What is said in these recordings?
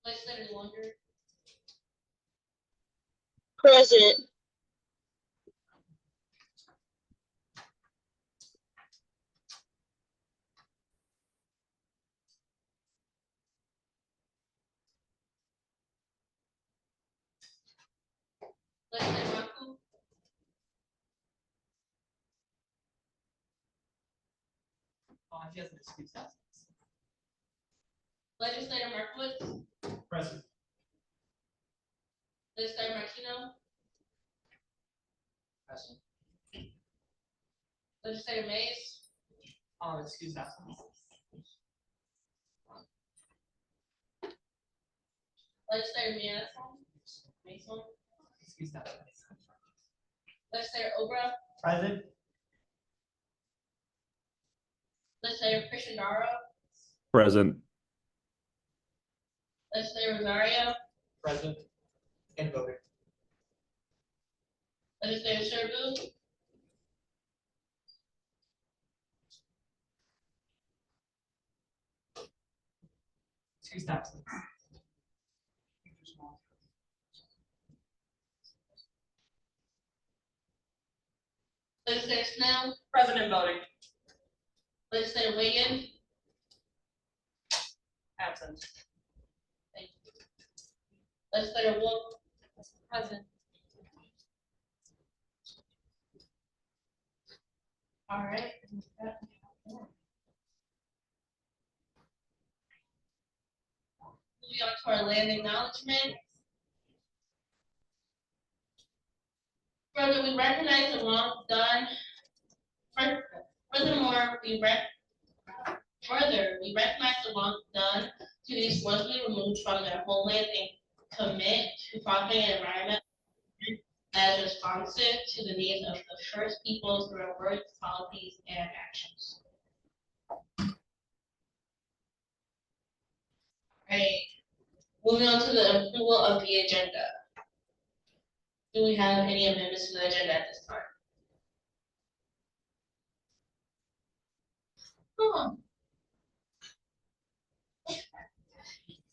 Legislator Longer. Present. Legislator Markle. He has an excuse absence. Legislator Markowitz. Present. Legislator Martino. Present. Legislator Mays. Excuse absence. Legislator Mason. Excuse absence. Legislator Obra. Present. Legislator Christianaro. Present. Legislator Rosario. Present. And voting. Legislator Sherbu. Excuse absence. Legislator Snell. Present and voting. Legislator Wiggin. Absent. Thank you. Legislator Wolf. Present. All right. Moving on to our land acknowledgement. Further, we recognize the wrong done. Furthermore, we recognize the wrong done to these forcibly removed from their homeland and commit to fostering an environment that is responsive to the needs of the First Peoples through our words, policies, and actions. Right. Moving on to the approval of the agenda. Do we have any amendments to the agenda at this time?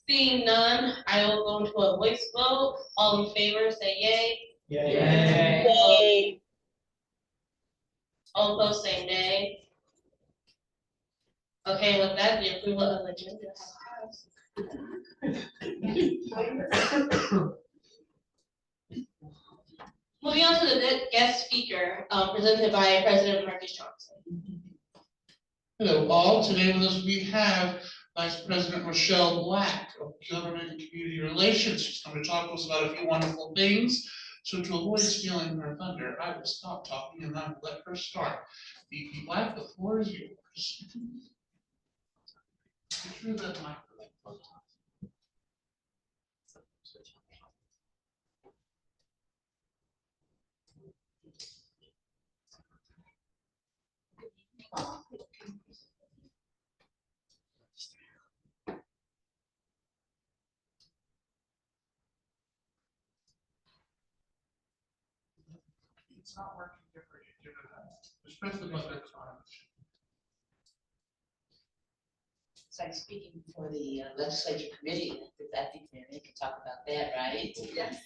Seeing none, I will go into a voice vote. All in favor, say yay. Yay. Yay. All opposed, say nay. Okay, with that, the approval of the agenda has passed. Moving on to the guest speaker, presented by President Marcus Johnson. Hello all, today with us we have Vice President Rochelle Black of Government and Community Relations. She's going to talk to us about a few wonderful things. So to avoid stealing her thunder, I will stop talking and I will let her start. VP Black, the floor is yours. Make sure that microphone. It's not working different. Just press the button at the bottom. So I'm speaking for the legislature committee. I think Mary can talk about that, right? Yes.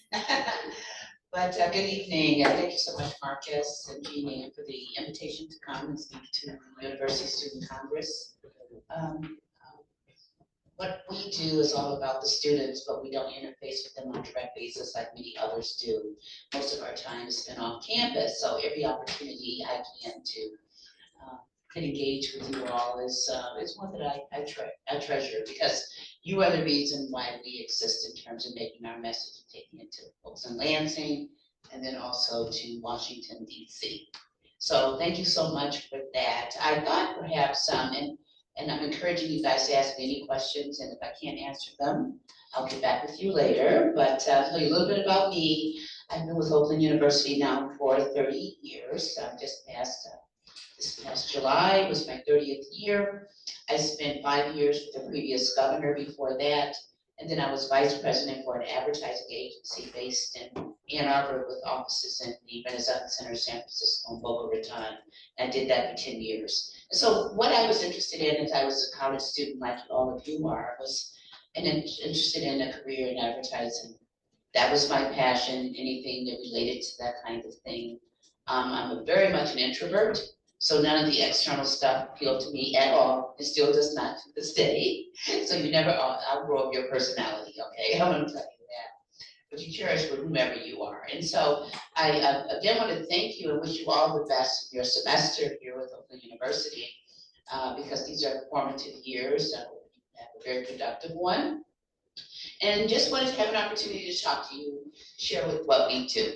But good evening. Thank you so much, Marcus and Jean Ann, for the invitation to come and speak to University Student Congress. What we do is all about the students, but we don't interface with them on a direct basis like many others do. Most of our time is spent off campus, so every opportunity I can to engage with you all is one that I treasure, because you are the reason why we exist in terms of making our message and taking it to folks in Lansing and then also to Washington, D.C. So thank you so much for that. I thought perhaps, and I'm encouraging you guys to ask me any questions, and if I can't answer them, I'll get back with you later. But tell you a little bit about me. I've been with Oakland University now for 30 years. Just passed this past July was my 30th year. I spent 5 years with the previous governor before that, and then I was vice president for an advertising agency based in Ann Arbor with offices in the Renaissance Center, San Francisco, and Boca Raton. I did that for 10 years. And so what I was interested in as I was a college student, like all of you are, was and interested in a career in advertising. That was my passion, anything that related to that kind of thing. I'm very much an introvert, so none of the external stuff appealed to me at all. It still does not to this day. So you never outgrow your personality, okay? I want to tell you that. But you cherish with whomever you are. And so I again want to thank you and wish you all the best in your semester here with Oakland University, because these are formative years. Have a very productive one. And just wanted to have an opportunity to talk to you, share with what we do.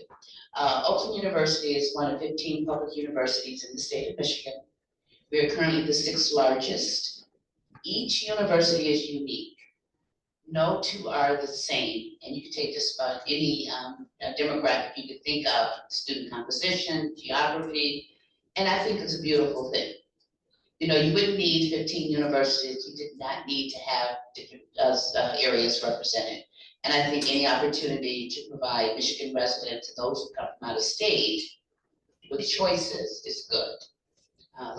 Oakland University is one of 15 public universities in the state of Michigan. We are currently the 6th largest. Each university is unique. No two are the same, and you can take just about any demographic you could think of, student composition, geography, and I think it's a beautiful thing. You know, you wouldn't need 15 universities, you did not need to have different areas represented. And I think any opportunity to provide Michigan residents and those who come from out of state with choices is good.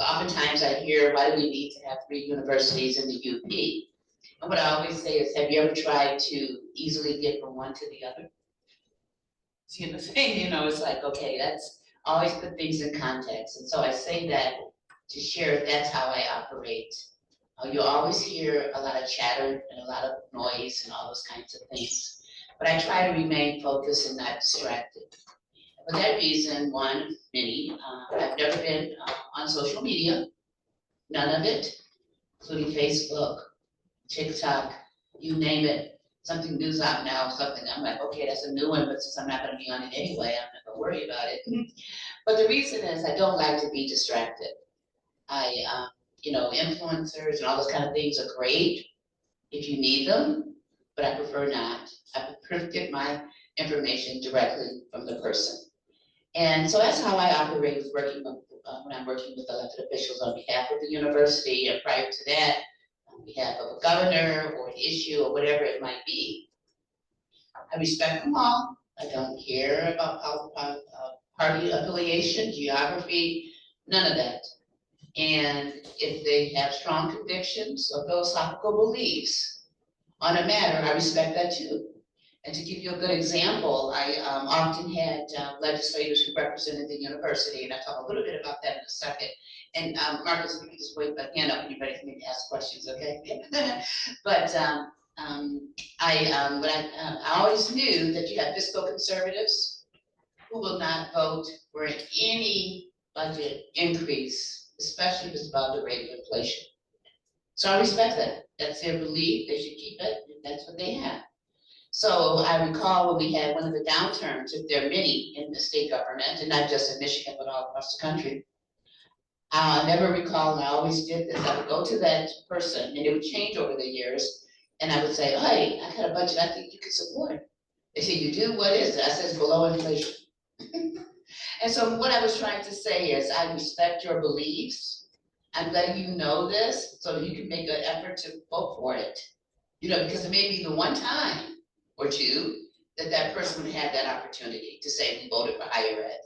Oftentimes I hear, why do we need to have 3 universities in the UP? And what I always say is, have you ever tried to easily get from one to the other? So, you know, it's like, okay, that's always put things in context. And so I say that to share that's how I operate. You'll always hear a lot of chatter and a lot of noise and all those kinds of things. But I try to remain focused and not distracted. For that reason, many, I've never been on social media, none of it, including Facebook, TikTok, you name it. Something new's out now, something, I'm like, okay, that's a new one, but since I'm not gonna be on it anyway, I'm not gonna worry about it. But the reason is I don't like to be distracted. You know, influencers and all those kind of things are great if you need them, but I prefer not. I prefer to get my information directly from the person. And so that's how I operate with working with, when I'm working with elected officials on behalf of the university, and prior to that, on behalf of a governor or an issue or whatever it might be. I respect them all. I don't care about party affiliation, geography, none of that. And if they have strong convictions or philosophical beliefs on a matter, I respect that too. And to give you a good example, I often had legislators who represented the university, and I'll talk a little bit about that in a second. And Marcus, if you could just wave my hand up when you're ready for me to ask questions, okay? But I always knew that you have fiscal conservatives who will not vote for any budget increase, especially if it's above the rate of inflation. So I respect that. That's their belief. They should keep it. That's what they have. So I recall when we had one of the downturns, if there are many in the state government, and not just in Michigan, but all across the country. I never recall, and I always did this, I would go to that person, and it would change over the years, and I would say, hey, I got a budget I think you could support. They say, you do? What is it? I said, it's below inflation. And so what I was trying to say is, I respect your beliefs. I'm letting you know this so you can make an effort to vote for it. You know, because it may be the one time or two that that person would have that opportunity to say we voted for higher ed.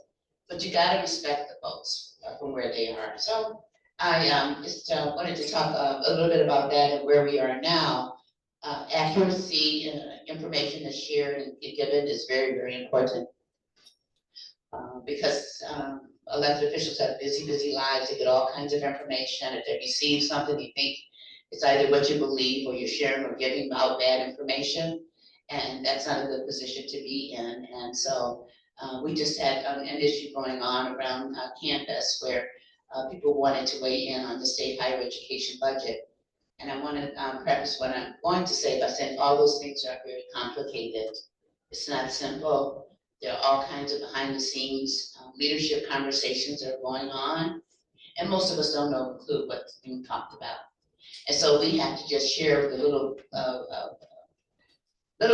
But you gotta respect the votes from where they are. So I just wanted to talk a little bit about that and where we are now. Accuracy, information that's shared and given is very, very important. Because elected officials have busy lives, they get all kinds of information. If they receive something, you think it's either what you believe or you're sharing or giving out bad information. And that's not a good position to be in. And so we just had an issue going on around campus where people wanted to weigh in on the state higher education budget. And I want to preface what I'm going to say by saying all those things are very complicated. It's not simple. There are all kinds of behind the scenes leadership conversations that are going on. And most of us don't know a clue what's being talked about. And so we have to just share the little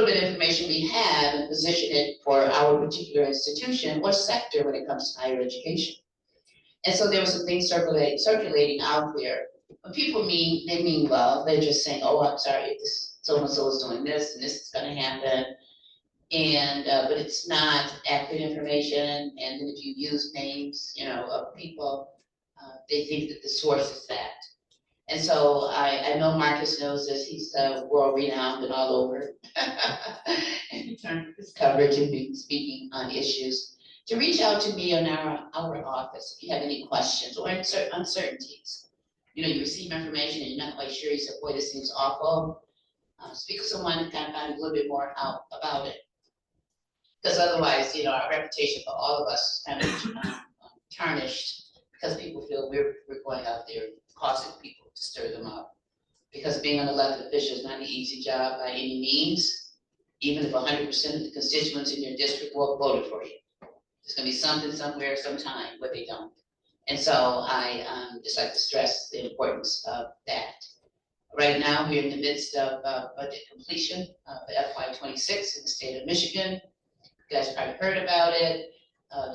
bit of information we have and position it for our particular institution or sector when it comes to higher education. And so there were some things circulating out there. When people they mean well, they're just saying, oh, I'm sorry, if this so-and-so is doing this and this is gonna happen. And, but it's not accurate information. And then if you use names, you know, of people, they think that the source is that. And so I know Marcus knows this, he's world renowned and all over. In terms of his coverage and speaking on issues, to reach out to me in our office if you have any questions or uncertainties. You know, you receive information and you're not quite sure, you say, boy, this seems awful. Speak with someone and kind of find a little bit more out about it. Because otherwise, you know, our reputation for all of us is kind of tarnished because people feel we're going out there causing people to stir them up. Because being an elected official is not an easy job by any means, even if 100% of the constituents in your district voted for you. There's gonna be something somewhere, sometime, where they don't. And so I just like to stress the importance of that. Right now, we're in the midst of budget completion for FY '26 in the state of Michigan. You guys probably heard about it.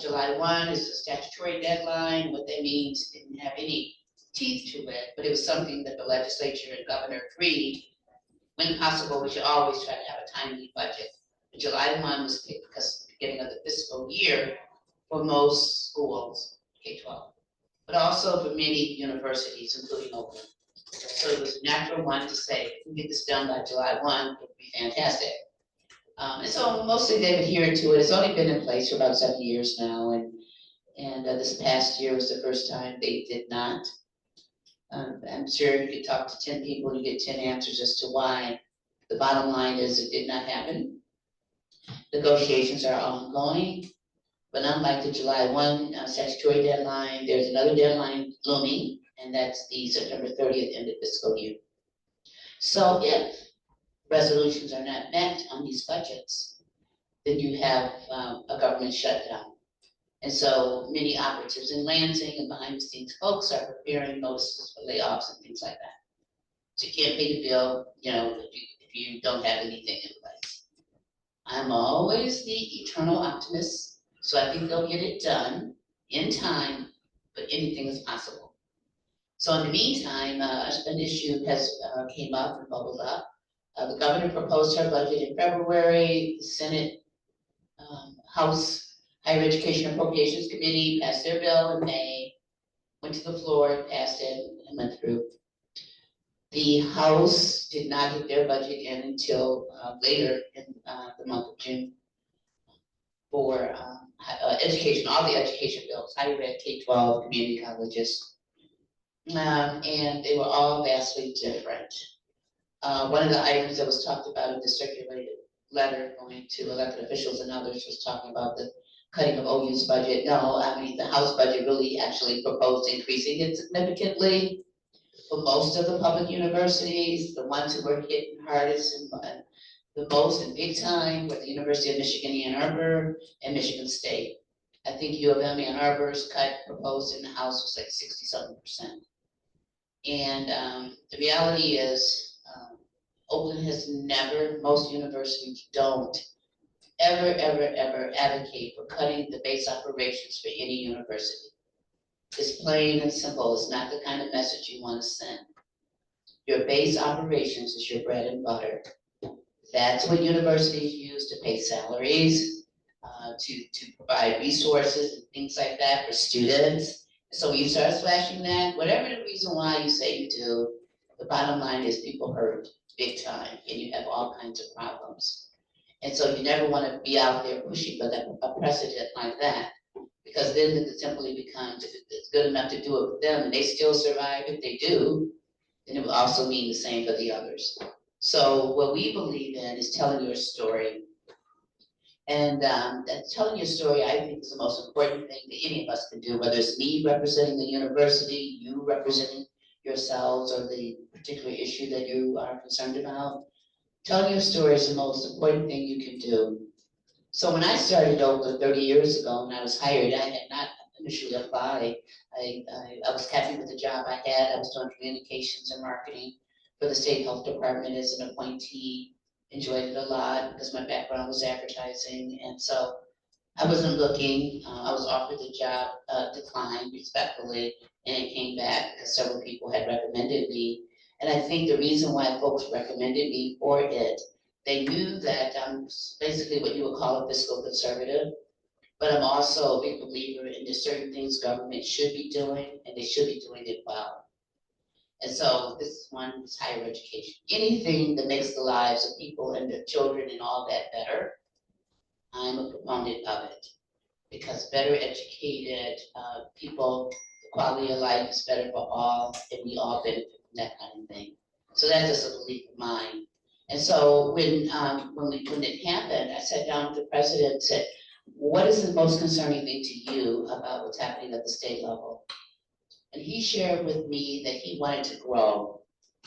July 1 is the statutory deadline. What that means didn't have any teeth to it, but it was something that the legislature and governor agreed. When possible, we should always try to have a timely budget. But July 1 was picked because of the beginning of the fiscal year for most schools, K-12, but also for many universities, including Oakland. So it was a natural one to say, if we can get this done by July 1, it would be fantastic. And so mostly they've adhered to it. It's only been in place for about 7 years now, and this past year was the first time they did not. I'm sure you could talk to 10 people, you get 10 answers as to why. The bottom line is it did not happen. Negotiations are ongoing, but unlike the July 1 statutory deadline, there's another deadline looming, and that's the September 30th end of fiscal year. So if resolutions are not met on these budgets, then you have a government shutdown. And so many operatives in Lansing and behind the scenes folks are preparing notices for layoffs and things like that. So you can't pay the bill, you know, if you don't have anything in place. I'm always the eternal optimist, so I think they'll get it done in time, but anything is possible. So in the meantime, an issue has came up and bubbled up. The governor proposed her budget in February. The Senate House Higher Education Appropriations Committee passed their bill in May, went to the floor, passed it, and went through. The House did not get their budget in until later in the month of June for education, all the education bills, higher ed, K-12, community colleges, and they were all vastly different. One of the items that was talked about in the circulated letter going to elected officials and others was talking about the cutting of OU's budget. No, I mean, the House budget really actually proposed increasing it significantly for most of the public universities. The ones who were hit hardest and the most and big time were the University of Michigan, Ann Arbor, and Michigan State. I think U of M Ann Arbor's cut proposed in the House was like 60-something%. And the reality is, Oakland has never, most universities don't ever advocate for cutting the base operations for any university. It's plain and simple. It's not the kind of message you want to send. Your base operations is your bread and butter. That's what universities use to pay salaries, to provide resources and things like that for students. So when you start slashing that, whatever the reason why you say you do, the bottom line is people hurt big time, and you have all kinds of problems. And so you never want to be out there pushing for a precedent like that, because then it simply becomes, if it's good enough to do it for them and they still survive, if they do, then it will also mean the same for the others. So what we believe in is telling your story. And telling your story, I think, is the most important thing that any of us can do, whether it's me representing the university, you representing yourselves, or the particular issue that you are concerned about. Telling your story is the most important thing you can do. So when I started Oakland 30 years ago, when I was hired, I had not initially applied. I was happy with the job I had. I was doing communications and marketing for the state health department as an appointee. Enjoyed it a lot because my background was advertising, and so I wasn't looking. I was offered the job, declined respectfully, and it came back because several people had recommended me. And I think the reason why folks recommended me for it, they knew that I'm basically what you would call a fiscal conservative, but I'm also a big believer in there's certain things government should be doing, and they should be doing it well. And so this one is higher education. Anything that makes the lives of people and their children and all that better, I'm a proponent of it. Because better educated people, the quality of life is better for all, and we all benefit from that kind of thing. So that's just a belief of mine. And so when it happened, I sat down with the president and said, what is the most concerning thing to you about what's happening at the state level? And he shared with me that he wanted to grow.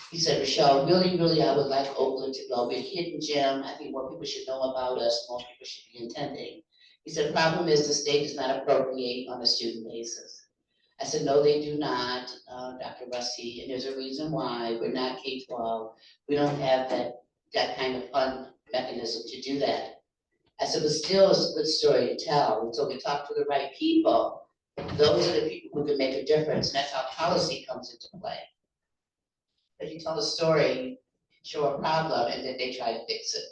He said, Rochelle, really, really, I would like Oakland to grow. We're a hidden gem. I think more people should know about us, more people should be attending. He said, the problem is the state does not appropriate on a student basis. I said, no, they do not, Dr. Rusty, and there's a reason why. We're not K-12. We don't have that kind of fund mechanism to do that. I said, but still, it's a good story to tell. And so we talk to the right people. Those are the people who can make a difference, and that's how policy comes into play. But you tell a story, show a problem, and then they try to fix it.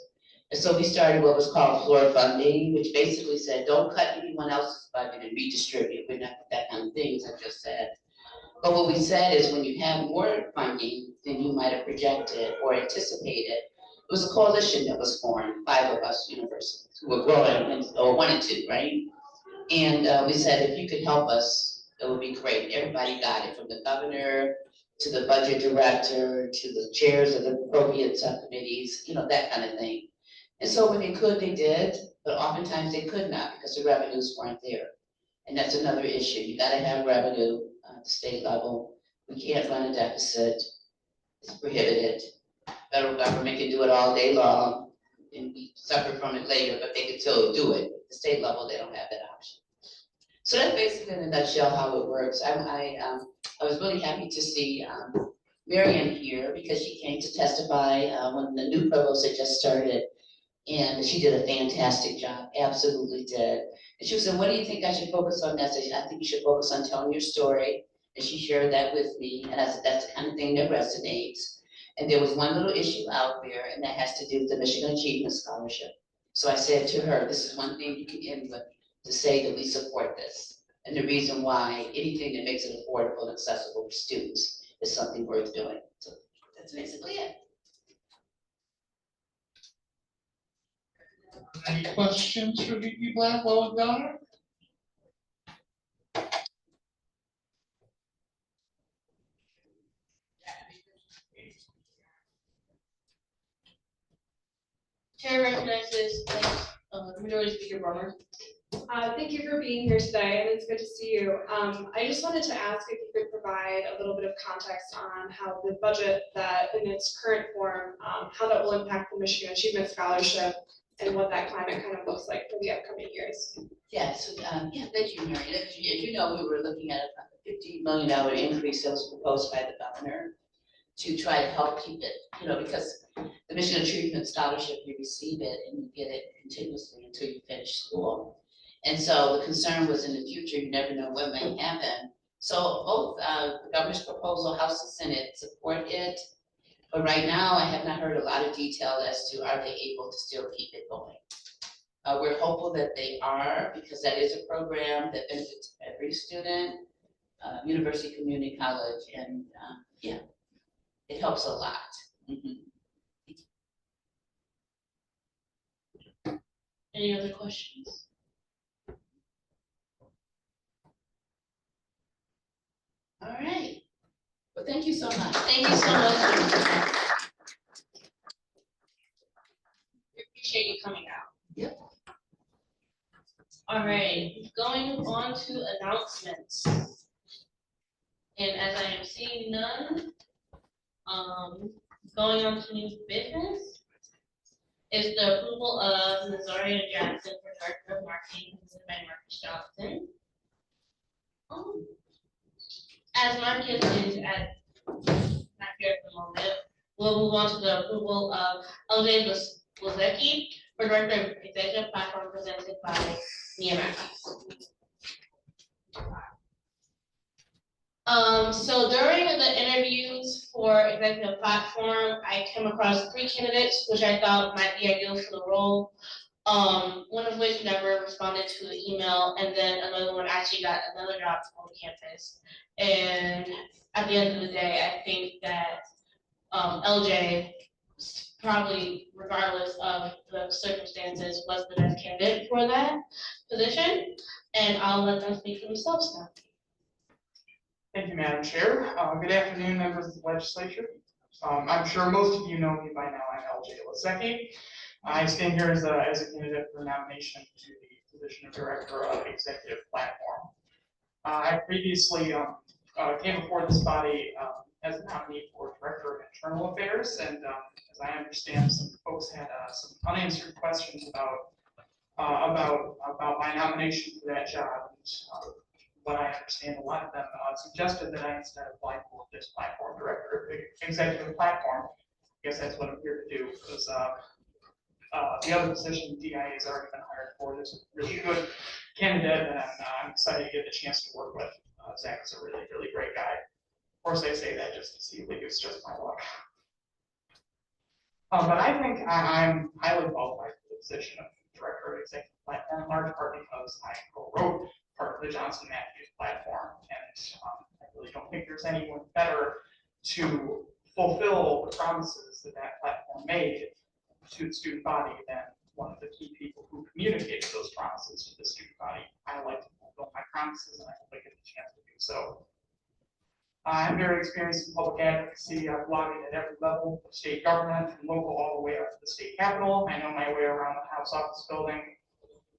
And so we started what was called floor funding, which basically said, don't cut anyone else's budget and redistribute. We're not that kind of thing, as I just said. But what we said is when you have more funding than you might have projected or anticipated, it was a coalition that was formed, 5 of us universities who were growing, or wanted to, right? And we said, if you could help us, it would be great. Everybody got it, from the governor to the budget director to the chairs of the appropriate subcommittees, that kind of thing. And so when they could, they did, but oftentimes they could not because the revenues weren't there. And that's another issue. You gotta have revenue at the state level. We can't run a deficit. It's prohibited. Federal government can do it all day long and we suffer from it later, but they can still do it. At the state level, they don't have that option. So that's basically in a nutshell how it works. I was really happy to see Marian here because she came to testify when the new provost had just started. And she did a fantastic job, absolutely did. And she said, what do you think I should focus on next? I said, I think you should focus on telling your story. And she shared that with me. And I said, that's the kind of thing that resonates. And there was one little issue out there, and that has to do with the Michigan Achievement Scholarship. So I said to her, this is one thing you can end with to say that we support this. And the reason why anything that makes it affordable and accessible for students is something worth doing. So that's basically it. Any questions for VP Blackwell and Donner? Chair recognizes Majority Speaker Bremer. Thank you for being here today, and it's good to see you. I just wanted to ask if you could provide a little bit of context on how the budget that in its current form, how that will impact the Michigan Achievement Scholarship and what that climate kind of looks like for the upcoming years. Yeah, so, thank you, Mary. As you know, we were looking at a $50 million increase that was proposed by the governor to try to help keep it, because the Michigan Achievement Scholarship, you receive it and you get it continuously until you finish school. And so the concern was in the future, you never know what may happen. So both the governor's proposal, House and Senate support it. But right now, I have not heard a lot of detail as to are they able to still keep it going. We're hopeful that they are, because that is a program that benefits every student, university, community college, and yeah, it helps a lot. Any other questions? All right. Well, thank you so much. Thank you so much. We appreciate you coming out. Yep. All right, going on to announcements. And as I am seeing none, going on to new business is the approval of Nazaria Jackson for Director of Marketing by Marcus Johnson. As Marcus is not here at the moment, we'll move on to the approval of LJ Lozecki for Director of Executive Platform presented by Nia Matthews. So during the interviews for Executive Platform, I came across 3 candidates, which I thought might be ideal for the role. one of which never responded to the email, and then another one actually got another job on campus. And at the end of the day, I think that LJ probably, regardless of the circumstances, was the best candidate for that position. And I'll let them speak for themselves now. Thank you, Madam Chair. Good afternoon, members of the legislature. I'm sure most of you know me by now. I'm LJ Lisecki. I stand here as a candidate for nomination to the position of Director of Executive Platform. I previously came before this body as a nominee for Director of Internal Affairs, and as I understand, some folks had some unanswered questions about my nomination for that job. And, what I understand, a lot of them suggested that I instead apply for this platform, Director of Executive Platform. I guess that's what I'm here to do, because the other position DIA has already been hired for. This is a really good candidate, and I'm excited to get the chance to work with. Zach is a really, really great guy. Of course, I say that just to see like it's just my luck. But I think I'm highly qualified for the position of Director of Executive Platform, in large part because I co-wrote part of the Johnson Matthews platform, and I really don't think there's anyone better to fulfill the promises that that platform made to the student body than one of the key people who communicated those promises to the student body. I like to fulfill my promises, and I hope I get the chance to do so. I'm very experienced in public advocacy. I've lobbied at every level of state government, from local all the way up to the state capitol. I know my way around the House office building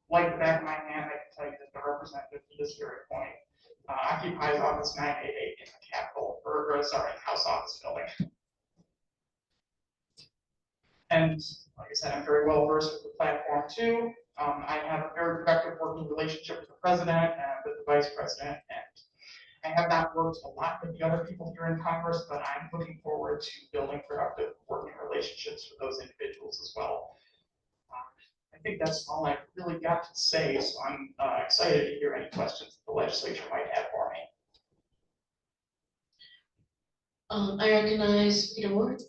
like the back of my hand. I can tell you that the representative to this very point occupies office 988 in the Capitol, or sorry, House office building. And like I said, I'm very well versed with the platform too. I have a very productive working relationship with the president and with the vice president, and I have not worked a lot with the other people here in Congress, but I'm looking forward to building productive working relationships with those individuals as well. I think that's all I've really got to say, so I'm excited to hear any questions the legislature might have for me. I recognize Peter Ward.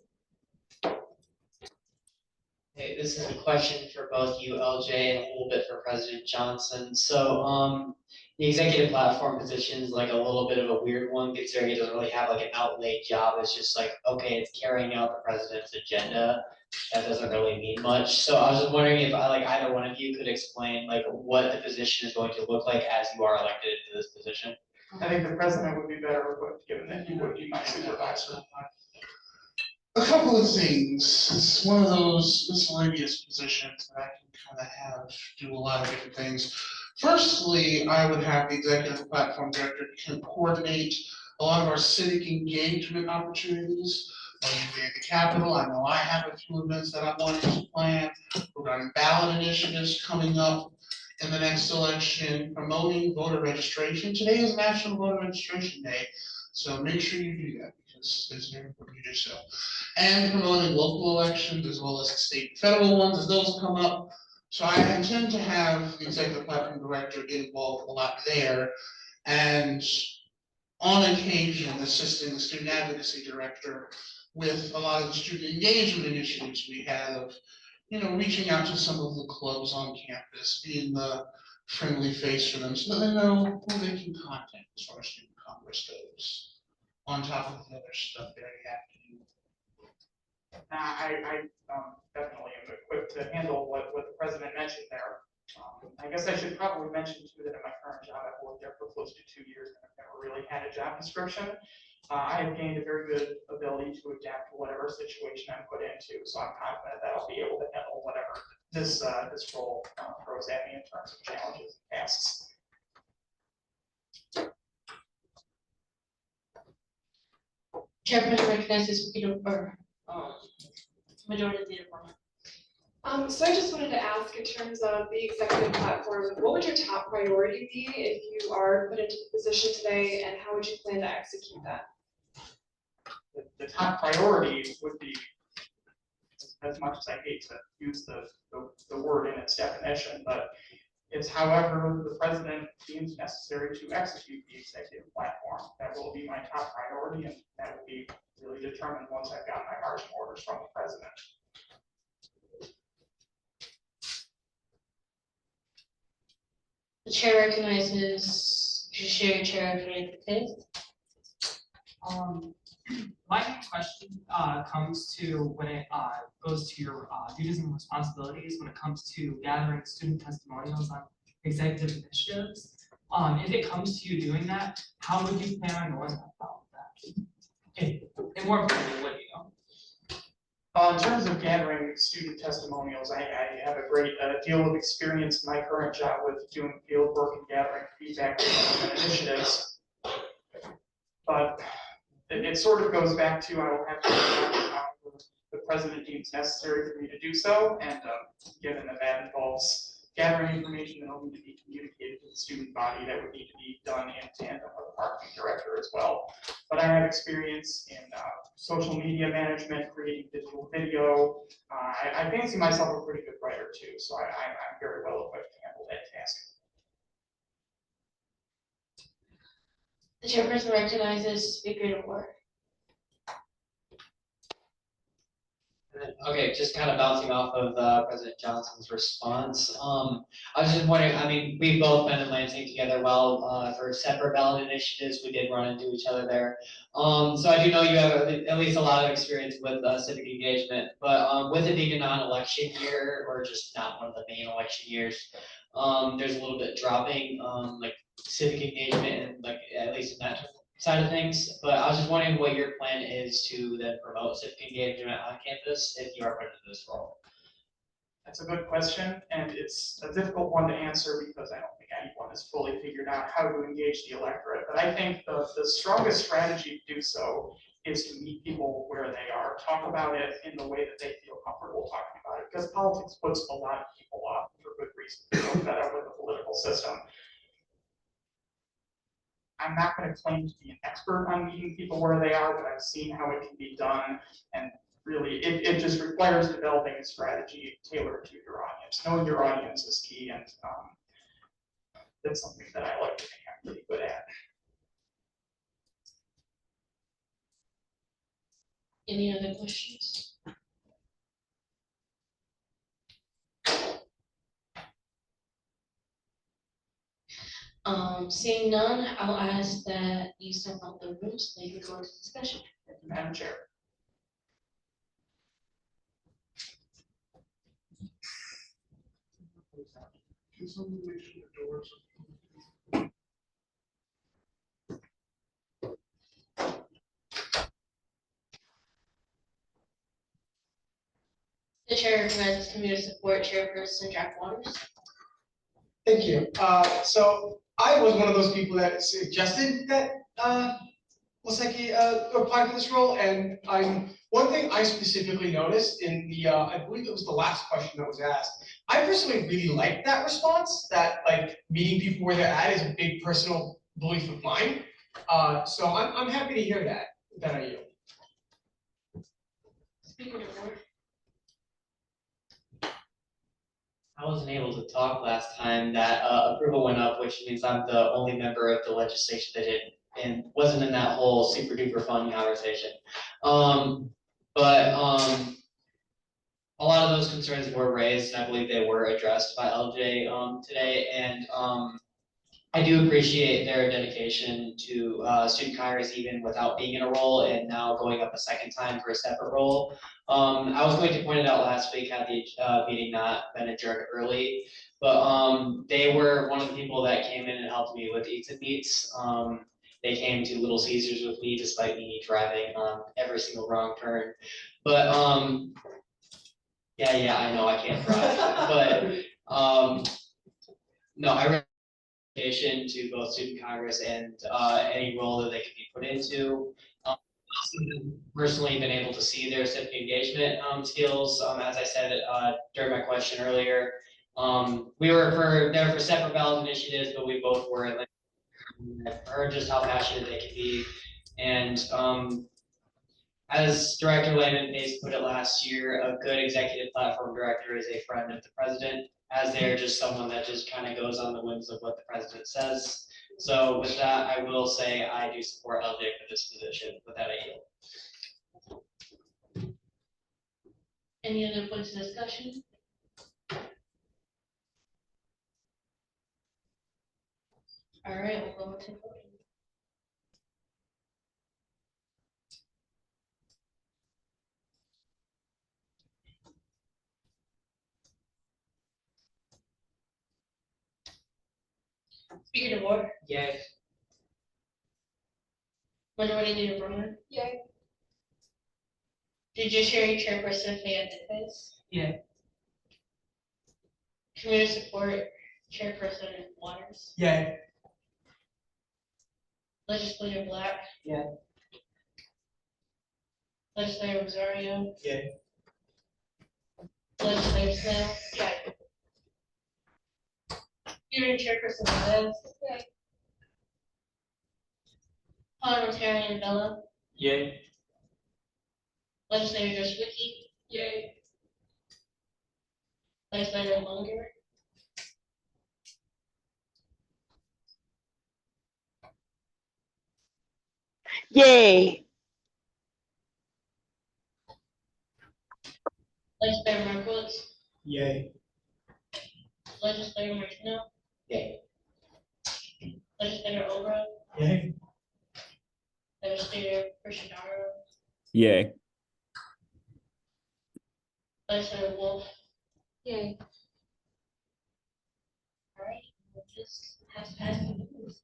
Hey, this is a question for both you, LJ, and a little bit for President Johnson. So, the executive platform position is like a little bit of a weird one, considering it doesn't really have like an outlaid job. It's just like, okay, it's carrying out the president's agenda. That doesn't really mean much. So I was just wondering if either one of you could explain like what the position is going to look like as you are elected to this position. I think the president would be better equipped, given that he would be my supervisor. A couple of things. It's one of those miscellaneous positions that I can kind of have do a lot of different things. Firstly, I would have the executive platform director can coordinate a lot of our civic engagement opportunities. Usually at the Capitol, I know I have a few events that I'm wanting to plan regarding ballot initiatives coming up in the next election, promoting voter registration. Today is National Voter Registration Day, so make sure you do that because it's very important you do so. And promoting local elections as well as the state and federal ones as those come up. So I intend to have the executive platform director get involved a lot there, and on occasion assisting the student advocacy director with a lot of the student engagement initiatives we have, you know, reaching out to some of the clubs on campus, being the friendly face for them so that they know who they can contact as far as student Congress goes, on top of the other stuff they already have to do. I definitely am equipped to handle what the president mentioned there. I guess I should probably mention too that in my current job, I've worked there for close to 2 years and I've never really had a job description. I have gained a very good ability to adapt to whatever situation I'm put into, so I'm confident that I'll be able to handle whatever this role throws at me in terms of challenges and tasks. Chairperson recognizes Peter, or Majority Leader Foreman. So I just wanted to ask, in terms of the executive platform, what would your top priority be if you are put into the position today, and how would you plan to execute that? The top priority would be, as much as I hate to use the word in its definition, but it's however the president deems necessary to execute the executive platform. That will be my top priority, and that will be really determined once I've got my marching orders from the president. The chair recognizes Judiciary Chair Frederick Fifth. My main question comes to when it goes to your duties and responsibilities when it comes to gathering student testimonials on executive initiatives. If it comes to you doing that, how would you plan on going about that? And more importantly, what do you know? In terms of gathering student testimonials, I have a great deal of experience in my current job with doing field work and gathering feedback on initiatives. But it sort of goes back to I will have to the president deems necessary for me to do so, and given that that involves gathering information that will need to be communicated to the student body, that would need to be done in tandem with the marketing director as well. But I have experience in social media management, creating digital video. I fancy myself a pretty good writer too, so I'm very well equipped to handle that task. The chairperson recognizes Speaker DeWart. Okay, just kind of bouncing off of President Johnson's response. I was just wondering, I mean, we've both been in Lansing together well for separate ballot initiatives. We did run into each other there. So I do know you have at least a lot of experience with civic engagement, but with it being a non-election year or just not one of the main election years, there's a little bit dropping like civic engagement and like at least in that side of things, but I was just wondering what your plan is to then promote civic engagement on campus if you are put into this role. That's a good question, and it's a difficult one to answer because I don't think anyone has fully figured out how to engage the electorate. But I think the strongest strategy to do so is to meet people where they are, talk about it in the way that they feel comfortable talking about it, because politics puts a lot of people off for good reason. We know that with the political system. I'm not going to claim to be an expert on meeting people where they are, but I've seen how it can be done, and really, it just requires developing a strategy tailored to your audience. Knowing your audience is key, and that's something that I like to think I'm pretty good at. Any other questions? Seeing none, I'll ask that you step out the room so they can go into discussion. Thank you, Madam Chair. Can someone make sure the doors The chair recognizes community support chairperson Jack Waters. Thank you. So I was one of those people that suggested that Laseki apply for this role, and one thing I specifically noticed in the I believe it was the last question that was asked. I personally really like that response. That like meeting people where they're at is a big personal belief of mine. So I'm happy to hear that. That I yield. Speaker DeWart. I wasn't able to talk last time that approval went up, which means I'm the only member of the legislation that didn't and wasn't in that whole super duper fun conversation. But a lot of those concerns were raised, and I believe they were addressed by LJ today. And I do appreciate their dedication to student Congress, even without being in a role, and now going up a second time for a separate role. I was going to point it out last week had the meeting not been adjourned early, but they were one of the people that came in and helped me with Eats and Meets. They came to Little Caesars with me despite me driving on every single wrong turn. But yeah, I know I can't drive, but no, I recommend to both student Congress and any role that they could be put into. Personally been able to see their civic engagement skills. As I said during my question earlier, we were there for separate ballot initiatives, but we both were like, heard just how passionate they could be. And as Director Lehman Pace put it last year, a good executive platform director is a friend of the president, as they're just someone that just kind of goes on the whims of what the president says. So with that, I will say I do support LJ for this position. With that, I yield. Any other points of discussion? All right, we'll go to voting. Speaker DeVore, Yay. Minority Leader Bremer. Yay. Judiciary Chairperson Fayette. Yay. Community Support Chairperson Waters. Yay. Legislator Black. Yay. Legislator Rosario. Yay. Legislator Snell. Yay. Hearing Chairperson Velez. Yay. Parliamentarian Bella. Yay. Legislator Joswicki. Yay. Legislator Munger. Yay. Legislator Markowitz. Yay. Legislator Martino. Yay. Legislator Obra. Yay. Legislator Pershinaro. Yay. Legislator Wolf. Yay. All right, we'll just have to pass the rules.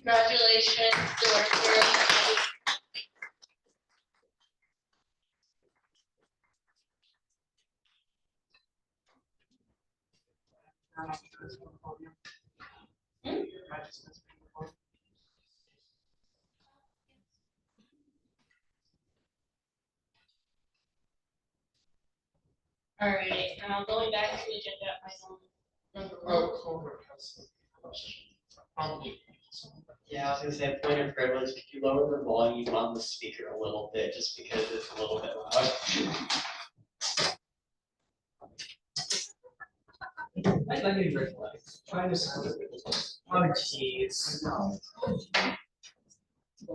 Congratulations, Director. All right, now going back to the agenda item number one. Culver has a question. Probably. Yeah, I was gonna say, point of privilege, could you lower the volume on the speaker a little bit, just because it's a little bit loud? I like it very loud. Try this. Oh, jeez.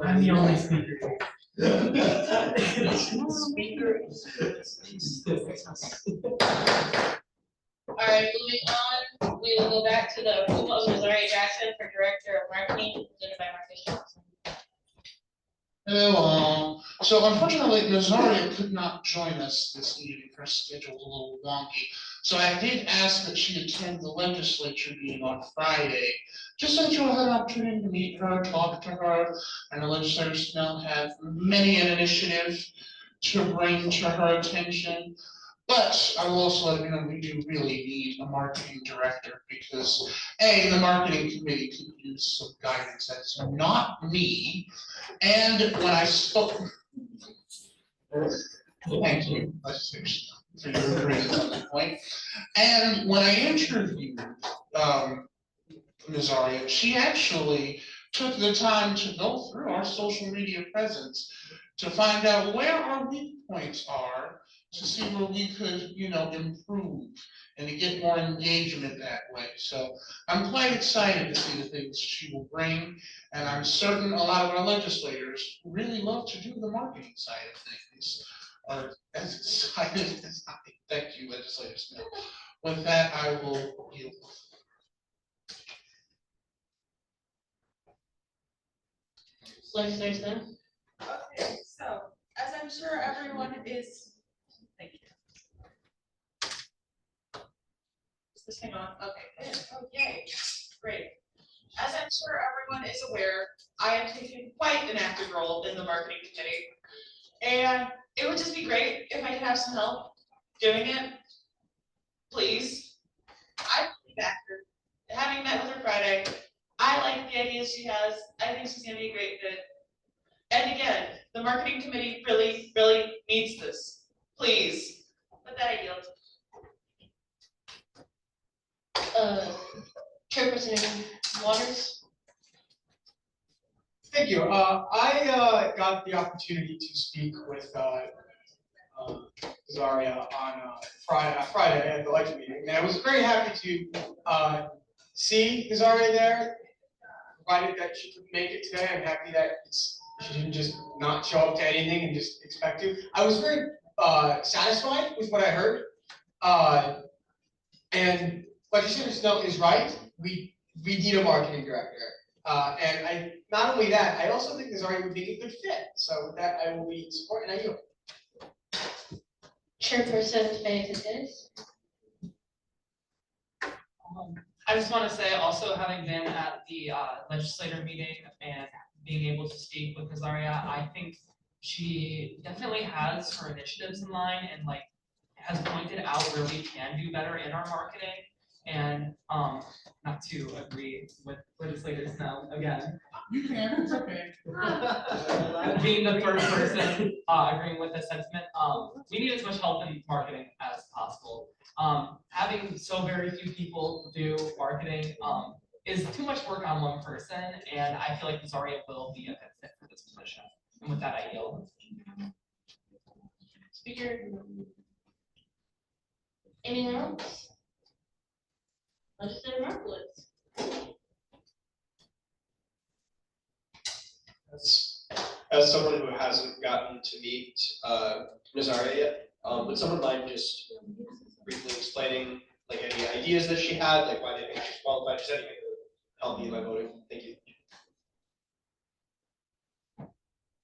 I'm the only speaker. All right, moving on, we will go back to the approval of Missouri Jackson for Director of Marketing, presented by Marcus Johnson. Hello, so unfortunately, Nazaria could not join us this evening, her schedule's a little wonky. So I did ask that she attend the legislature meeting on Friday, just so that you'll have an opportunity to meet her, talk to her. And the legislators now have many an initiative to bring to her attention. But I will also let you know, we do really need a marketing director, because A, the marketing committee could use some guidance, that's not me. And when I spoke. Thank you, legislators, for your agreement on that point. And when I interviewed Ms. Aria, she actually took the time to go through our social media presence to find out where our weak points are, to see where we could, improve and to get more engagement that way. So I'm quite excited to see the things she will bring, and I'm certain a lot of our legislators really love to do the marketing side of things, are as excited as I. Thank you, legislators. With that, I will yield. Legislators now. Okay, so as I'm sure everyone is, thank you. Is this thing on? Okay, good. Oh, yay, great. As I'm sure everyone is aware, I am taking quite an active role in the marketing committee. And it would just be great if I could have some help doing it. Please. I believe after having met with her Friday, I like the ideas she has. I think she's gonna be a great fit. And again, the marketing committee really, really needs this. Please. With that, I yield. Chairperson Waters. Thank you. I got the opportunity to speak with Zaria on Friday at the lecture meeting, and I was very happy to see Zaria there. Provided that she could make it today, I'm happy that she didn't just not show up to anything and just expect to. I was very satisfied with what I heard. And Legislator Snell is right. We need a marketing director. And not only that, I also think Zaria would be a good fit. So with that, I will be supporting. I yield. Chairperson Fayette. I just want to say also, having been at the legislator meeting and being able to speak with Azaria, I think she definitely has her initiatives in line and like has pointed out where we can do better in our marketing. And not to agree with legislators now again. You can, it's okay. Being the first person agreeing with this sentiment, we need as much help in marketing as possible. Having so very few people do marketing is too much work on one person, and I feel like Zaria will be a good fit for this position. And with that, I yield. Speaker. Anyone else? Legislator Markowitz. As someone who hasn't gotten to meet Nazaria yet, would someone mind just briefly explaining like any ideas that she had, like why they think she's qualified, just anything to help me in my voting? Thank you.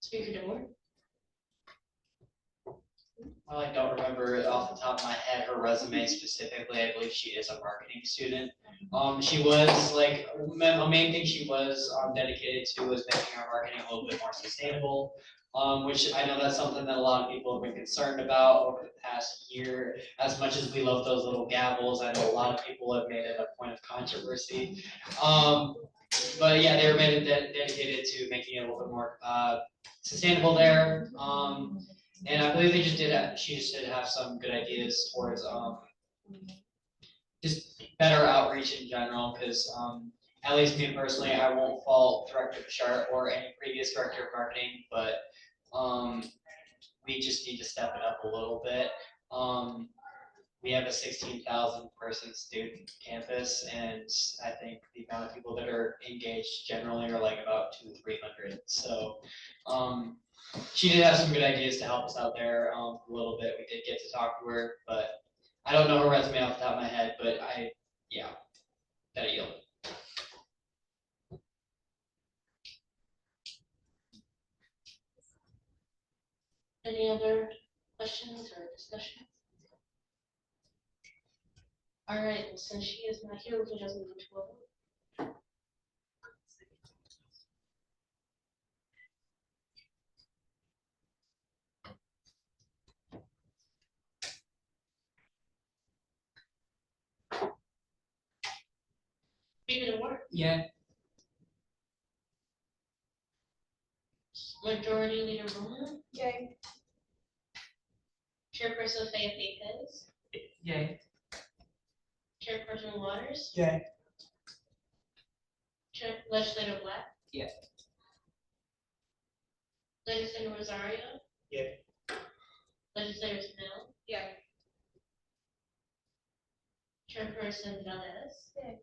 Speaker DeMore. Well, I don't remember off the top of my head her resume specifically. I believe she is a marketing student. She was like, a main thing she was dedicated to was making our marketing a little bit more sustainable, which I know that's something that a lot of people have been concerned about over the past year. As much as we love those little gavels, I know a lot of people have made it a point of controversy. But yeah, they were made it dedicated to making it a little bit more sustainable there. And I believe she just did have some good ideas towards just better outreach in general, because at least me personally, I won't fault Director Bashar or any previous director of marketing, but we just need to step it up a little bit. We have a 16,000 person student campus, and I think the amount of people that are engaged generally are like about 200-300. So she did have some good ideas to help us out there a little bit. We did get to talk to her, but I don't know her resume off the top of my head, but that I yield. Any other questions or discussions? All right, well, since she is not here, we can just move to a vote. Speaker DeMore. Yeah. Majority Leader Bowman. Yay. Chairperson Fayette Pez. Yay. Chairperson Waters. Yay. Legislator Black. Yes. Legislator Rosario. Yay. Legislator Snell. Yay. Chairperson Velez. Yay.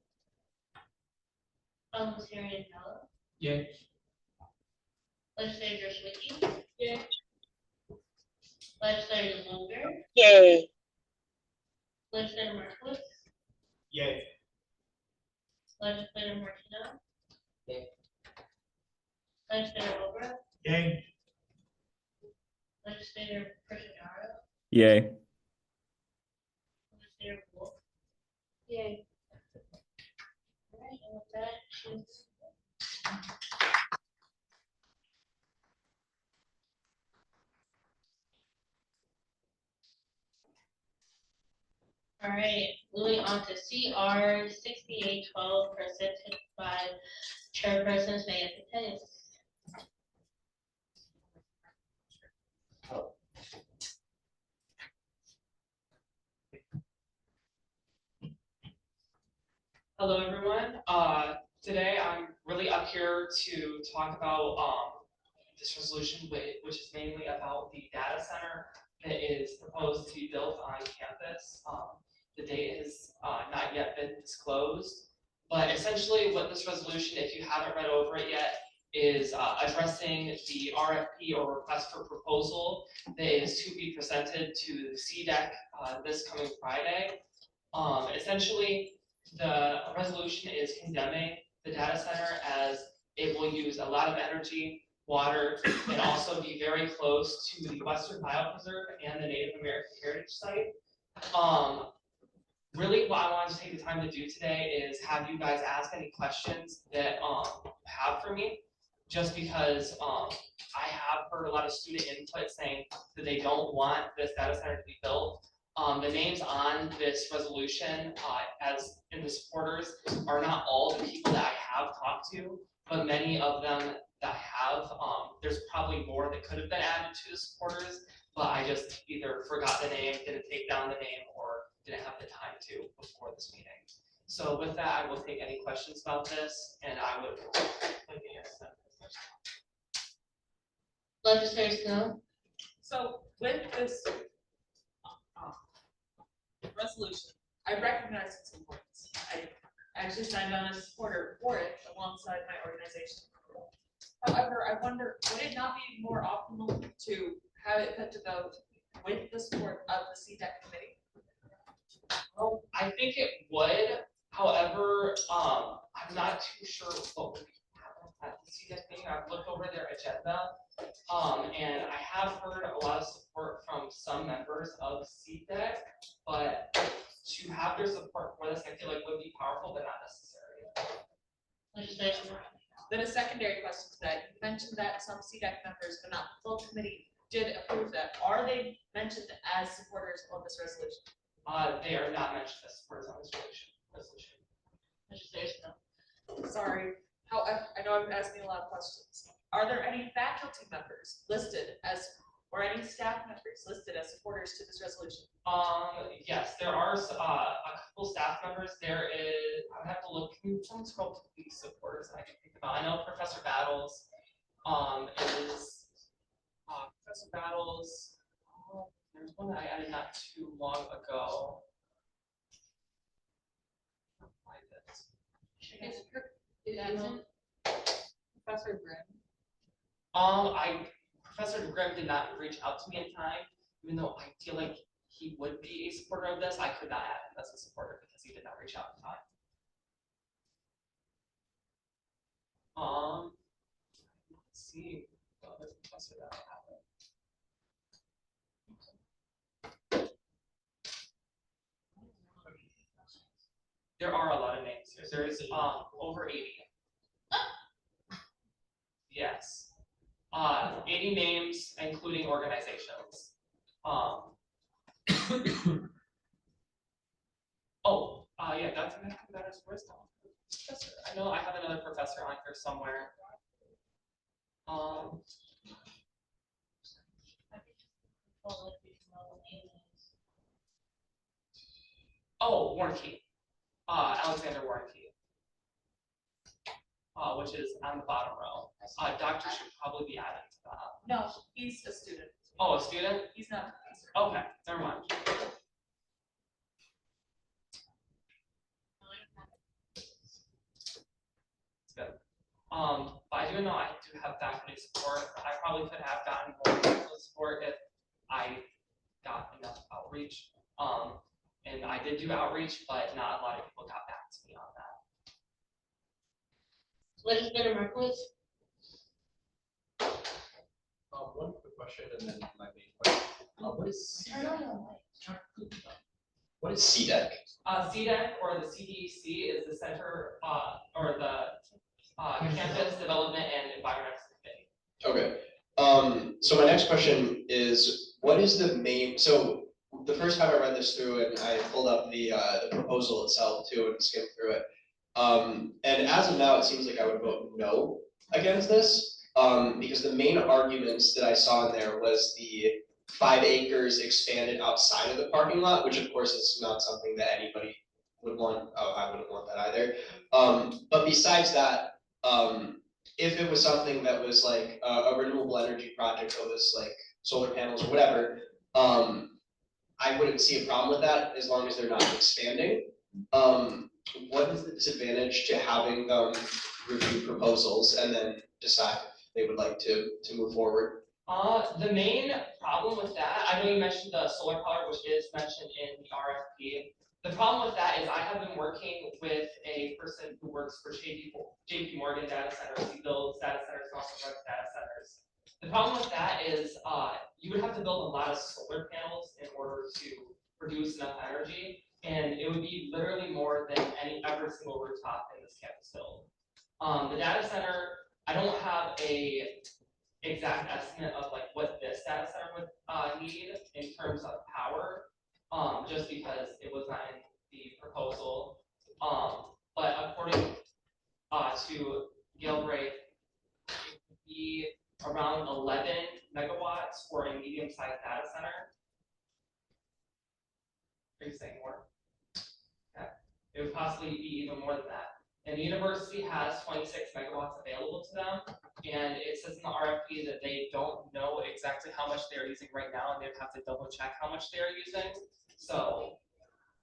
Parliamentarian Fellow. Yay. Legislator Schwicki. Yay. Legislator Lunger. Yay. Legislator Markowitz. Yay. Legislator Martino. Yay. Legislator Obra. Yay. Legislator Prashadaro. Yay. Legislator Wolf. Yay. All right, and with that, she's. All right, moving on to CR 6812 presented by Chairperson Fayette Pez. Hello, everyone. Today I'm really up here to talk about this resolution, which is mainly about the data center that is proposed to be built on campus. The date has not yet been disclosed, but essentially what this resolution, if you haven't read over it yet, is addressing the RFP or request for proposal that is to be presented to the CDEC this coming Friday. Essentially, the resolution is condemning the data center as it will use a lot of energy, water, and also be very close to the Western Biopreserve and the Native American Heritage Site. Really what I wanted to take the time to do today is have you guys ask any questions that you have for me, just because I have heard a lot of student input saying that they don't want this data center to be built. The names on this resolution, as in the supporters, are not all the people that I have talked to, but many of them that I have. There's probably more that could have been added to the supporters, but I just either forgot the name, didn't take down the name, or didn't have the time to before this meeting. So with that, I will take any questions about this, and I would like to answer them. Legislators Snow, So with this resolution, I recognize its importance. I actually signed on as a supporter for it alongside my organization. However, I wonder, would it not be more optimal to have it put to vote with the support of the CDEC committee? Well, I think it would, however, I'm not too sure what would happen at the CDEC meeting. I've looked over their agenda, and I have heard a lot of support from some members of CDEC, but to have their support for this, I feel like would be powerful, but not necessary. Legislator Brown. Then a secondary question to that, you mentioned that some CDEC members, but not the full committee, did approve that. Are they mentioned as supporters of this resolution? They are not mentioned as supporters on this resolution. Legislator Snow. Sorry, however, I know I'm asking a lot of questions. Are there any faculty members listed as, or any staff members listed as supporters to this resolution? Yes, there are a couple staff members. There is, I would have to look, can someone scroll to the supporters I can think about? I know Professor Battles is Professor Battles. There's one that I added not too long ago. Find it. Professor Grimm. Professor Grimm did not reach out to me in time, even though I feel like he would be a supporter of this. I could not add him as a supporter because he did not reach out in time. Let's see the other professor that I have. There are a lot of names here. There's over 80. Yes. 80 names, including organizations. Yeah, that is where's the professor? I know I have another professor on here somewhere. Warranty. Alexander Warranty. Which is on the bottom row. Doctor should probably be added to that. No, he's a student. Oh, a student? He's not a professor. Okay, never mind. It's good. But I do know I do have faculty support. I probably could have gotten more faculty support if I got enough outreach. And I did do outreach, but not a lot of people got back to me on that. Legislator Markowitz. One quick question and then my main question. What is CDEC? CDEC or the CDEC is the Center or the Campus Development and Environmental Committee. Okay. So my next question is, what is the main, so the first time I read this through and I pulled up the proposal itself too and skimmed through it. And as of now, it seems like I would vote no against this. Because the main arguments that I saw in there was the 5 acres expanded outside of the parking lot, which of course is not something that anybody would want. Oh, I wouldn't want that either. But besides that, if it was something that was like a renewable energy project that was like solar panels or whatever, I wouldn't see a problem with that as long as they're not expanding. What is the disadvantage to having them review proposals and then decide if they would like to move forward? The main problem with that, I know you mentioned the solar power, which is mentioned in the RFP. The problem with that is I have been working with a person who works for JP Morgan Data Centers. He builds data centers and also runs data centers. The problem with that is you would have to build a lot of solar panels in order to produce enough energy, and it would be literally more than every single rooftop in this campus build. The data center, I don't have a exact estimate of like what this data center would need in terms of power, just because it was not in the proposal. But according to Gilbreth, it would be around 11 megawatts for a medium-sized data center. Are you saying more? Okay. It would possibly be even more than that. And the university has 26 megawatts available to them. And it says in the RFP that they don't know exactly how much they're using right now, and they'd have to double check how much they're using. So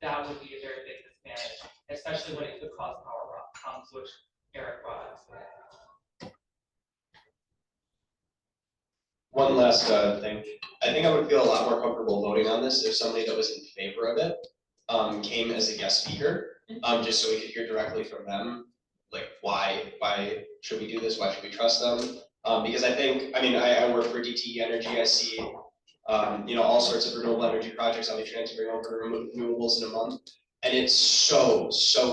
that would be a very big disadvantage, especially when it could cause power problems, which Eric brought up today. One last thing. I think I would feel a lot more comfortable voting on this if somebody that was in favor of it came as a guest speaker, just so we could hear directly from them, like why should we do this? Why should we trust them? Because I think, I mean, I work for DTE Energy. I see, all sorts of renewable energy projects. I'll be transferring over renewables in a month, and it's so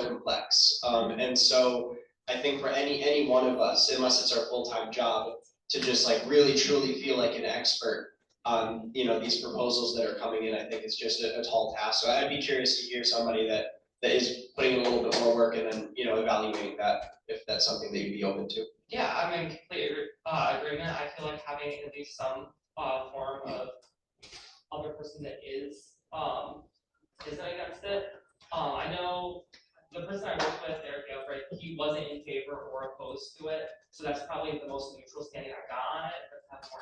complex. And so I think for any one of us, unless it's our full-time job, to just like really truly feel like an expert on these proposals that are coming in, I think is just a tall task. So I'd be curious to hear somebody that is putting in a little bit more work and then evaluating that, if that's something that you'd be open to. Yeah, I'm in complete agreement. I feel like having at least some form of other person that isn't against it. I know the person I worked with, Eric Gilbreth, he wasn't in favor or opposed to it. So that's probably the most neutral standing I got on it. But that's more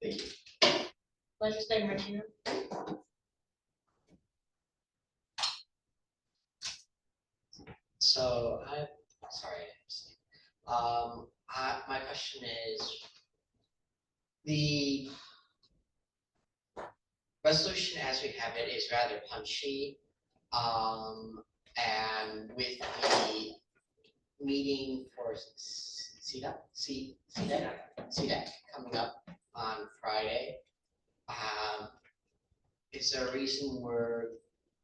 Thank you. Legislator Martinez. So my question is, the resolution as we have it is rather punchy, and with the meeting for CDEC coming up on Friday, is there a reason we're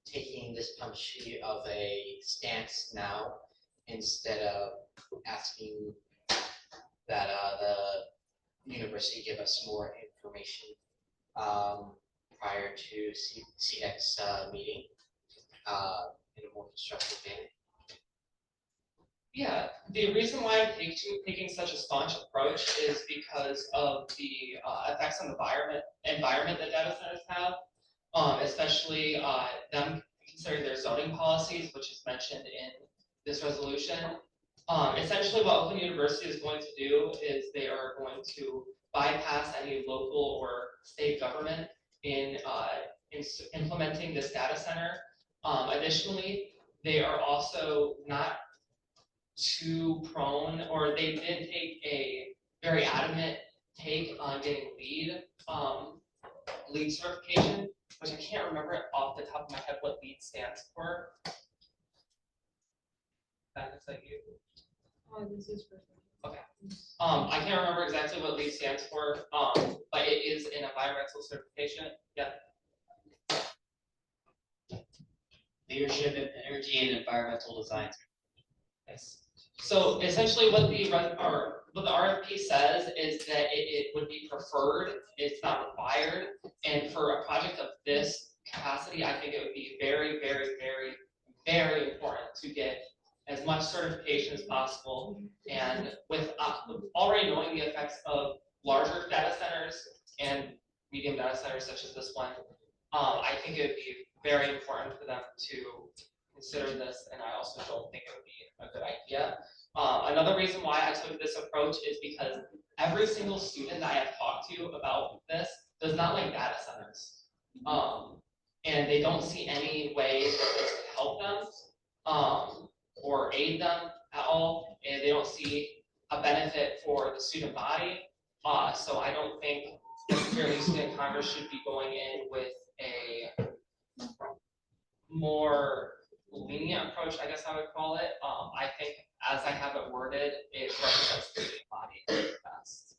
taking this punchy of a stance now instead of asking that the university give us more information prior to CDEC's meeting in a more constructive manner? Yeah, the reason why I'm taking such a staunch approach is because of the effects on the environment that data centers have, especially them considering their zoning policies, which is mentioned in this resolution. Essentially what Oakland University is going to do is they are going to bypass any local or state government in implementing this data center. Additionally, they are also not too prone, or they did take a very adamant take on getting LEED certification, which I can't remember off the top of my head what LEED stands for. That looks like you. This is perfect. Okay. I can't remember exactly what LEED stands for, but it is an environmental certification. Yeah. Leadership in energy and environmental design. Yes. So essentially what the RFP says is that it would be preferred, it's not required. And for a project of this capacity, I think it would be very, very, very, very important to get as much certification as possible. And with already knowing the effects of larger data centers and medium data centers such as this one, I think it would be very important for them to consider this, and I also don't think it would be a good idea. Another reason why I took this approach is because every single student that I have talked to about this does not like data centers. And they don't see any way that this could help them, or aid them at all, and they don't see a benefit for the student body. So I don't think necessarily student Congress should be going in with a more lenient approach, I guess I would call it. I think as I have it worded, it represents the student body best.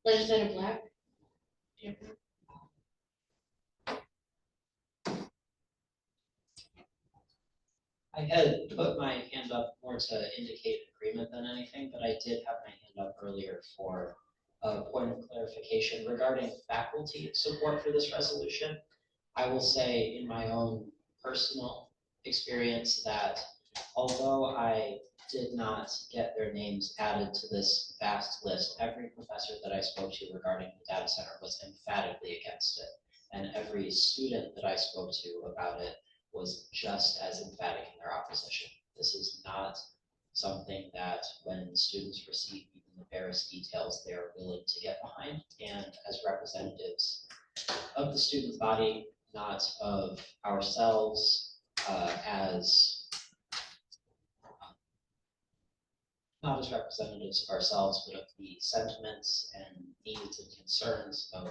Legislator Black? I had put my hand up more to indicate agreement than anything, but I did have my hand up earlier for a point of clarification regarding faculty support for this resolution. I will say in my own personal experience that although I did not get their names added to this vast list, every professor that I spoke to regarding the data center was emphatically against it. And every student that I spoke to about it was just as emphatic in their opposition. This is not something that when students receive even the barest details, they are willing to get behind. And as representatives of the student body, not of ourselves not as representatives of ourselves, but of the sentiments and needs and concerns of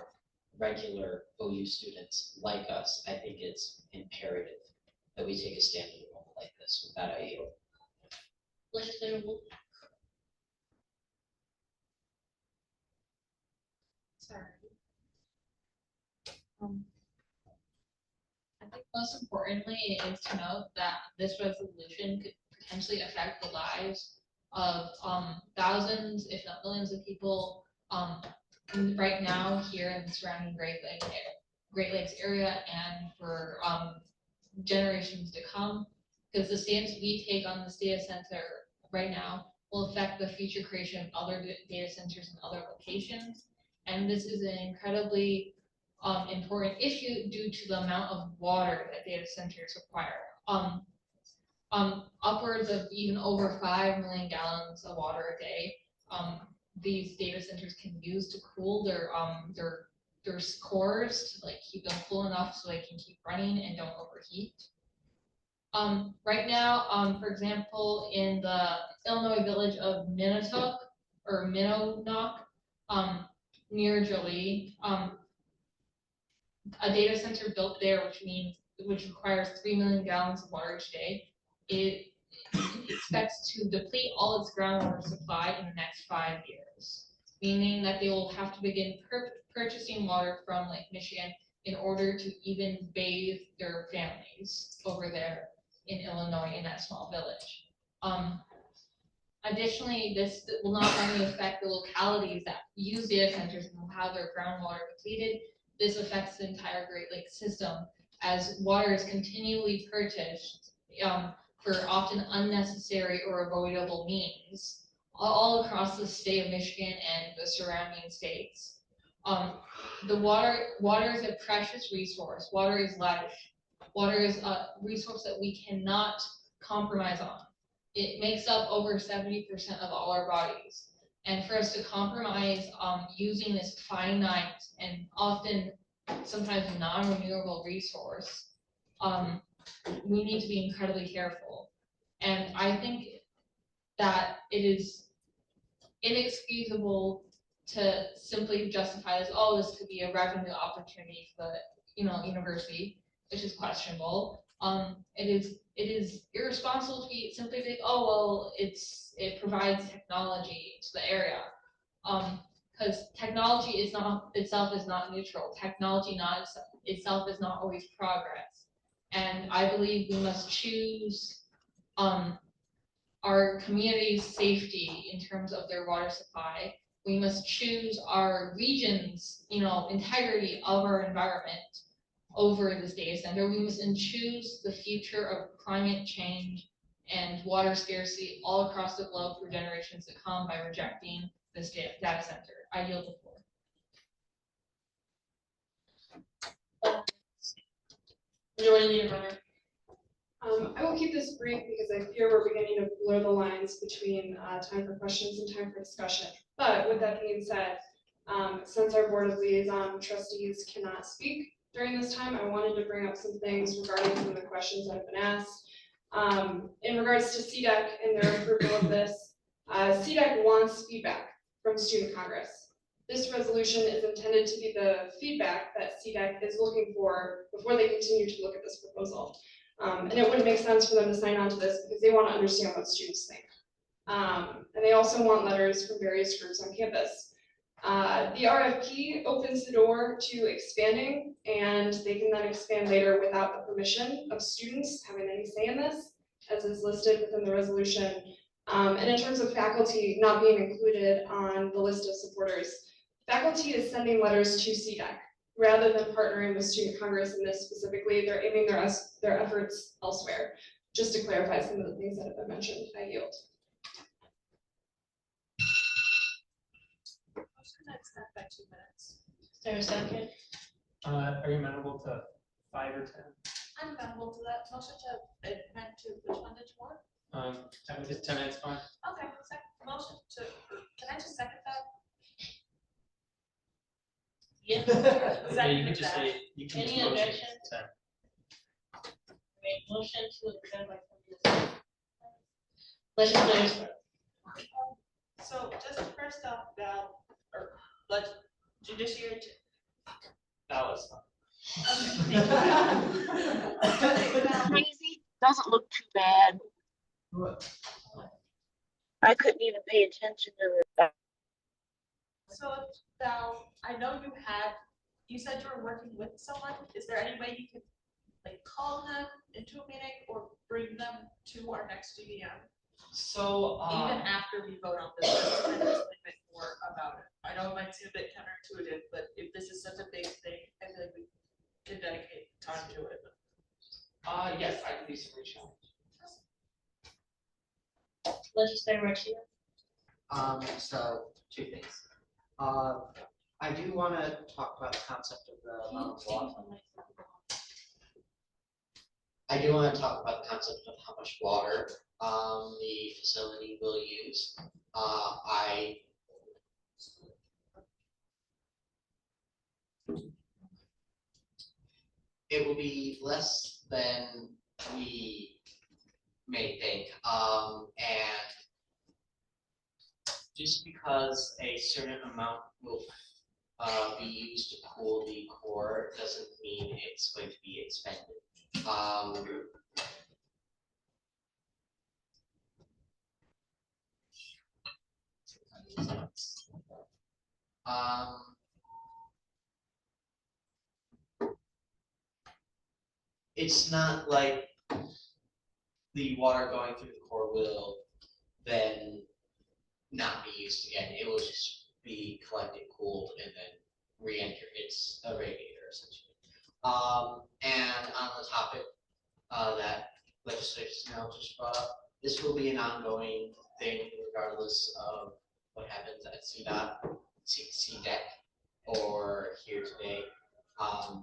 regular OU students like us, I think it's imperative that we take a stand in a moment like this. With that, I yield. Legislator Wolf? Sorry. I think most importantly is to note that this resolution could potentially affect the lives of thousands, if not millions of people right now here in the surrounding Great Lakes area, and for generations to come, because the stance we take on this data center right now will affect the future creation of other data centers in other locations. And this is an incredibly important issue due to the amount of water that data centers require. Upwards of even over 5 million gallons of water a day. These data centers can use to cool their cores to like keep them cool enough so they can keep running and don't overheat. Right now, for example, in the Illinois village of Minnetonka or Minnonock, near Jolie, a data center built there, which requires 3 million gallons of water each day. It expects to deplete all its groundwater supply in the next 5 years, meaning that they will have to begin purchasing water from Lake Michigan in order to even bathe their families over there in Illinois in that small village. Additionally, this will not only affect the localities that use data centers and will have their groundwater depleted, this affects the entire Great Lakes system as water is continually purchased for often unnecessary or avoidable means all across the state of Michigan and the surrounding states. The water is a precious resource. Water is life. Water is a resource that we cannot compromise on. It makes up over 70% of all our bodies. And for us to compromise using this finite and often sometimes non-renewable resource, we need to be incredibly careful. And I think that it is inexcusable to simply justify this, oh, this could be a revenue opportunity for the university, which is questionable. It is irresponsible to be simply think, oh well, it provides technology to the area, because technology itself is not neutral. Technology itself is not always progress, and I believe we must choose our community's safety in terms of their water supply. We must choose our region's integrity of our environment over this data center. We must choose the future of climate change and water scarcity all across the globe for generations to come by rejecting this data center. I yield the floor. Majority Leader Runner? I will keep this brief because I fear we're beginning to blur the lines between time for questions and time for discussion. But with that being said, since our Board of Liaison trustees cannot speak during this time, I wanted to bring up some things regarding some of the questions that have been asked. In regards to CDEC and their approval of this, CDEC wants feedback from Student Congress. This resolution is intended to be the feedback that CDEC is looking for before they continue to look at this proposal. And it wouldn't make sense for them to sign on to this because they want to understand what students think. And they also want letters from various groups on campus. The RFP opens the door to expanding, and they can then expand later without the permission of students having any say in this, as is listed within the resolution. And in terms of faculty not being included on the list of supporters, faculty is sending letters to CDEC. Rather than partnering with Student Congress in this specifically, they're aiming their efforts elsewhere. Just to clarify some of the things that have been mentioned, I yield. Motion to extend by 2 minutes. Is there a second? Are you amenable to 5 or 10? I'm amenable to that. Motion to amend to, which one did you want? 10 minutes fine. Okay, motion to, can I just second that? Yeah. Yeah, you could just Second say, you can Any just motion objection? 10. Make motion to extend by 10 minutes. Legislators, So just first off, Val, or let judiciary. That was fun. Okay, thank you. Val, Crazy, doesn't look too bad. I couldn't even pay attention to it. So Val, I know you said you were working with someone. Is there any way you could like call them into a meeting or bring them to our next GDM? So, Even after we vote on this, just to kind of explain a bit more about it. I know it might seem a bit counterintuitive, but if this is such a big thing, I feel like we can dedicate time to it. yes, I can do some reach out. Legislator Martinez. So 2 things. I do want to talk about the concept of the amount of water. I do want to talk about the concept of how much water the facility will use. It will be less than we may think, and just because a certain amount will be used to cool the core doesn't mean it's going to be expended. It's not like the water going through the core will then not be used again. It will just be collected, cooled, and then re-enter. It's a radiator essentially. And on the topic that legislature now just brought up, this will be an ongoing thing regardless of what happens at CDEC or here today.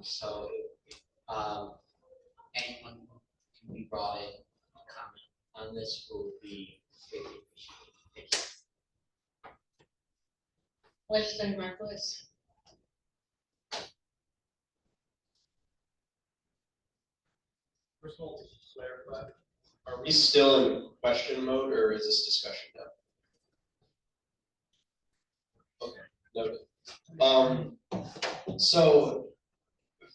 So anyone who can be brought in and comment on this will be greatly appreciated. Thank you. Legislator Markowitz. First of all, to clarify, are we still in question mode or is this discussion now? Okay, noted. So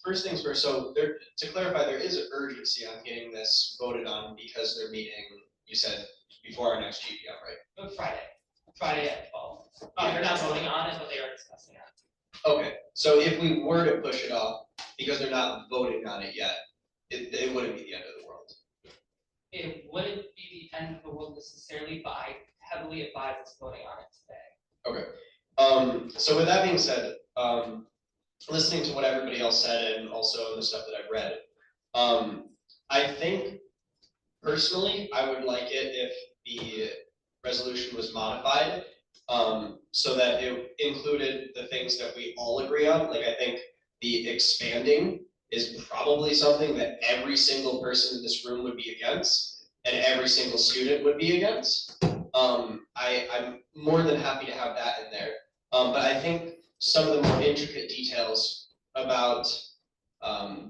first things first, so to clarify, there is an urgency on getting this voted on because they're meeting, you said, before our next GPM, right? Friday at 12. They're not voting on it, but they are discussing it. Okay, so if we were to push it off because they're not voting on it yet, it wouldn't be the end of the world. It wouldn't be the end of the world necessarily, but I heavily advise us voting on it today. Okay, so with that being said, listening to what everybody else said and also the stuff that I've read, I think personally, I would like it if the resolution was modified so that it included the things that we all agree on. Like I think the expanding is probably something that every single person in this room would be against and every single student would be against. I'm more than happy to have that in there. But I think some of the more intricate details about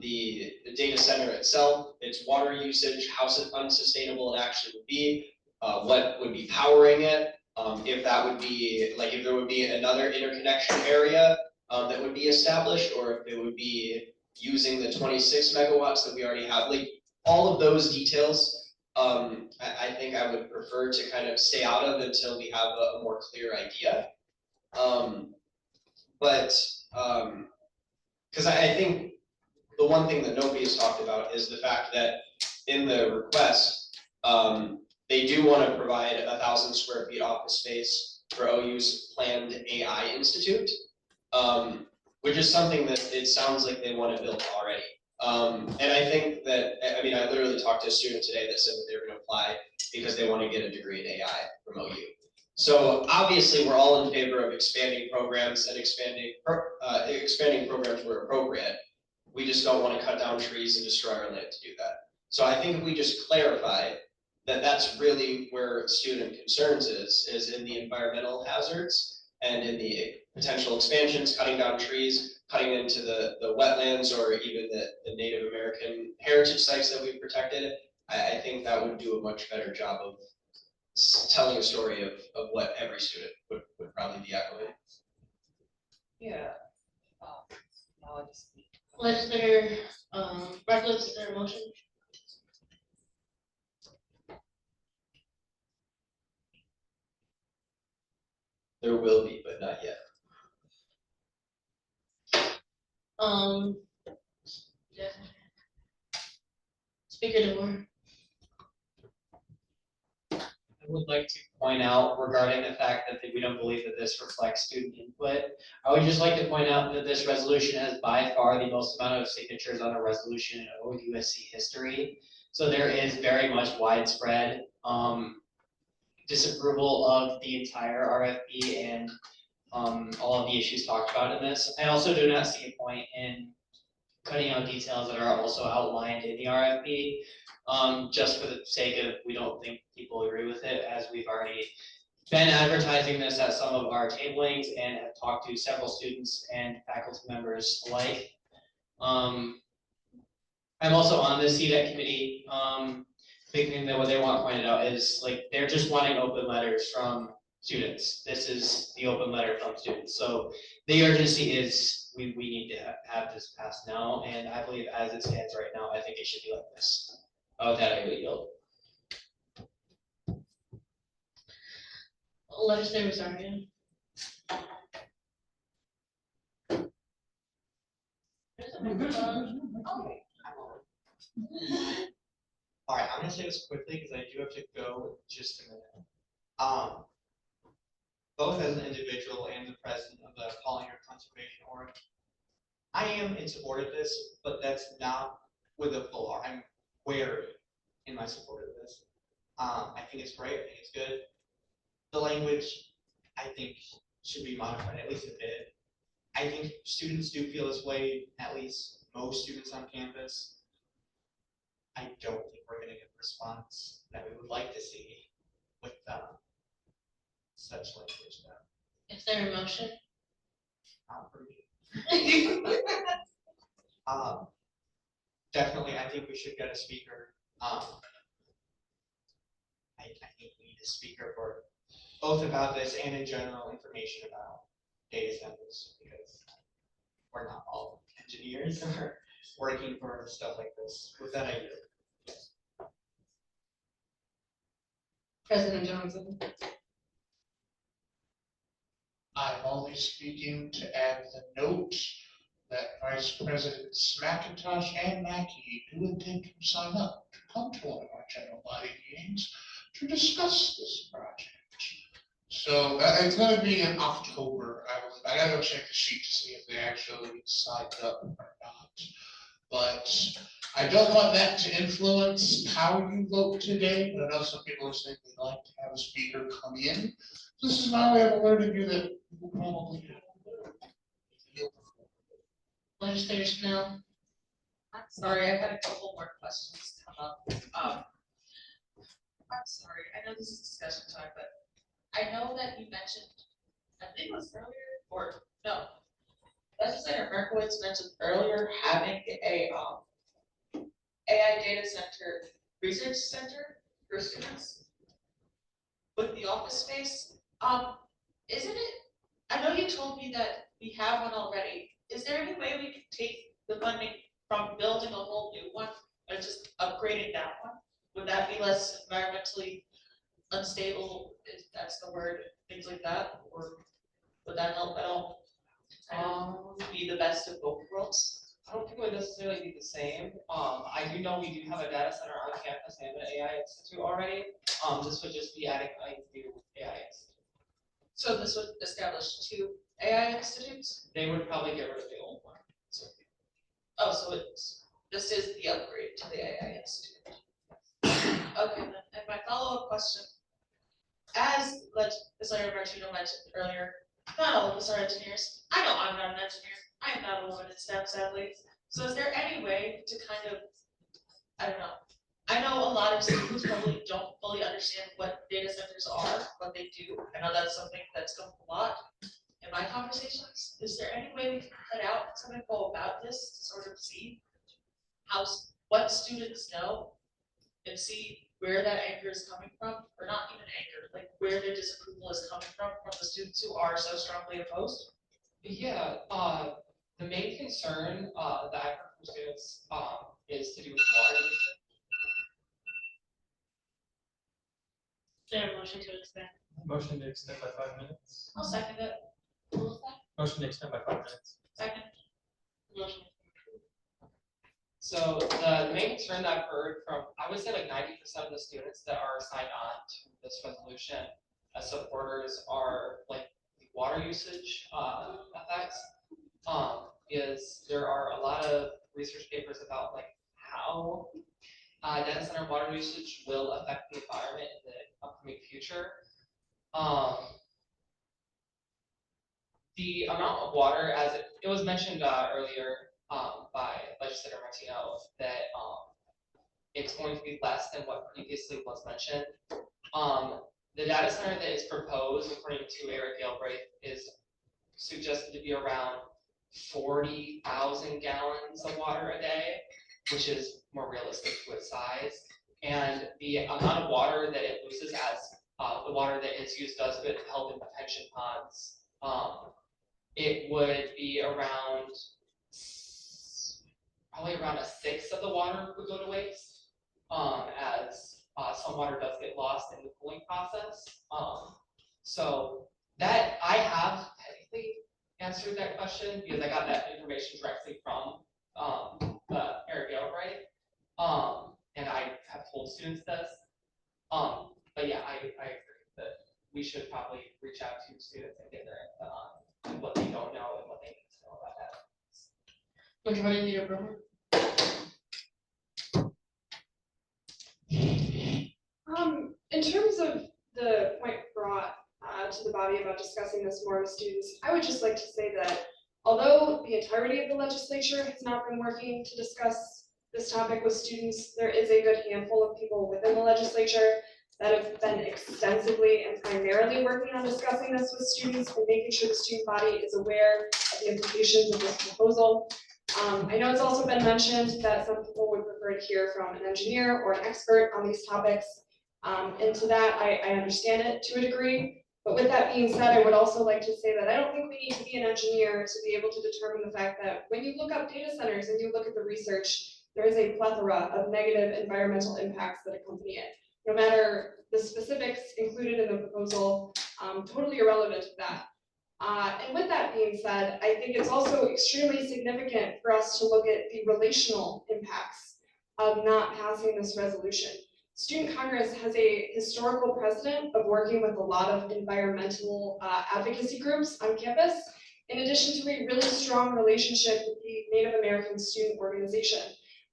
the data center itself, its water usage, how unsustainable it actually would be, what would be powering it, if that would be, like if there would be another interconnection area that would be established, or if it would be using the 26 megawatts that we already have, like all of those details, I think I would prefer to kind of stay out of until we have a more clear idea. Because I think the one thing that nobody has talked about is the fact that in the request, they do want to provide 1,000 square feet office space for OU's planned AI Institute, which is something that it sounds like they want to build already. And I think that, I mean, I literally talked to a student today that said that they were going to apply because they want to get a degree in AI from OU. So obviously, we're all in favor of expanding programs and expanding programs where appropriate. We just don't want to cut down trees and destroy our land to do that. So I think if we just clarify that that's really where student concerns is in the environmental hazards and in the potential expansions, cutting down trees, cutting into the wetlands or even the Native American heritage sites that we've protected, I think that would do a much better job of telling a story of what every student would probably be echoing. Yeah. Legislator, Reckles, is there a motion? There will be, but not yet. Yeah. Speaker DeVore. I would like to point out regarding the fact that we don't believe that this reflects student input. I would just like to point out that this resolution has by far the most amount of signatures on a resolution in OUSC history. So there is very much widespread disapproval of the entire RFP and all of the issues talked about in this. I also do not see a point in cutting out details that are also outlined in the RFP. Just for the sake of, we don't think people agree with it, as we've already been advertising this at some of our tablings and have talked to several students and faculty members alike. I'm also on the CDEC committee. Big thing that what they want pointed out is like they're just wanting open letters from students. This is the open letter from students. So the urgency is we need to have this passed now, and I believe as it stands right now, I think it should be like this. With that, I will yield. Legislator Rosario. All right, I'm gonna say this quickly because I do have to go in just a minute. Both as an individual and the president of the Polymer Conservation Org, I am in support of this, but that's not with a full R. I'm wary in my support of this. I think it's great. I think it's good. The language, I think, should be modified at least a bit. I think students do feel this way, at least most students on campus. I don't think we're going to get the response that we would like to see with such language. Is there a motion? Not for me. Definitely, I think we should get a speaker. I think we need a speaker for both about this and in general information about data centers, because we're not all engineers or working for stuff like this. With that, I do. President Johnson. I'm only speaking to add the note that Vice Presidents McIntosh and Mackey do intend to sign up to come to one of our general body meetings to discuss this project. So it's going to be in October. I gotta go check the sheet to see if they actually signed up or not. But I don't want that to influence how you vote today. But I know some people are saying they'd like to have a speaker come in. This is my way of alerting you that you will probably have. Legislator Snell. Sorry, I've had a couple more questions come up. I'm sorry, I know this is discussion time, but I know that you mentioned, I think it was earlier, or no. Legislator Markowitz mentioned earlier having a AI data center, research center for students with the office space. Isn't it, I know you told me that we have one already. Is there any way we could take the funding from building a whole new one and just upgrading that one? Would that be less environmentally unstable, if that's the word, things like that, or would that help at all? Be the best of both worlds? I don't think it would necessarily be the same. I do know we do have a data center on campus and an AI institute already. This would just be adding a new AI institute. So this would establish 2 AI institutes? They would probably get rid of the old one. Oh, so this is the upgrade to the AI institute. Okay, then, and my follow-up question, as Legislator Martino mentioned earlier, not all of us are engineers. I know I'm not an engineer. I am not a woman in STEM, sadly. So is there any way to kind of, I don't know. I know a lot of students probably don't fully understand what data centers are, what they do. I know that's something that's come up a lot in my conversations. Is there any way we can cut out some info about this to sort of see what students know and see where that anger is coming from, or not even anger, like where their disapproval is coming from the students who are so strongly opposed? Yeah, the main concern that I've heard from students is to do with water usage. Is there a motion to extend? Motion to extend by 5 minutes. I'll second it. What was that? Motion to extend by 5 minutes. Second. Motion. So the main concern that I've heard from, I would say like 90% of the students that are signed on to this resolution as supporters are like the water usage effects. Is there are a lot of research papers about like how data center water usage will affect the environment in the upcoming future. The amount of water, as it was mentioned earlier by Legislator Martino, that it's going to be less than what previously was mentioned. The data center that is proposed, according to Eric Galbraith, is suggested to be around 40,000 gallons of water a day, which is more realistic to its size. And the amount of water that it loses as the water that is used does get held in detention ponds. It would be around, probably around 1/6 of the water would go to waste, as some water does get lost in the cooling process. So that I have technically answered that question because I got that information directly from Eric Galbraith. And I have told students this. But yeah, I agree that we should probably reach out to students and get their input on what they don't know and what they need to know about that. Majority Leader Bremer? In terms of the point brought to the body about discussing this more with students, I would just like to say that although the entirety of the legislature has not been working to discuss this topic with students, there is a good handful of people within the legislature that have been extensively and primarily working on discussing this with students and making sure the student body is aware of the implications of this proposal. I know it's also been mentioned that some people would prefer to hear from an engineer or an expert on these topics. And to that, I understand it to a degree. But with that being said, I would also like to say that I don't think we need to be an engineer to be able to determine the fact that when you look up data centers and you look at the research, there is a plethora of negative environmental impacts that accompany it. No matter the specifics included in the proposal, totally irrelevant to that. And with that being said, I think it's also extremely significant for us to look at the relational impacts of not passing this resolution. Student Congress has a historical precedent of working with a lot of environmental advocacy groups on campus, in addition to a really strong relationship with the Native American Student Organization.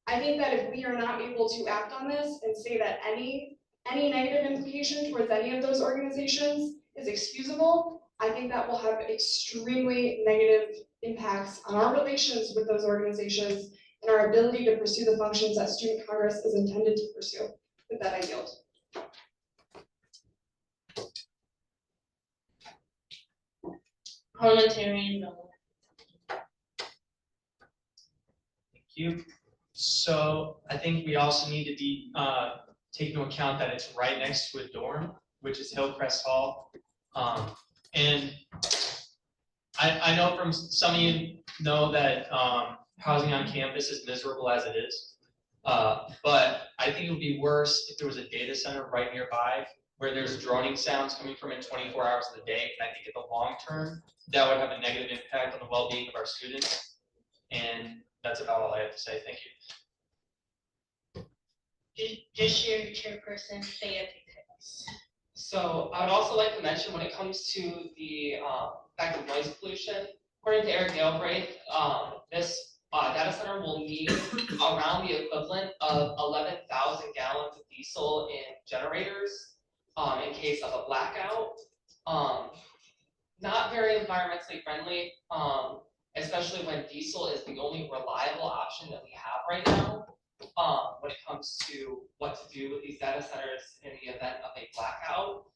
I think that if we are not able to act on this and say that any negative implication towards any of those organizations is excusable, I think that will have extremely negative impacts on our relations with those organizations and our ability to pursue the functions that Student Congress is intended to pursue. With that, I yield. Parliamentarian Miller. Thank you. So I think we also need to be, take into account that it's right next to a dorm, which is Hillcrest Hall. And I know from some of you know that, housing on campus is miserable as it is. But I think it would be worse if there was a data center right nearby where there's droning sounds coming from it 24 hours of the day. And I think in the long term, that would have a negative impact on the well-being of our students. And that's about all I have to say. Thank you. Just your chairperson, Thea Pickens. So I would also like to mention when it comes to the fact of noise pollution, according to Eric Galbraith, this data center will need around the equivalent of 11,000 gallons of diesel in generators in case of a blackout. Not very environmentally friendly, especially when diesel is the only reliable option that we have right now. When it comes to what to do with these data centers in the event of a blackout.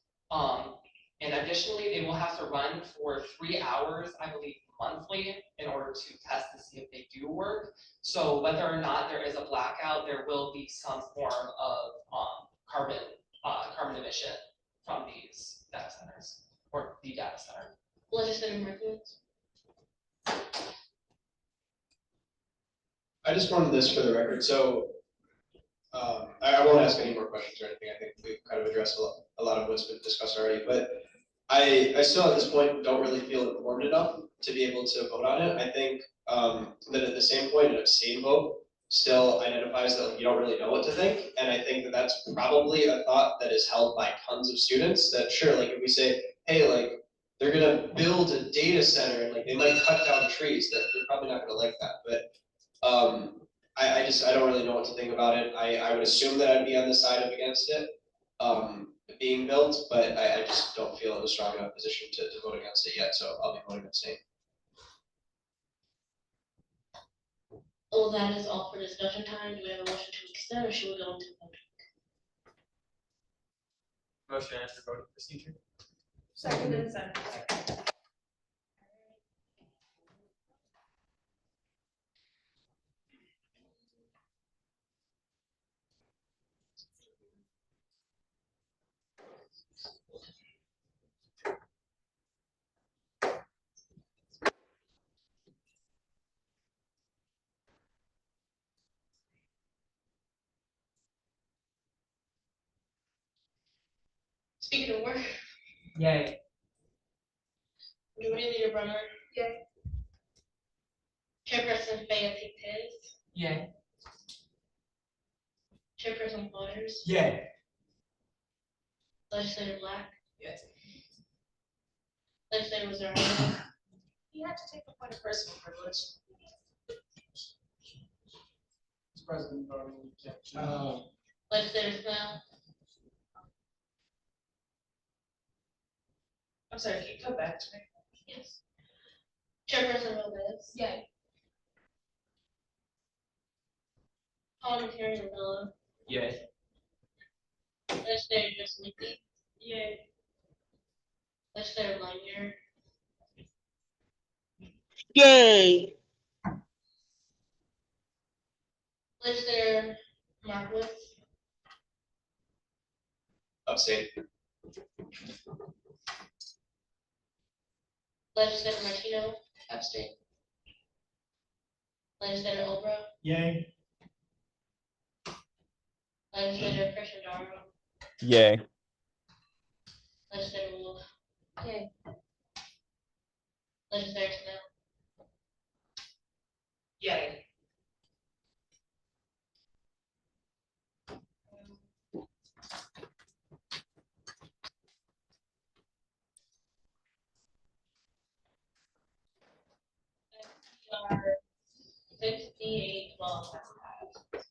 And additionally, they will have to run for 3 hours, I believe, monthly in order to test to see if they do work. So whether or not there is a blackout, there will be some form of carbon emission from these data centers or the data center. Legislative Martinez. I just wanted this for the record, so I won't ask any more questions or anything. I think we've kind of addressed a lot of what's been discussed already, but I still at this point don't really feel informed enough to be able to vote on it. I think that at the same point, an abstain vote still identifies that you don't really know what to think, and I think that that's probably a thought that is held by tons of students, that sure, like if we say, hey, like they're gonna build a data center and like they might cut down trees, that they're probably not gonna like that, but I don't really know what to think about it. I would assume that I'd be on the side of against it being built, but I just don't feel in a strong enough position to vote against it yet, so I'll be voting abstain. Well, that is all for discussion time. Do we have a motion to extend or should we go into voting? Motion after voting procedure. Second. Speaking of work, Yay. Majority Leader Brunner. Yay. Chairperson Thea Pickens. Yay. Chairperson Waters. Yay. Legislator Black. Yes. Legislator Rosario. You have to take a point of personal privilege. President voting objection. Legislator Snell. I'm sorry, can you come back to me? Yes. Chairperson Lopez. Yay. Parliamentarian Miller. Yay. Legislator Justin. Yay. Legislator Lanier. Yay. Legislator Markowitz. Abstain. Legislator Martino. Abstain. Legislator Obra. Yay. Legislator Christian Darrow. Yay. Legislator Wolf. Yay. Legislator Snell. Yay. Are 68-12 has passed.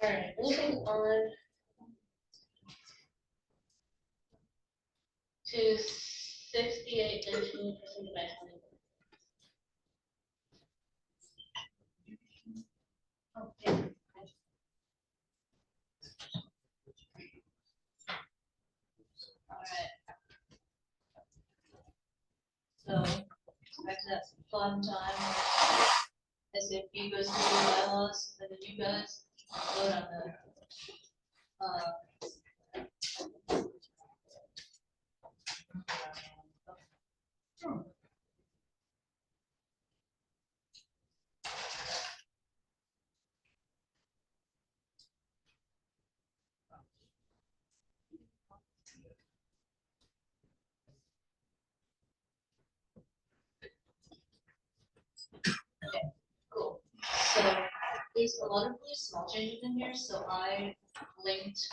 Alright, moving on to 68 and 2% of my housing. Okay. Alright. So, back to that fun time, as if you goes through the bylaws, and then you guys vote on cool. So, there's a lot of really small changes in here, so I linked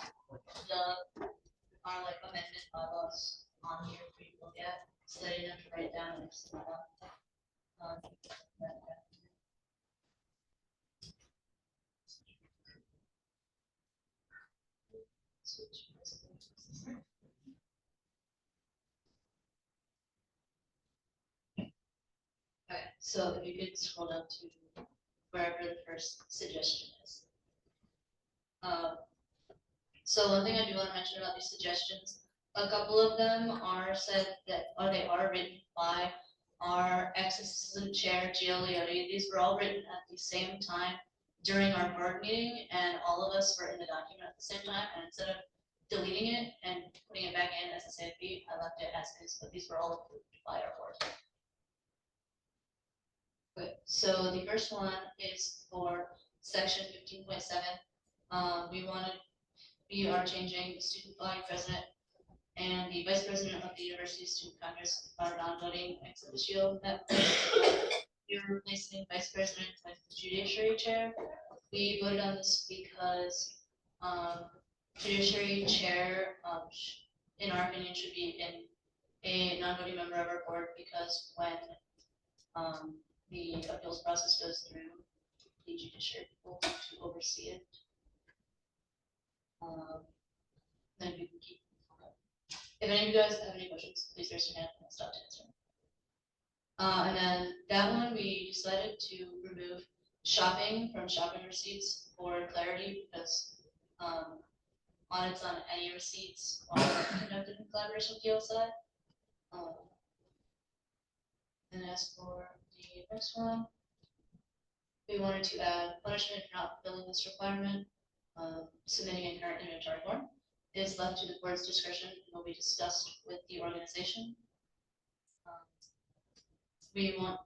our like amendment bylaws on here for you to look at, so that you don't have to write down and just Okay, so if you could scroll down to wherever the first suggestion is. So one thing I do want to mention about these suggestions, a couple of them are said that, or they are written by our ex-assistant chair, Gio Leotti. These were all written at the same time during our board meeting, and all of us were in the document at the same time, and instead of deleting it and putting it back in as a CFP, I left it as is, but these were all approved by our board. Okay, so the first one is for section 15.7. We are changing the student body president and the vice president of the University Student Congress are non-voting ex officio. You're replacing vice president with the judiciary chair. We voted on this because judiciary chair, in our opinion, should be in a non-voting member of our board, because when the appeals process goes through, the judiciary will have to oversee it. Then we can keep. If any of you guys have any questions, please raise your hand and I'll stop to answer. And then that one, we decided to remove shopping from shopping receipts for clarity, because audits on any receipts are conducted in collaboration with the OSI. And as for the next one, we wanted to add punishment for not fulfilling this requirement. Submitting a current inventory form is left to the board's discretion and will be discussed with the organization. We want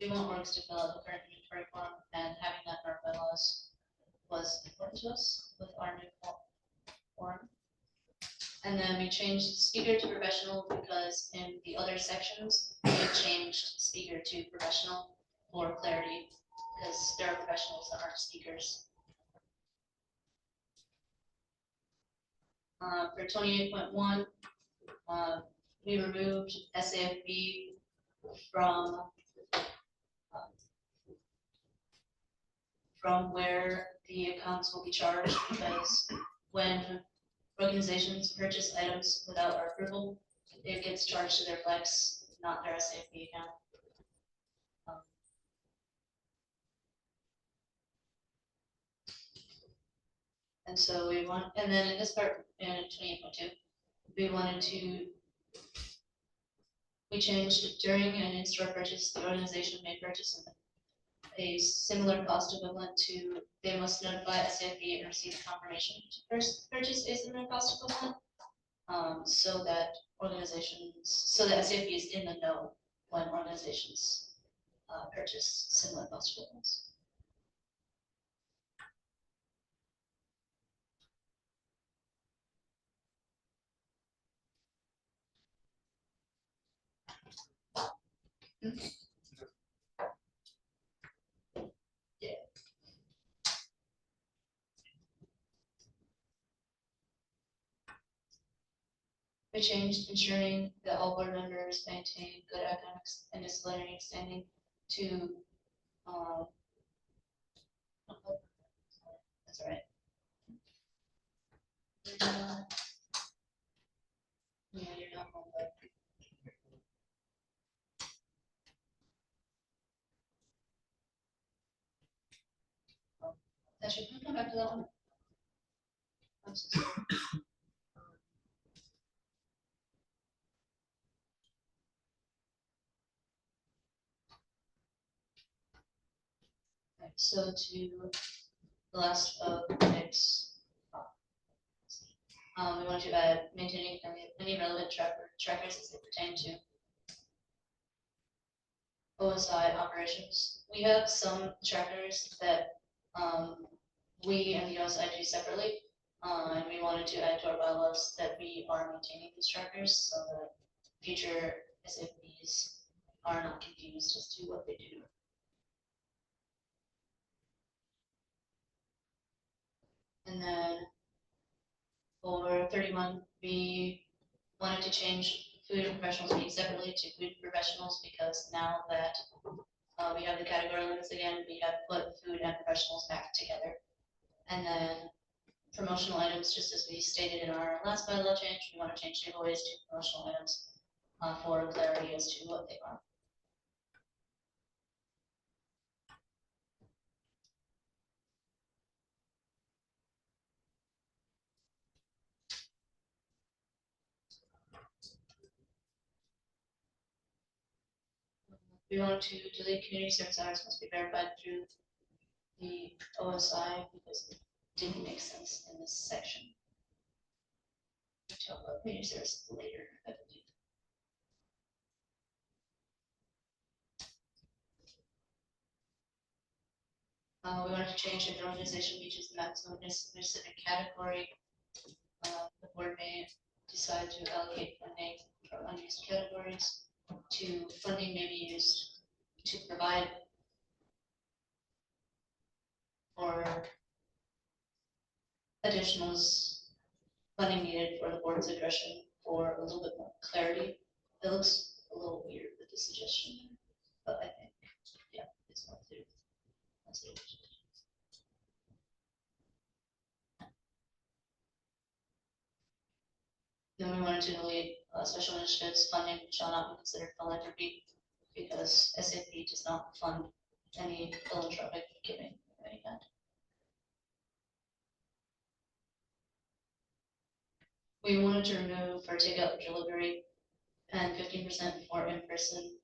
orgs to fill out the current inventory form, and having that in our bylaws was important to us with our new form. And then we changed speaker to professional because in the other sections, we changed speaker to professional for clarity, because there are professionals that aren't speakers. For 28.1, we removed SAFB from where the accounts will be charged, because when organizations purchase items without our approval, it gets charged to their flex, not their SAFB account. And so and then in this part, in 28.2, we changed during an in-store purchase, the organization may purchase a similar cost equivalent to, they must notify SAFB and receive confirmation to first purchase a similar cost equivalent. So that SAFB is in the know when organizations purchase similar cost equivalents. Yeah. We changed ensuring that all board members maintain good academics and disciplinary standing to That's all right. Yeah, you're not home, but. That should come back to that one. I'm so sorry. Okay, so to the last mix. We want to add maintaining any relevant trackers as they pertain to OSI operations. We have some trackers that we and the OSI do separately. And we wanted to add to our bylaws that we are maintaining these trackers so that future SAPs are not confused as to what they do. And then for 31, we wanted to change food and professionals being separately to food professionals because now that we have the category limits again, we have put food and professionals back together. And then promotional items, just as we stated in our last bylaw change, we want to change giveaways to promotional items for clarity as to what they are. We want to delete community service hours must be verified through the OSI because it didn't make sense in this section. We'll talk about community service later, I believe. We wanted to change if the organization reaches the maximum specific category. The board may decide to allocate funding from unused categories to funding may be used to provide or additional funding needed for the board's aggression for a little bit more clarity. It looks a little weird with the suggestion, but I think, yeah, it's more clear. That's it. Then we wanted to delete special initiatives funding shall not be considered philanthropy because SAP does not fund any philanthropic giving of any kind. We wanted to remove for takeout delivery and 15% for in-person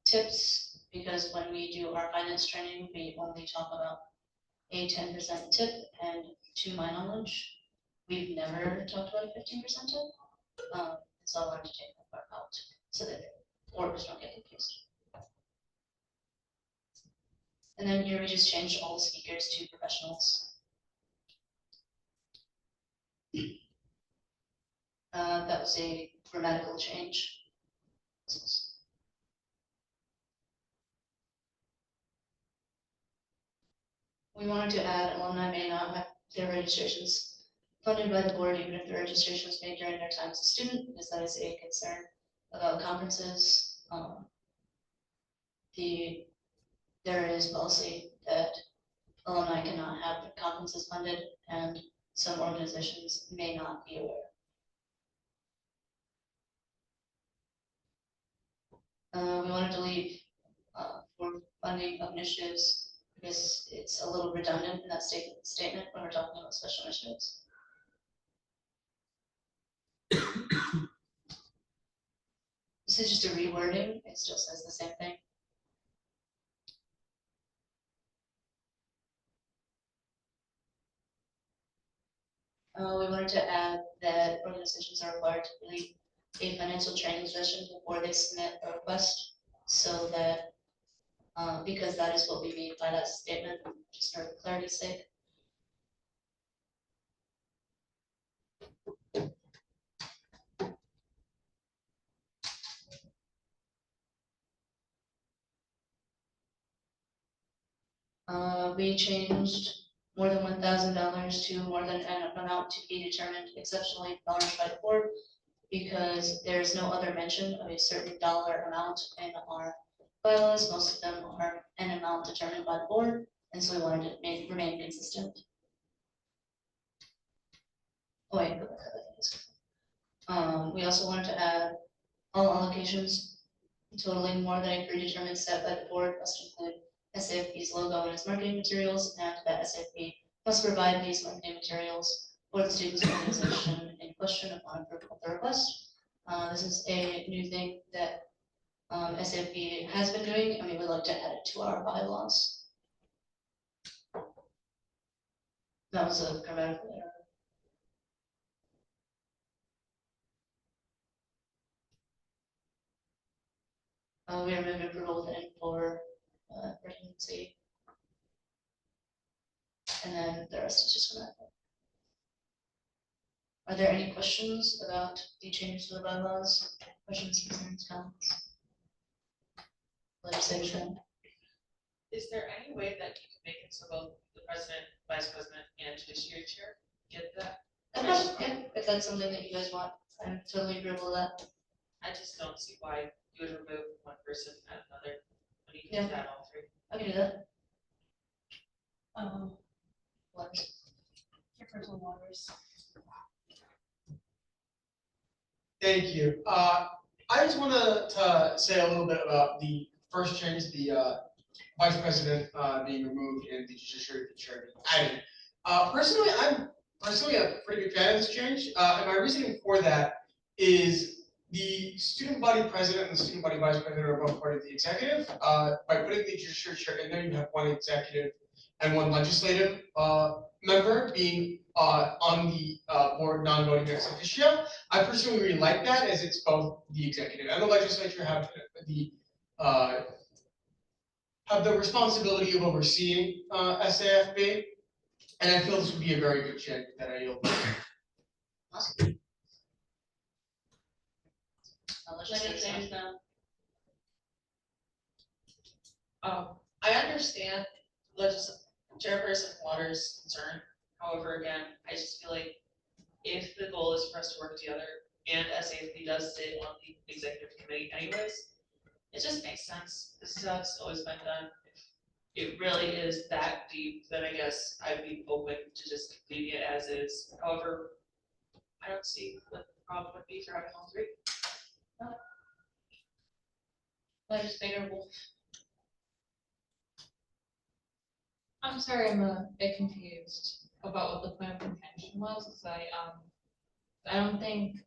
tips because when we do our finance training, we only talk about a 10% tip, and to my knowledge, we've never talked about a 15% tip. So I wanted to take that part out so that orders don't get confused. And then here we just changed all the speakers to professionals. That was a grammatical change. We wanted to add alumni may not have their registrations funded by the board even if the registration was made during their time as a student, because that is a concern about conferences. There is policy that alumni cannot have their conferences funded, and some organizations may not be aware. We wanted to leave for funding of initiatives because it's a little redundant in that statement when we're talking about special initiatives. This is just a rewording, it still says the same thing. We wanted to add that organizations are required to complete a financial training session before they submit a request, so that, because that is what we mean by that statement, just for clarity's sake. We changed more than $1,000 to more than an amount to be determined exceptionally large by the board, because there's no other mention of a certain dollar amount in our bylaws. Most of them are an amount determined by the board. And so we wanted to remain consistent. Oh, wait, go back up, I think it's- we also wanted to add all allocations totaling more than a predetermined set by the board must include SAFP's logo in its marketing materials, and that SAFP must provide these marketing materials for the students' organization in question upon approval of the request. This is a new thing that SAFP has been doing, and we would like to add it to our bylaws. That was a grammatical error. We removed approval with N for redundancy. And then the rest is just grammatical. Are there any questions about the changes to the bylaws? Questions, concerns, comments? Legislation. Is there any way that you can make it so both the president, vice president, and judiciary chair get that? Yeah, if that's something that you guys want, I'm totally agreeable with that. I just don't see why you would remove one person and another, when you Yeah. can add all three. I can do that. Waters. Personal waters. Thank you. I just wanted to say a little bit about the first change, the vice president being removed and the judiciary chair being added. Personally, I'm a pretty big fan of this change, and my reasoning for that is the student body president and the student body vice president are both part of the executive. By putting the judiciary chair in there, you have one executive and one legislative member being on the board non-voting ex officio. I personally really like that, as it's both the executive and the legislature have the responsibility of overseeing SAFB, and I feel this would be a very good change that I yield. Awesome. Legislators now. I understand Chairperson Waters' concern. However, again, I just feel like if the goal is for us to work together and SAFP does sit on the executive committee anyways, it just makes sense. This is how it's always been done. If it really is that deep, then I guess I'd be open to just leaving it as is. However, I don't see what the problem would be for having all three. Legislator Wolf. I'm sorry, I'm a bit confused about what the point of contention was, because I don't think,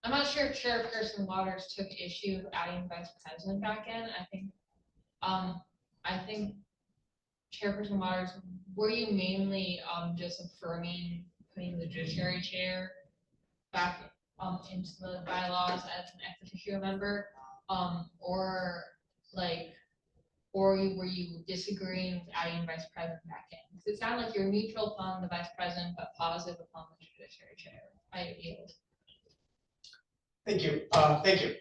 I'm not sure if Chairperson Waters took issue with adding Vice President back in. I think Chairperson Waters, were you mainly just affirming putting the Judiciary Chair back into the bylaws as an ex officio member, or were you disagreeing with adding Vice President back in? Because it sounded like you're neutral upon the Vice President, but positive upon the Judiciary Chair. I yield. Thank you. Thank you.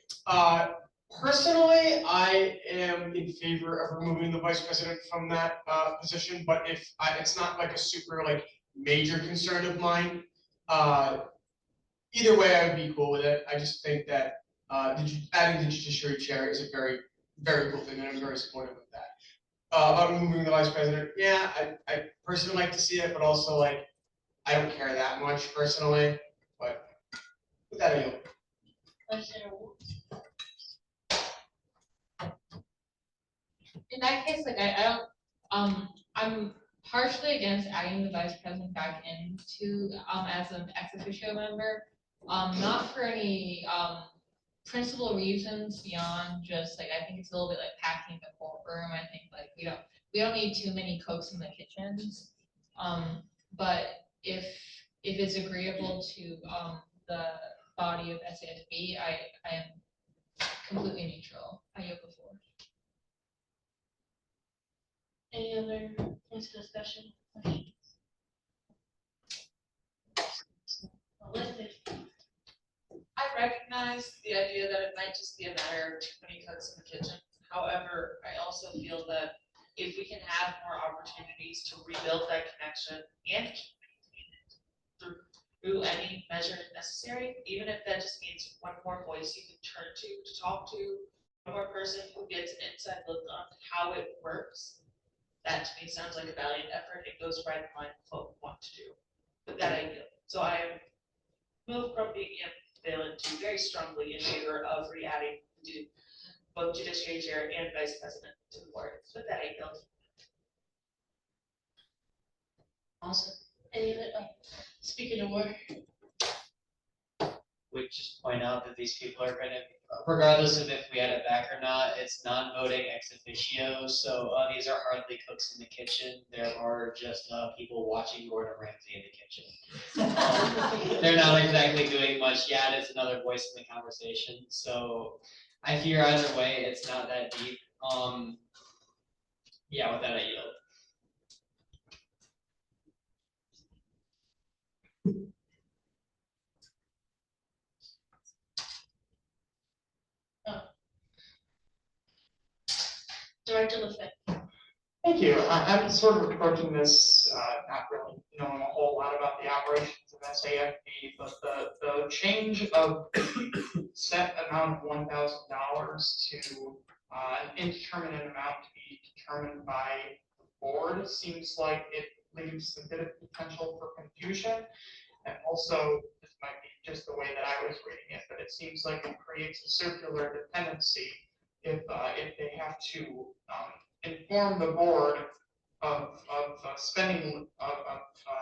Personally, I am in favor of removing the vice president from that position, but if it's not like a super major concern of mine, either way, I would be cool with it. I just think that adding the judiciary chair is a very, very cool thing, and I'm very supportive of that. About removing the vice president, yeah, I personally like to see it, but also I don't care that much personally. But with that, I yield. In that case, I'm partially against adding the Vice President back into as an ex officio member, not for any principal reasons beyond just I think it's a little bit like packing the courtroom. I think we don't need too many cooks in the kitchens. But if it's agreeable to the body of SAFB, I am completely neutral. I yield the floor. Any other points of discussion? Questions? I recognize the idea that it might just be a matter of too many cooks in the kitchen. However, I also feel that if we can have more opportunities to rebuild that connection and through any measure necessary, even if that just means one more voice you can turn to talk to, more person who gets an inside look on how it works. That to me sounds like a valiant effort. It goes right in line with what we want to do. But that I feel. So I am moved from being ambivalent to very strongly in favor of re-adding both judiciary chair and vice president to the board. But that I feel. Awesome. Any other, speaking of work? Would just point out that these people are kind of, regardless of if we add it back or not, it's non-voting ex officio, so these are hardly cooks in the kitchen. There are just people watching Gordon Ramsay in the kitchen. They're not exactly doing much yet. It's another voice in the conversation, so I fear either way, it's not that deep. Yeah, with that I yield. Director LaFay. Thank you. I'm sort of approaching this, not really knowing a whole lot about the operations of SAFB, but the change of the set amount of $1,000 to an indeterminate amount to be determined by the board seems like it leaves a bit of potential for confusion. And also, this might be just the way that I was reading it, but it seems like it creates a circular dependency if they have to inform the board of spending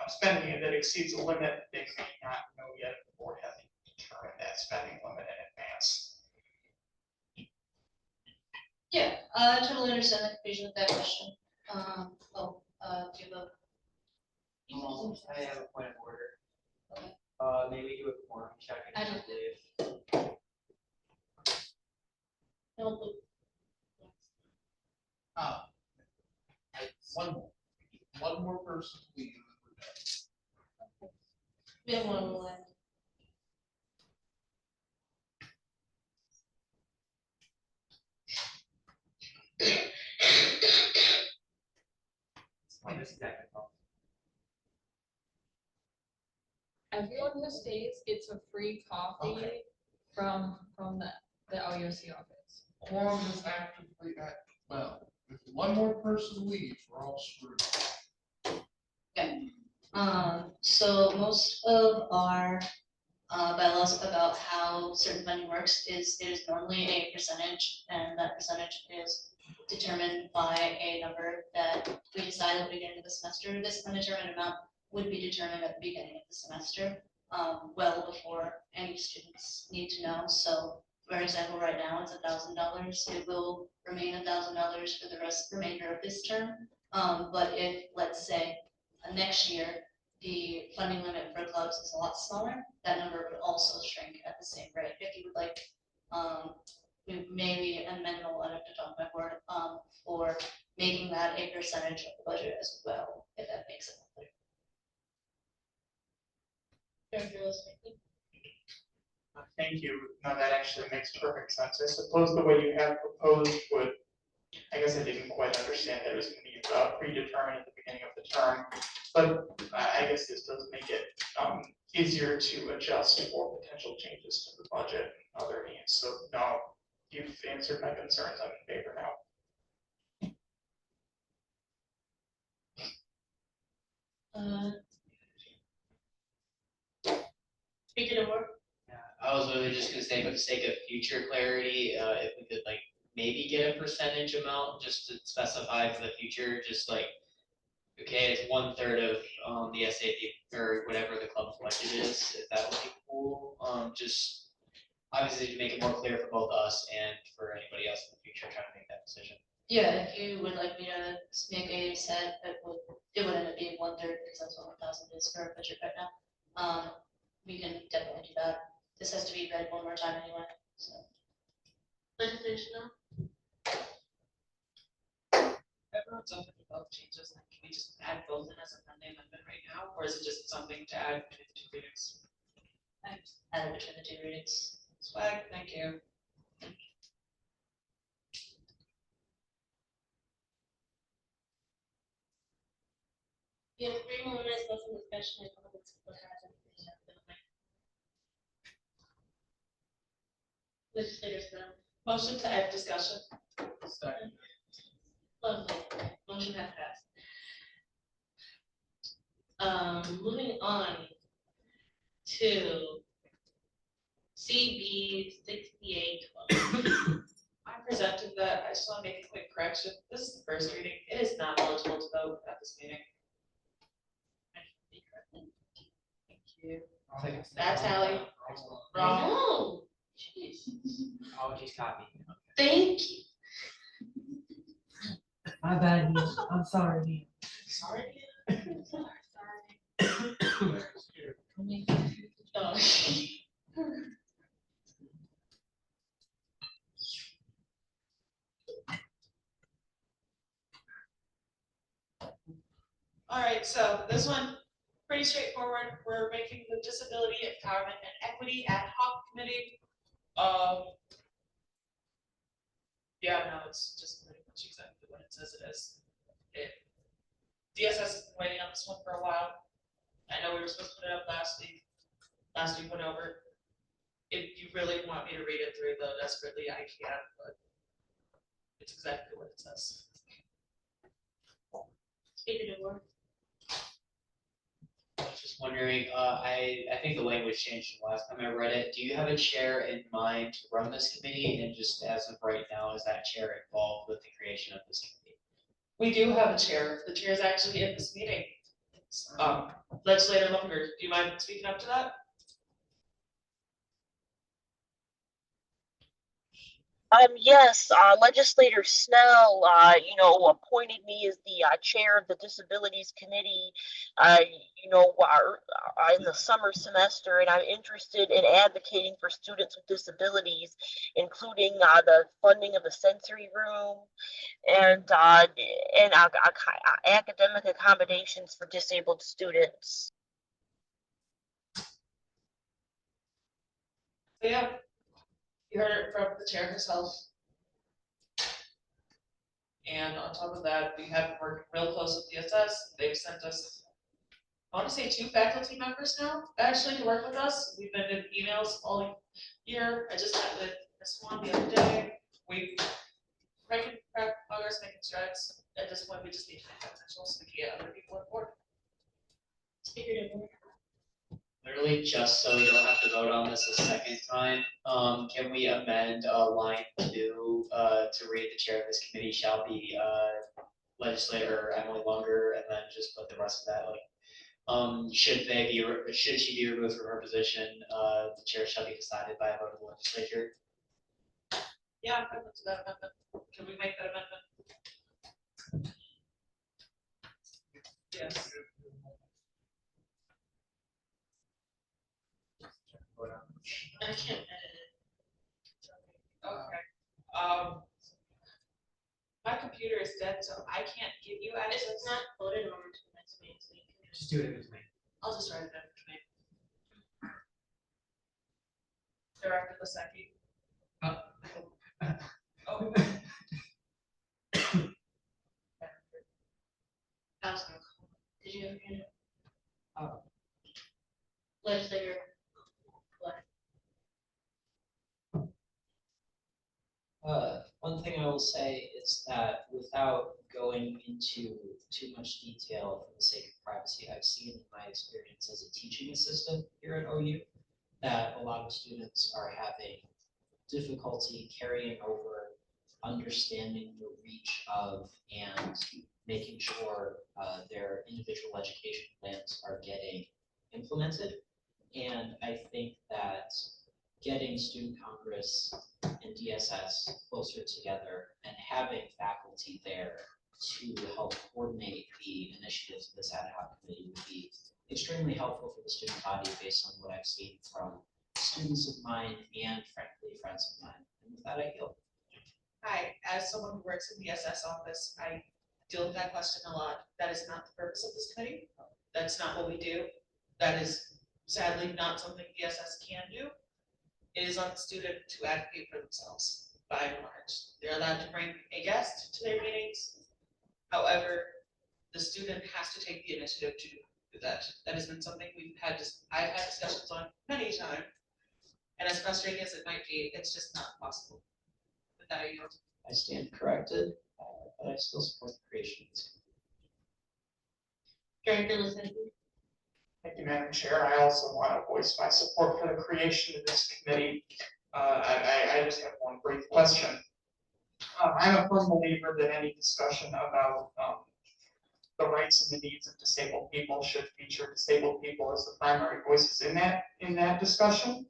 spending that exceeds a limit, they may not know yet if the board hasn't determined that spending limit in advance. Yeah, I totally understand the confusion with that question. Do you have I have a point of order. Okay. Maybe do a quorum check. I I do. believe. One more person, please. We have one more left. Everyone who stays gets a free coffee Okay. from the LUC office. Quorum is actively well, if one more person leaves, we're all screwed. So most of our bylaws about how certain funding works is there's normally a percentage, and that percentage is determined by a number that we decide at the beginning of the semester. This undetermined amount would be determined at the beginning of the semester, well before any students need to know. So for example, right now it's $1,000. It will remain $1,000 for the remainder of this term. But if, let's say, next year, the funding limit for clubs is a lot smaller, that number would also shrink at the same rate. If you would like, we maybe amend the letter to talk about board, for making that a percentage of the budget as well, if that makes it clear. Thank you. No, that actually makes perfect sense. I suppose the way you have proposed would, I guess I didn't quite understand that it was going to be predetermined at the beginning of the term. But I guess this does make it easier to adjust for potential changes to the budget and other needs. So no, you've answered my concerns. I'm in favor now. Speaking of work. I was literally just gonna say, for the sake of future clarity, if we could like maybe get a percentage amount, just to specify for the future, just like, okay, it's 1/3 of the SAP or whatever the club's budget is, if that would be cool. Just obviously to make it more clear for both us and for anybody else in the future trying to make that decision. Yeah, if you would like me to make a set, it would end up being 1/3, because that's what 1,000 is for our budget right now. We can definitely do that. This has to be read one more time anyway, so. Legislation now? Everyone's open to both changes, like, can we just add both in as a friendly amendment right now, or is it just something to add between the two readings? Add it between the two readings. Swag, thank you. We have 3 more minutes left in discussion and public has anything. Legislators now. Motion to end discussion. Second. Lovely, motion has passed. Moving on to CB 6812. I presented that, I just want to make a quick correction. This is the first reading. It is not eligible to vote at this meeting. Thank you. That's Ally. Wrong. No, jeez, Apologies, copy. thank you. My bad, Neil. I'm sorry, Neil. Sorry. Oh. All right, so this one, pretty straightforward. We're making the Disability Empowerment and Equity Ad Hoc Committee. Yeah, no, it's just pretty much exactly what it says it is. DSS has been waiting on this one for a while. I know we were supposed to put it up last week. Last week went over. If you really want me to read it through though desperately, I can, but it's exactly what it says. Speaking of work. I was just wondering, I think the language changed from last time I read it. Do you have a chair in mind to run this committee? And just as of right now, is that chair involved with the creation of this committee? We do have a chair. The chair is actually in this meeting. It's, Legislator Lunger, do you mind speaking up to that? Yes, Legislator Snell, appointed me as the chair of the Disabilities Committee, in the summer semester, and I'm interested in advocating for students with disabilities, including the funding of the sensory room and academic accommodations for disabled students. So yeah, you heard it from the chair herself. And on top of that, we have been working real close with DSS. They've sent us, I want to say 2 faculty members now, actually, to work with us. We've been in emails all year. I just met with Ms. Swan the other day. We've making progress, making strides. At this point, we just need to make potential so we can get other people on board. Speaking of work. Literally, just so we don't have to vote on this a second time, can we amend line 2 to read the chair of this committee shall be legislator Emily Lunger, and then just put the rest of that like, should she be removed from her position, the chair shall be decided by a vote of the legislature. Yeah, I went to that amendment. Can we make that amendment? Yes. I can't edit it. Okay. My computer is dead, so I can't give you access. It's not voted on to the next meeting, so you can Just do it as me. I'll just write it down for me. Director Lasecki. Oh. Allison, did you have your hand up? Legislator. One thing I will say is that without going into too much detail for the sake of privacy, I've seen in my experience as a teaching assistant here at OU that a lot of students are having difficulty carrying over, understanding the reach of, and making sure their individual education plans are getting implemented. And I think that getting Student Congress and DSS closer together and having faculty there to help coordinate the initiatives of this ad hoc committee would be extremely helpful for the student body based on what I've seen from students of mine and frankly friends of mine. And with that, I yield. Hi, as someone who works in the DSS office, I deal with that question a lot. That is not the purpose of this committee. That's not what we do. That is sadly not something DSS can do. It is on the student to advocate for themselves, by and large. They're allowed to bring a guest to their meetings. However, the student has to take the initiative to do that. That has been something I've had discussions on many times. And as frustrating as it might be, it's just not possible. that I yield. I stand corrected, but I still support the creation of this. Director Listen. Thank you, Madam Chair. I also want to voice my support for the creation of this committee. I just have one brief question. I'm a firm believer that any discussion about the rights and the needs of disabled people should feature disabled people as the primary voices in that discussion.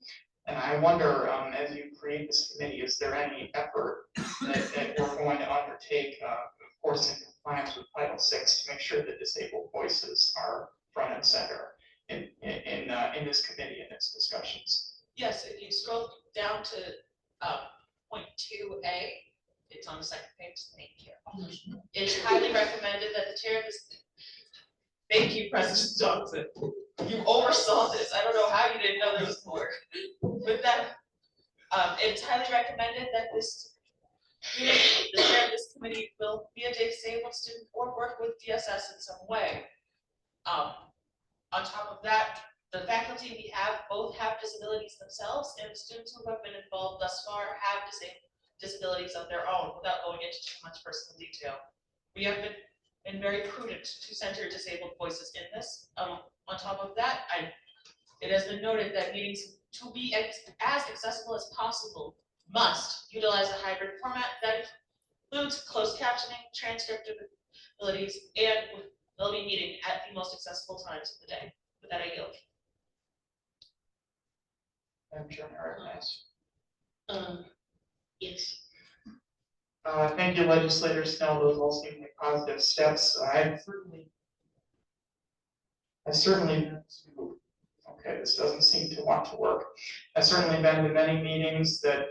And I wonder, as you create this committee, is there any effort that we're going to undertake, of course, in compliance with Title VI, to make sure that disabled voices are front and center in this committee and its discussions? Yes, if you scroll down to point 2A, it's on the second page. Thank you. It's highly recommended that the chair of this. Thank you, President Johnson. You oversaw this. I don't know how you didn't know there was more. But that it's highly recommended that the chair of this committee will be a disabled student or work with DSS in some way. On top of that, the faculty we have both have disabilities themselves, and the students who have been involved thus far have disabilities of their own, without going into too much personal detail. We have been very prudent to center disabled voices in this. On top of that, it has been noted that meetings, to be as accessible as possible, must utilize a hybrid format that includes closed captioning, transcriptive abilities, and they'll be meeting at the most accessible times of the day. With that, I yield. Madam Chair, may I recognize? Yes. Thank you, Legislator Snell. Those all seem like positive steps. Okay, this doesn't seem to want to work. I've certainly been to many meetings that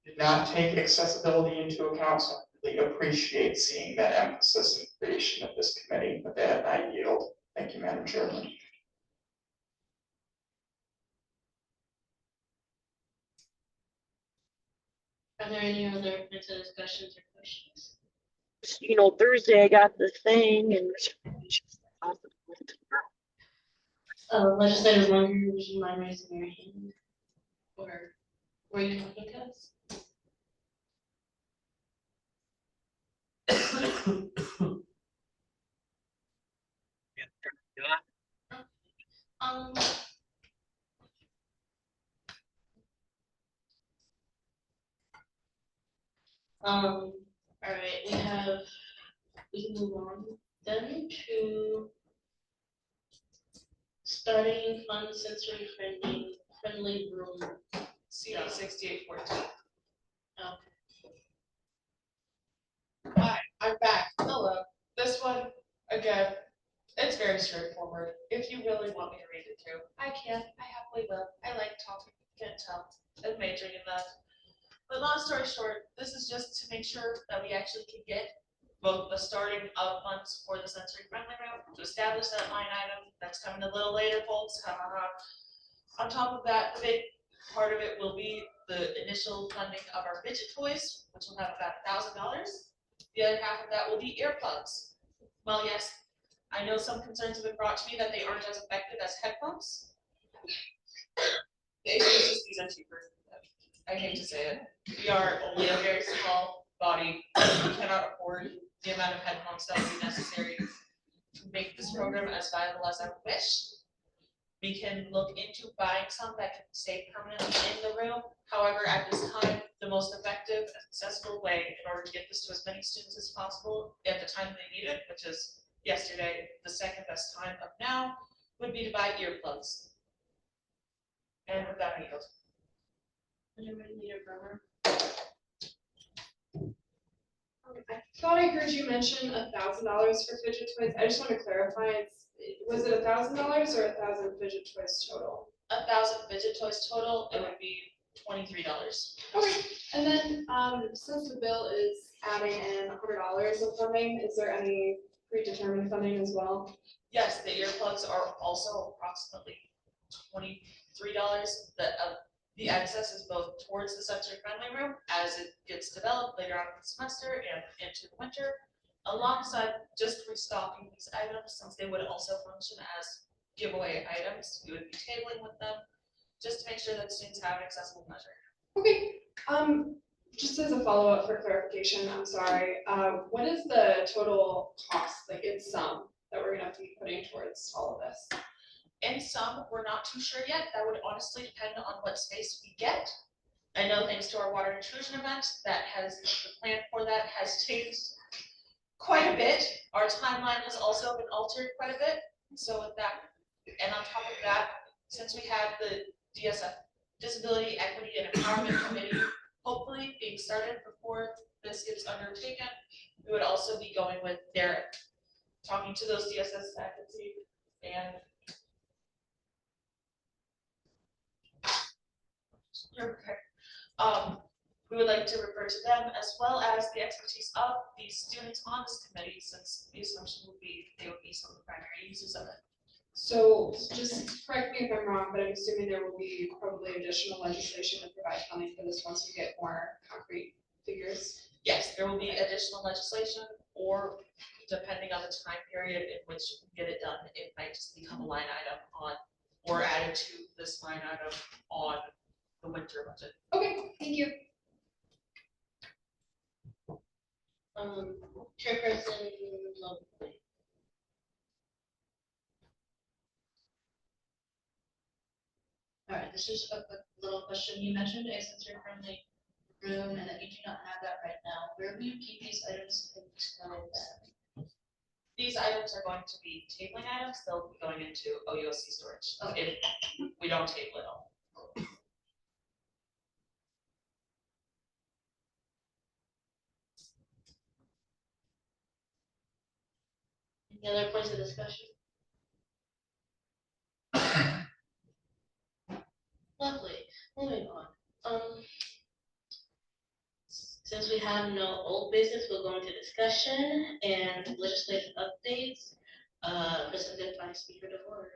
did not take accessibility into account, so I really appreciate seeing that emphasis in the creation of this committee. With that, I yield. Thank you, Madam Chairman. Are there any other points of discussions or questions? You know, Thursday I got the thing and. Legislator Munger, would you mind raising your hand? Or were you talking to us? All right, we can move on then to starting fun sensory friendly room. CD 6814. Hi, I'm back. Hello. This one, again, it's very straightforward. If you really want me to read it through, I can. I happily will. I like talking. Can't tell. I'm majoring in that. But long story short, this is just to make sure that we actually can get both the starting of funds for the sensory friendly room to establish that line item. That's coming a little later, folks. On top of that, the big part of it will be the initial funding of our fidget toys, which will have about $1,000. The other half of that will be earplugs. Well, yes, I know some concerns have been brought to me that they aren't as effective as headphones. The issue is just these are cheaper. I hate to say it. We are only a very small body. We cannot afford the amount of headphones that would be necessary to make this program as viable as I wish. We can look into buying some that can stay permanently in the room. However, at this time, the most effective, accessible way in order to get this to as many students as possible at the time they need it, which is yesterday, the second best time of now, would be to buy earplugs. And with that, I yield. I thought I heard you mention $1,000 for fidget toys. I just want to clarify, was it $1,000 or 1,000 fidget toys total? 1,000 fidget toys total, it would be $23. Okay, and then since the bill is adding in $100 of funding, is there any predetermined funding as well? Yes, the earplugs are also approximately $23. The excess is both towards the sensory friendly room as it gets developed later on in the semester and into the winter, alongside just restocking these items, since they would also function as giveaway items. We would be tabling with them just to make sure that students have an accessible measure. Okay, Just as a follow-up for clarification, I'm sorry, what is the total cost, like in sum, that we're gonna be putting towards all of this? In some, we're not too sure yet. That would honestly depend on what space we get. I know thanks to our water intrusion event, the plan for that has changed quite a bit. Our timeline has also been altered quite a bit. So with that, and on top of that, since we had the DSF, Disability, Equity, and Empowerment Committee, hopefully being started before this gets undertaken, we would also be going with Derek, talking to those DSS faculty and you're okay. We would like to refer to them as well as the expertise of the students on this committee, since the assumption would be they would be some of the primary users of it. So just correct me if I'm wrong, but I'm assuming there will be probably additional legislation to provide funding for this once we get more concrete figures. Yes, there will be additional legislation, or depending on the time period in which you can get it done, it might just become a line item on, or added to this line item on the winter budget. Okay, thank you. Chairperson Lovely. All right, this is a quick little question. You mentioned a sensory friendly room and that you do not have that right now. Where will you keep these items until then? These items are going to be tabling items. They'll be going into OUSC storage. If we don't table it all. Any other points of discussion? Lovely, moving on. Since we have no old business, we'll go into discussion and legislative updates, presented by Speaker DeVore.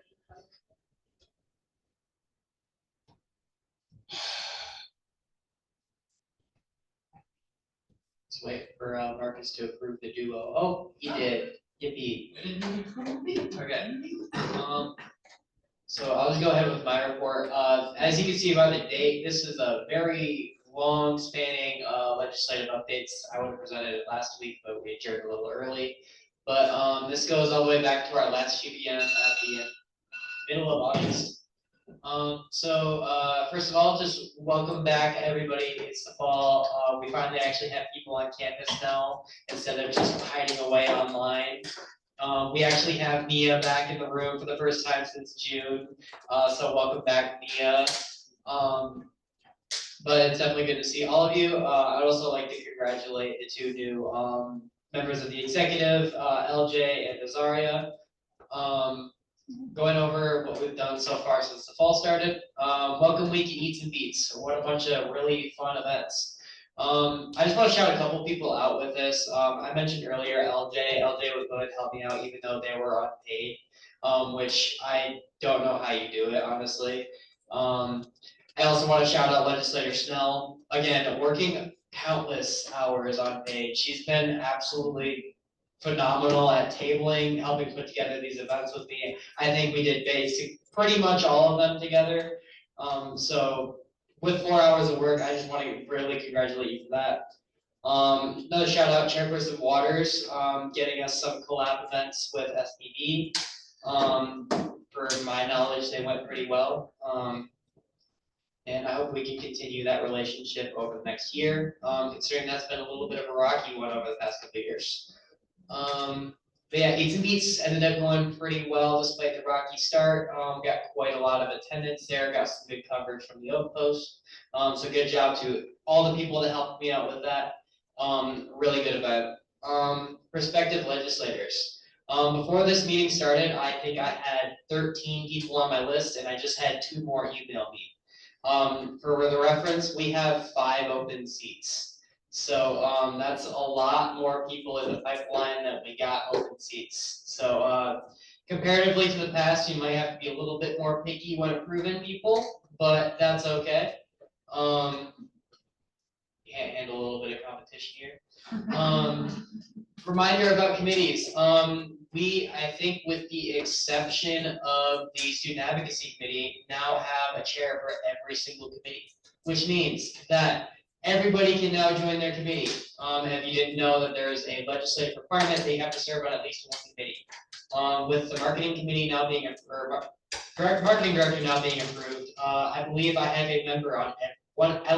Let's wait for Marcus to approve the duo. Oh, he did. Yippee. Okay. So I'll just go ahead with my report. As you can see by the date, this is a very long spanning legislative updates. I would have presented it last week, but we adjourned a little early. But this goes all the way back to our last QPM at the middle of August. First of all, just welcome back everybody. It's the fall. We finally actually have people on campus now instead of just hiding away online. We actually have Mia back in the room for the first time since June. So welcome back, Mia. But it's definitely good to see all of you. I'd also like to congratulate the two new members of the executive, LJ and Azaria. Going over what we've done so far since the fall started. Welcome week at Eats and Beats. What a bunch of really fun events. I just want to shout a couple people out with this. I mentioned earlier LJ. LJ was going to help me out even though they were unpaid, which I don't know how you do it, honestly. I also want to shout out Legislator Snell. Again, working countless hours unpaid. She's been absolutely phenomenal at tabling, helping put together these events with me. I think we did pretty much all of them together. So with 4 hours of work, I just want to really congratulate you for that. Another shout out, Chairperson Waters, getting us some collab events with SPB. For my knowledge, they went pretty well. And I hope we can continue that relationship over the next year, considering that's been a little bit of a rocky one over the past couple of years. But yeah, Eats and Beats ended up going pretty well despite the rocky start. Got quite a lot of attendance there, got some good coverage from the Oak Post. So good job to all the people that helped me out with that. Really good event. Prospective legislators. Before this meeting started, I think I had 13 people on my list and I just had 2 more email me. For the reference, we have 5 open seats. So that's a lot more people in the pipeline than we got open seats. So comparatively to the past, you might have to be a little bit more picky when approving people, but that's okay. Can't handle a little bit of competition here. Reminder about committees. I think with the exception of the Student Advocacy Committee, now have a chair for every single committee, which means that everybody can now join their committee. And if you didn't know that there is a legislative requirement, they have to serve on at least one committee. With the marketing committee now being, marketing director now being approved, I believe I have a member on a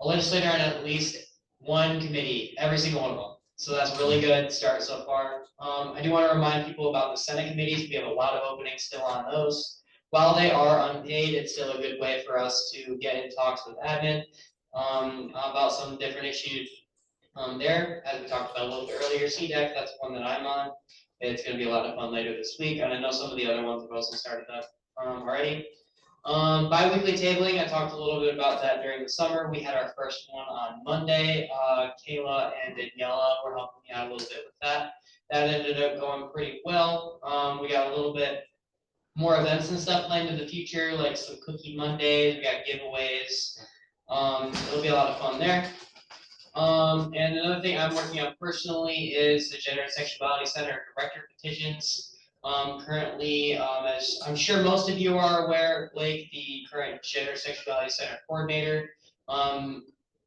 legislator on at least one committee, every single one of them. So that's really good start so far. I do want to remind people about the Senate committees. We have a lot of openings still on those. While they are unpaid, it's still a good way for us to get in talks with admin about some different issues there. As we talked about a little bit earlier, CDEC, that's one that I'm on. It's going to be a lot of fun later this week, and I know some of the other ones have also started up already. Bi-weekly tabling, I talked a little bit about that during the summer. We had our first one on Monday. Kayla and Daniela were helping me out a little bit with that. That ended up going pretty well. We got a little bit more events and stuff planned in the future, like some Cookie Mondays, we got giveaways. It'll be a lot of fun there. And another thing I'm working on personally is the Gender and Sexuality Center Director petitions. Currently, as I'm sure most of you are aware, Blake, the current Gender Sexuality Center coordinator,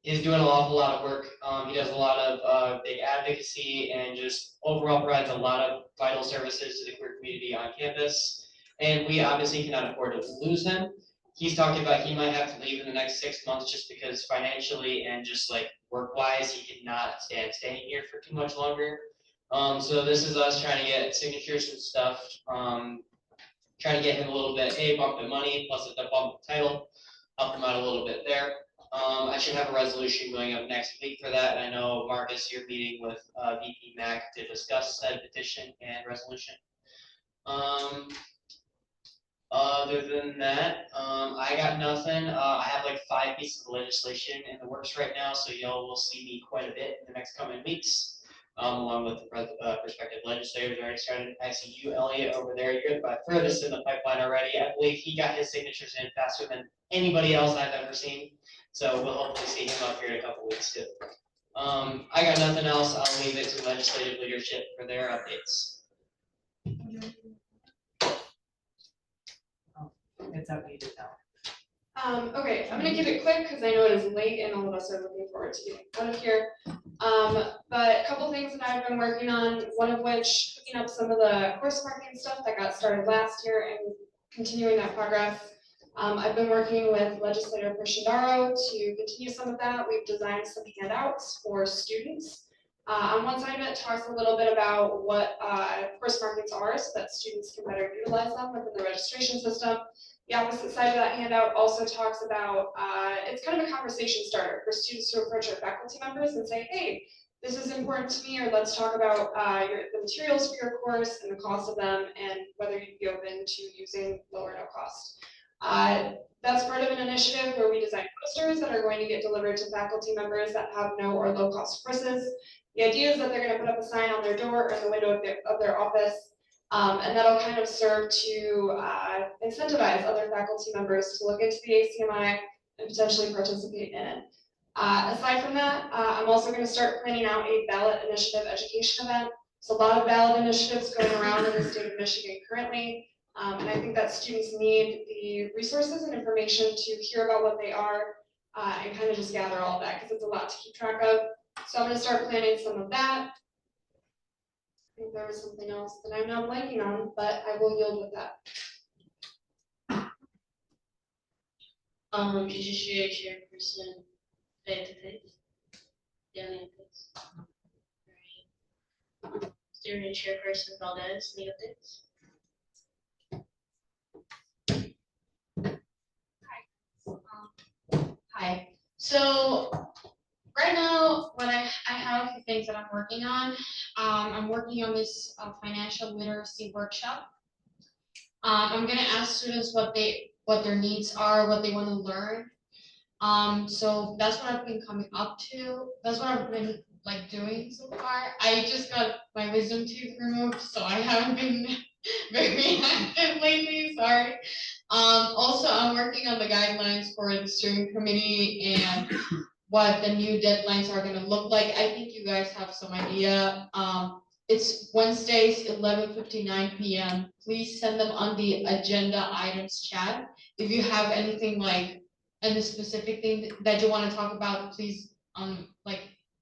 is doing an awful lot of work. He does a lot of big advocacy and just overall provides a lot of vital services to the queer community on campus. And we obviously cannot afford to lose him. He's talking about he might have to leave in the next 6 months just because financially and just like work-wise, he cannot stand staying here for too much longer. So this is us trying to get signatures and stuff, trying to get him a little bit, bump in money, plus a bump in title, help him out a little bit there. I should have a resolution going up next week for that. I know, Marcus, you're meeting with VP Mac to discuss said petition and resolution. Other than that, I got nothing. I have like 5 pieces of legislation in the works right now, so y'all will see me quite a bit in the next coming weeks. Along with the prospective legislators already started. I see you, Elliot, over there. You're by furthest in the pipeline already. I believe he got his signatures in faster than anybody else I've ever seen. So we'll hopefully see him up here in a couple weeks too. I got nothing else. I'll leave it to legislative leadership for their updates. It's updated now. Okay, I'm gonna keep it quick because I know it is late and all of us are looking forward to getting out of here. But a couple things that I've been working on, one of which picking up some of the course marking stuff that got started last year and continuing that progress. I've been working with Legislator Prashandaro to continue some of that. We've designed some handouts for students. On one side of it talks a little bit about what course markings are so that students can better utilize them within the registration system. The opposite side of that handout also talks about, it's kind of a conversation starter for students to approach their faculty members and say, hey, this is important to me, or let's talk about the materials for your course and the cost of them and whether you'd be open to using low or no cost. That's part of an initiative where we design posters that are going to get delivered to faculty members that have no or low cost courses. The idea is that they're going to put up a sign on their door or in the window of their office. And that'll kind of serve to incentivize other faculty members to look into the ACMI and potentially participate in it. Aside from that, I'm also going to start planning out a ballot initiative education event. There's a lot of ballot initiatives going around in the state of Michigan currently, and I think that students need the resources and information to hear about what they are and kind of just gather all of that because it's a lot to keep track of. So I'm going to start planning some of that. I think there was something else that I'm now blanking on, but I will yield with that. Did you share chairperson face-to-face? Daily updates? Right. Steering chairperson Valdez, any updates? Hi. So right now, what I have a few things that I'm working on. I'm working on this financial literacy workshop. I'm gonna ask students what their needs are, what they want to learn. So that's what I've been coming up to. That's what I've been like doing so far. I just got my wisdom tooth removed, so I haven't been very active lately, sorry. Also, I'm working on the guidelines for the steering committee and what the new deadlines are gonna look like. I think you guys have some idea. It's Wednesdays, 11:59 p.m. Please send them on the agenda items chat. If you have anything like and the specific thing that you want to talk about, please, like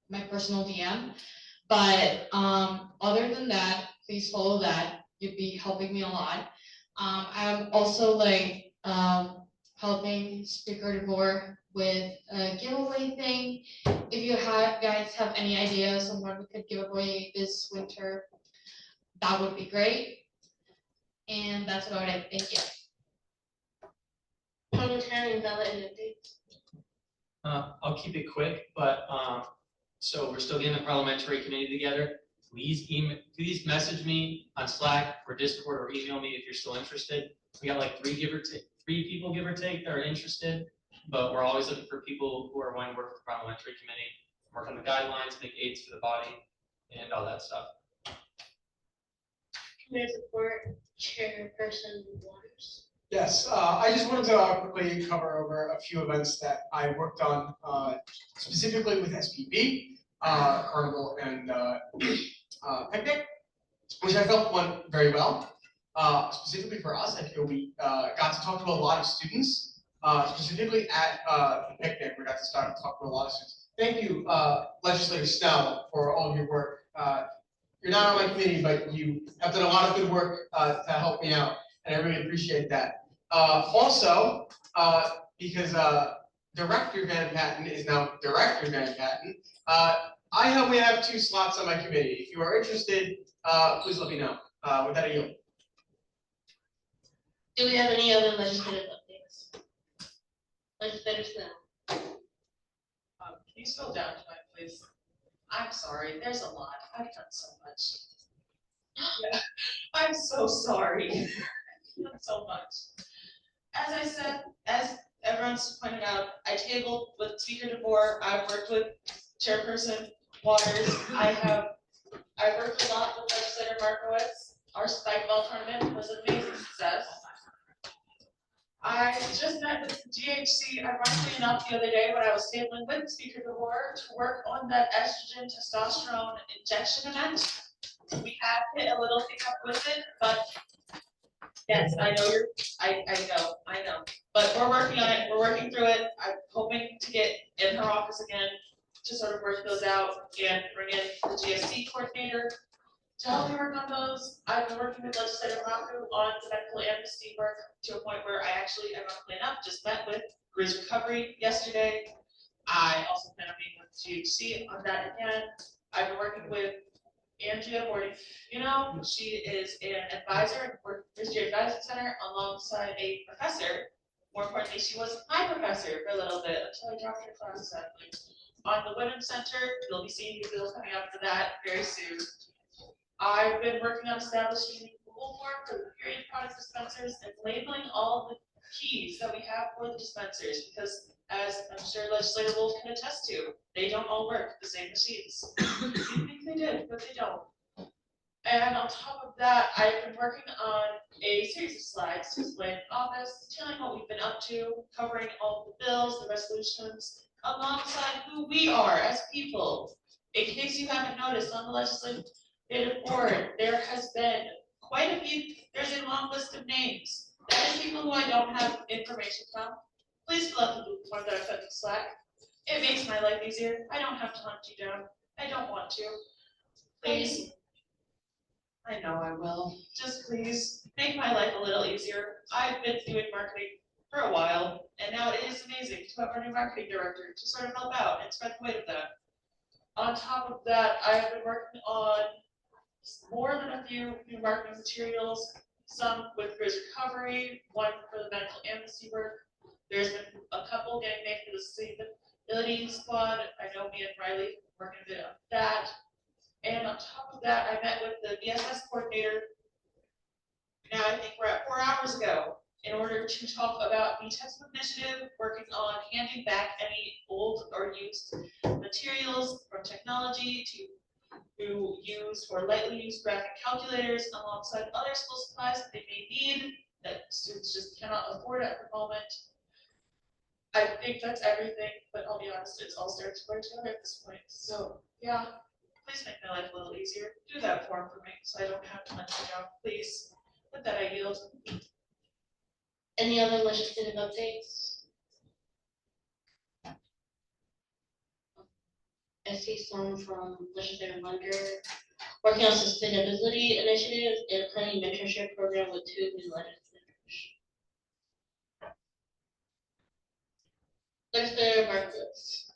my personal DM. But other than that, please follow that. You'd be helping me a lot. I'm also like helping Speaker DeVore with a giveaway thing. If you guys have any ideas on what we could give away this winter, that would be great. And that's about it. Thank you. Parliamentarian ballot and updates. I'll keep it quick, but, so we're still getting the parliamentary committee together. Please message me on Slack or Discord or email me if you're still interested. We got like three people, give or take, that are interested, but we're always looking for people who are wanting to work with the parliamentary committee, work on the guidelines, make aids for the body, and all that stuff. Committee support chairperson Waters. Yes, I just wanted to quickly cover over a few events that I worked on, specifically with SPB, Carnival and Picnic, which I felt went very well. Specifically for us, I feel we got to talk to a lot of students, specifically at the picnic. We got to start to talk to a lot of students. Thank you, Legislator Snell, for all of your work. You're not on my committee, but you have done a lot of good work to help me out, and I really appreciate that. Also, because Director Van Patten is now Director Van Patten, I only have 2 slots on my committee. If you are interested, please let me know. With that, I yield. Do we have any other legislative updates? Legislator Snell. Can you scroll down to it, please? I'm sorry, there's a lot. I've done so much. Yeah, I'm so sorry. I've done so much. As I said, as everyone's pointed out, I tabled with Speaker DeVore. I've worked with Chairperson Waters. I worked a lot with Legislator Markowitz. Our spike ball tournament was an amazing success. I just met with the GHC, ironically enough, the other day when I was tabling with Speaker DeVore to work on that estrogen testosterone injection event. We had hit a little hiccup with it, but yes, I know I know. But we're working on it, we're working through it. I'm hoping to get in her office again to sort of work those out and bring in the GSC coordinator to help me work on those. I've been working with Legislator Maku on the medical amnesty work to a point where I actually, ironically enough, just met with Grizz Recovery yesterday. I also plan on meeting with GHC on that again. I've been working with Andrea Morty. You know, she is an advisor for History Advisory Center alongside a professor. More importantly, she was my professor for a little bit until I dropped her class sadly. On the Women's Center, you'll be seeing new bills coming up for that very soon. I've been working on establishing Google form for the period product dispensers and labeling all the keys that we have for the dispensers, because as I'm sure Legislator Wolf can attest to, they don't all work the same machines. You think they did, but they don't. And on top of that, I've been working on a series of slides to explain office, telling what we've been up to, covering all the bills, the resolutions, alongside who we are as people. In case you haven't noticed, on the legislative board, there has been quite a few, there's a long list of names. That is people who I don't have information from. Please fill out the Google form that I sent to Slack. It makes my life easier. I don't have to hunt you down. I don't want to. Please. I know I will. Just please make my life a little easier. I've been doing marketing for a while, and now it is amazing to have our new marketing director to sort of help out and spread the weight of that. On top of that, I have been working on more than a few new marketing materials, some with Grizz Recovery, one for the medical amnesty work. There's been a couple getting made for the sustainability squad. I know me and Riley are working a bit on that. And on top of that, I met with the BSS coordinator. Now I think we're at 4 hours ago in order to talk about the textbook initiative, working on handing back any old or used materials from technology to use or lightly used graphic calculators alongside other school supplies that they may need that students just cannot afford at the moment. I think that's everything, but I'll be honest, it's all starting to work together at this point. So yeah. Please make my life a little easier. Do that form for me so I don't have to hunt you down, please. With that, I yield. Any other legislative updates? I see some from legislator Munger, working on sustainability initiatives and planning mentorship program with 2 new legislators. Legislator Marcus.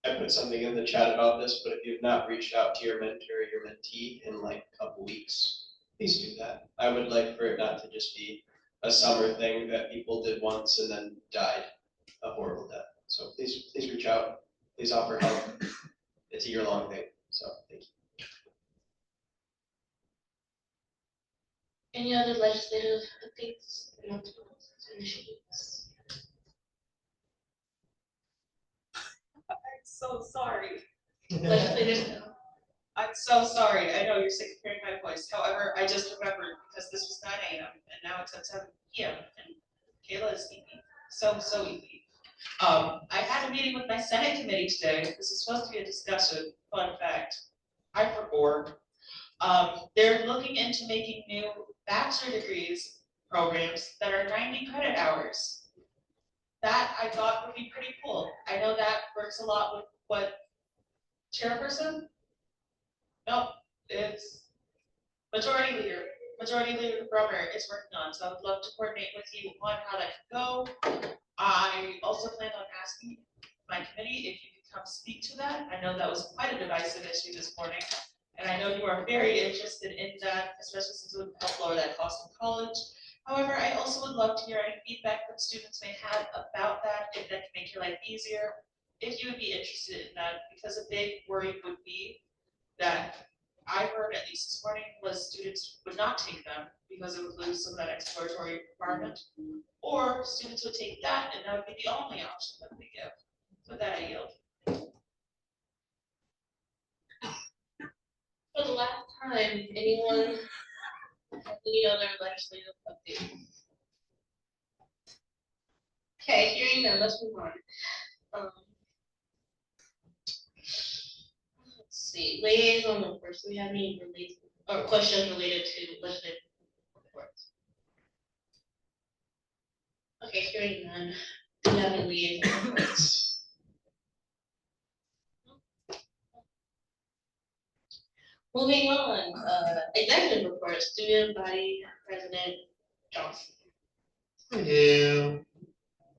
I put something in the chat about this, but if you've not reached out to your mentor or your mentee in like a couple weeks, please do that. I would like for it not to just be a summer thing that people did once and then died a horrible death. So please reach out, please offer help. It's a year-long thing, so thank you. Any other legislative updates, announcements, initiatives? I'm so sorry. Legislators now. I'm so sorry. I know you're sick of hearing my voice. However, I just remembered because this was 9 a.m. and now it's at 7 p.m. and Kayla is sleepy. So sleepy. I had a meeting with my Senate committee today. This is supposed to be a discussion. Fun fact. I forgot. They're looking into making new bachelor degrees programs that are 90 credit hours. That I thought would be pretty cool. I know that works a lot with what chairperson? Nope, it's Majority Leader Brummer is working on, so I would love to coordinate with you on how that could go. I also plan on asking my committee if you could come speak to that. I know that was quite a divisive issue this morning, and I know you are very interested in that, especially since it would help lower that cost of college. However, I also would love to hear any feedback that students may have about that, if that can make your life easier, if you would be interested in that, because a big worry would be that I heard, at least this morning, was students would not take them because it would lose some of that exploratory requirement. Or students would take that and that would be the only option that we give. With that, I yield. For the last time, anyone have any other legislative updates? Okay, hearing none, let's move on. Let's see, liaison reports. Do we have any related or questions related to legislative reports? Okay, hearing none. Do we have any liaison reports? Moving on, executive report, student body president Johnson. Hello.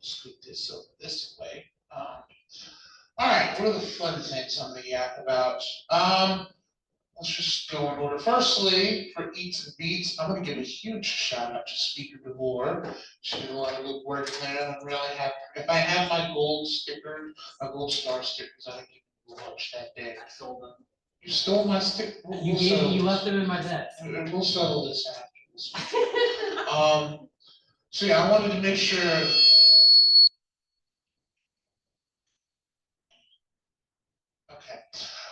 Scoot this over this way. All right, what are the fun things I'm gonna yak about? Let's just go in order. Firstly, for Eats and Beats, I'm gonna give a huge shout out to Speaker DeVore. She did a lot of good work there. I'm really happy. If I had my gold sticker, my gold star stickers, I'd give you lunch that day. I sold them. You stole my sticker. You left them in my desk. We'll settle this after this. So yeah, I wanted to make sure. Okay,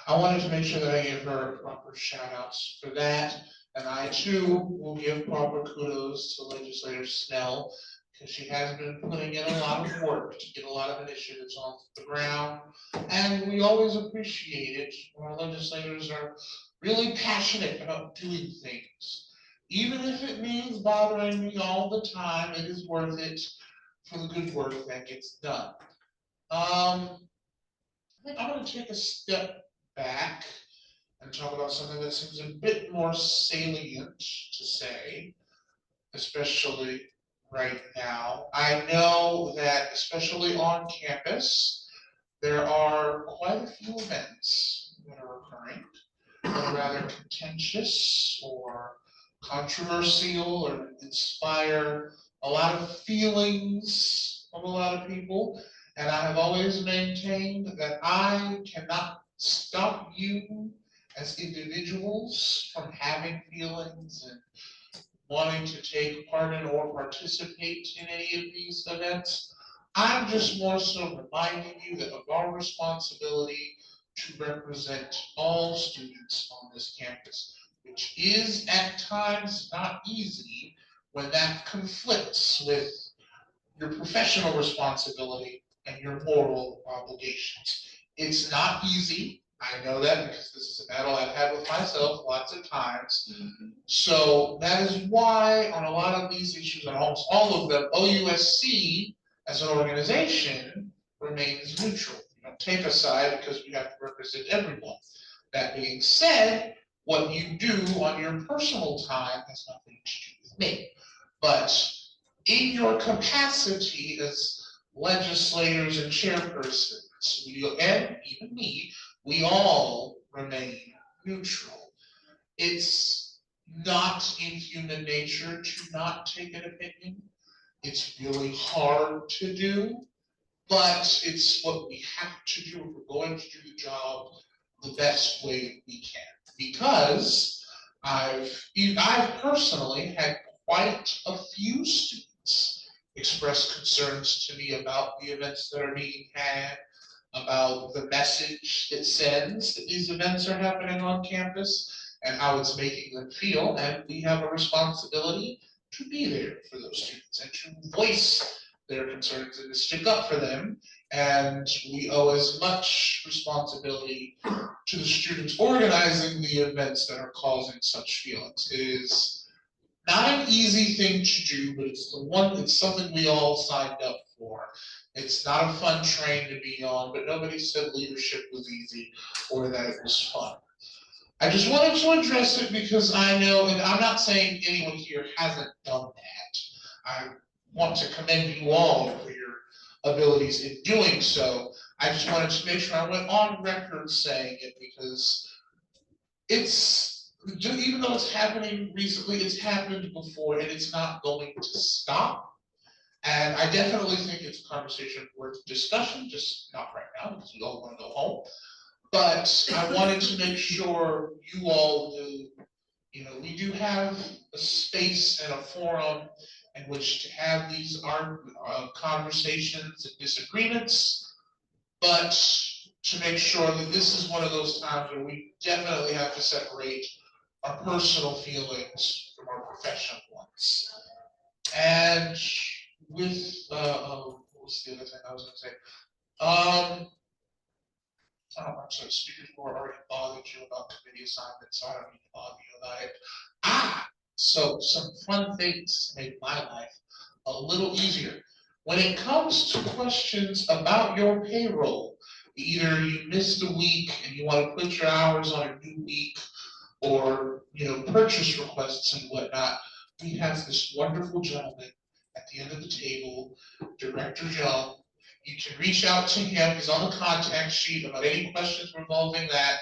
I wanted to make sure that I gave her proper shout outs for that. And I too will give proper kudos to Legislator Snell, because she has been putting in a lot of work to get a lot of initiatives off the ground. And we always appreciate it when our legislators are really passionate about doing things. Even if it means bothering me all the time, it is worth it for the good work that gets done. I think I'm gonna take a step back and talk about something that seems a bit more salient to say, especially right now. I know that especially on campus, there are quite a few events that are occurring that are rather contentious or controversial or inspire a lot of feelings of a lot of people. And I have always maintained that I cannot stop you as individuals from having feelings and wanting to take part in or participate in any of these events. I'm just more so reminding you that of our responsibility to represent all students on this campus, which is at times not easy when that conflicts with your professional responsibility and your moral obligations. It's not easy. I know that because this is a battle I've had with myself lots of times. So that is why on a lot of these issues, on almost all of them, OUSC as an organization remains neutral. We don't take a side because we have to represent everyone. That being said, what you do on your personal time has nothing to do with me. But in your capacity as legislators and chairpersons, and even me, we all remain neutral. It's not in human nature to not take an opinion. It's really hard to do, but it's what we have to do if we're going to do the job the best way we can. Because I've personally had quite a few students express concerns to me about the events that are being had, about the message it sends that these events are happening on campus, and how it's making them feel, and we have a responsibility to be there for those students and to voice their concerns and to stick up for them. And we owe as much responsibility to the students organizing the events that are causing such feelings. It is not an easy thing to do, but it's something we all signed up for. It's not a fun train to be on, but nobody said leadership was easy or that it was fun. I just wanted to address it because I know, and I'm not saying anyone here hasn't done that. I want to commend you all for your abilities in doing so. I just wanted to make sure I went on record saying it because it's, even though it's happening recently, it's happened before and it's not going to stop. And I definitely think it's a conversation worth discussion, just not right now because we all want to go home. But I wanted to make sure you all knew, we do have a space and a forum in which to have these conversations and disagreements, but to make sure that this is one of those times where we definitely have to separate our personal feelings from our professional ones. And with, what was the other thing I was going to say? I'm sorry, speakers who already bothered you about committee assignments, so I don't need to bother you about it. So some fun things to make my life a little easier. When it comes to questions about your payroll, either you missed a week and you want to put your hours on a new week, or purchase requests and whatnot, we have this wonderful gentleman at the end of the table, Director Young. You can reach out to him, he's on the contact sheet about any questions involving that,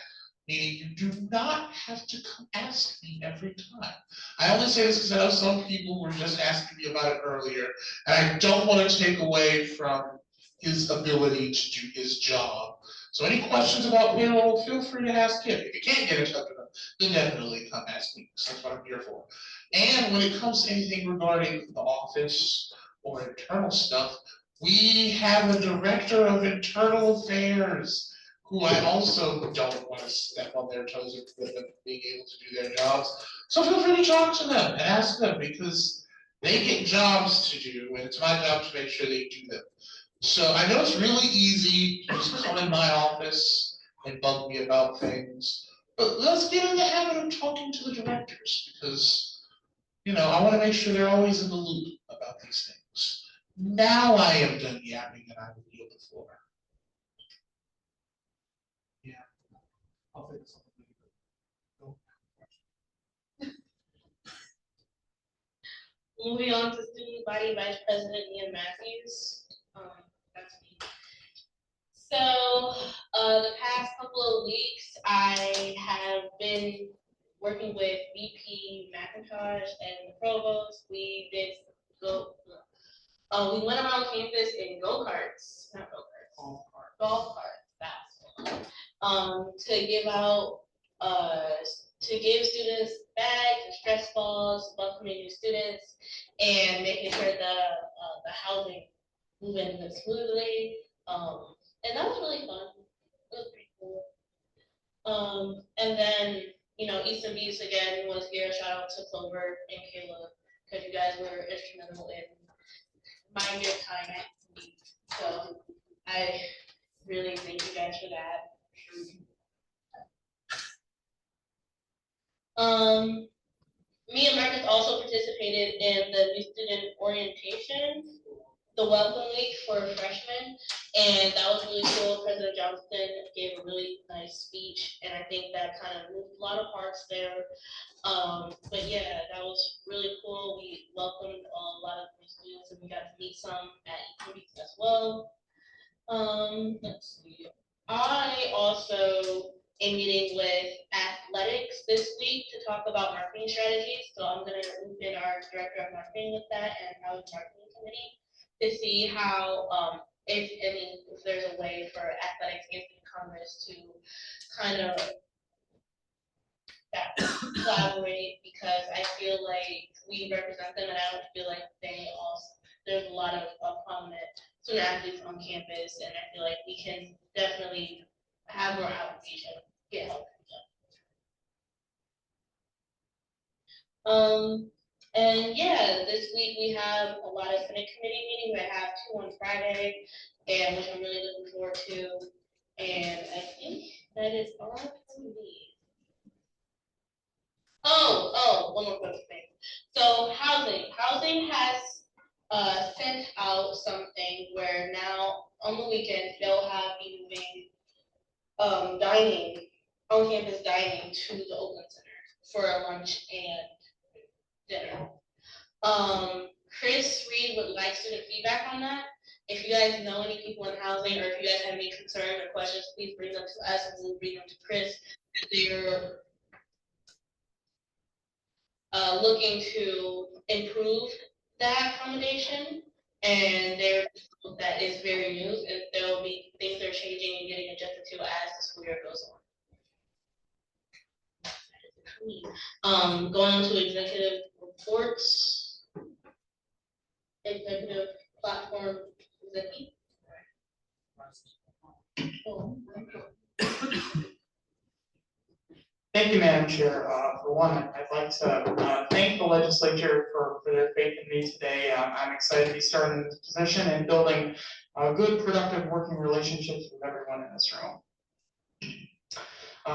meaning you do not have to come ask me every time. I only say this because I know some people were just asking me about it earlier, and I don't want to take away from his ability to do his job. So any questions about payroll, feel free to ask him. If you can't get in touch with him, then definitely come ask me, because that's what I'm here for. And when it comes to anything regarding the office or internal stuff, we have a director of internal affairs who I also don't want to step on their toes with them being able to do their jobs. So feel free to talk to them and ask them because they get jobs to do and it's my job to make sure they do them. So I know it's really easy to just come in my office and bug me about things, but let's get in the habit of talking to the directors because, I want to make sure they're always in the loop about these things. Now I am done yapping and I will yield the floor. Yeah. I'll think of something. Moving on to Student Body Vice President Ian Matthews. That's me. So the past couple of weeks, I have been working with VP McIntosh and the provost. We went around campus in go-karts, not go-karts, golf carts, that's one. To give out, to give students bags and stretch balls, welcoming new students, and making sure the housing moving smoothly. And that was really fun. It was pretty cool. And then, Easton Beats again was here. Shout out to Clover and Kayla, because you guys were instrumental in buying your time at me. So I really thank you guys for that. Me and Marcus also participated in the new student orientation. the welcome week for freshmen, and that was really cool. President Johnson gave a really nice speech, and I think that kind of moved a lot of hearts there. But yeah, that was really cool. We welcomed a lot of new students, and we got to meet some at E3 as well. Let's see. I also am meeting with athletics this week to talk about marketing strategies. So I'm gonna loop in our director of marketing with that and our marketing committee to see how, if there's a way for athletics and Congress to kind of collaborate, because I feel like we represent them and I don't feel like they also, there's a lot of prominent student athletes on campus, and I feel like we can definitely have more outreach and get help. And yeah, this week we have a lot of Senate committee meetings. I have 2 on Friday, and which I'm really looking forward to. And I think that is all for me. One more quick thing. So housing has sent out something where now on the weekends they'll be moving dining, on campus dining to the Oakland Center for a lunch and dinner. Chris Reed would like student feedback on that. If you guys know any people in housing, or if you guys have any concerns or questions, please bring them to us and we'll bring them to Chris. They're looking to improve that accommodation, and that is very new, and there will be things that are changing and getting adjusted to as the school year goes on. Going on to executive reports, executive platform, Zaki. Thank you, Madam Chair. For one, I'd like to thank the legislature for their faith in me today. I'm excited to be starting this position and building good, productive working relationships with everyone in this room.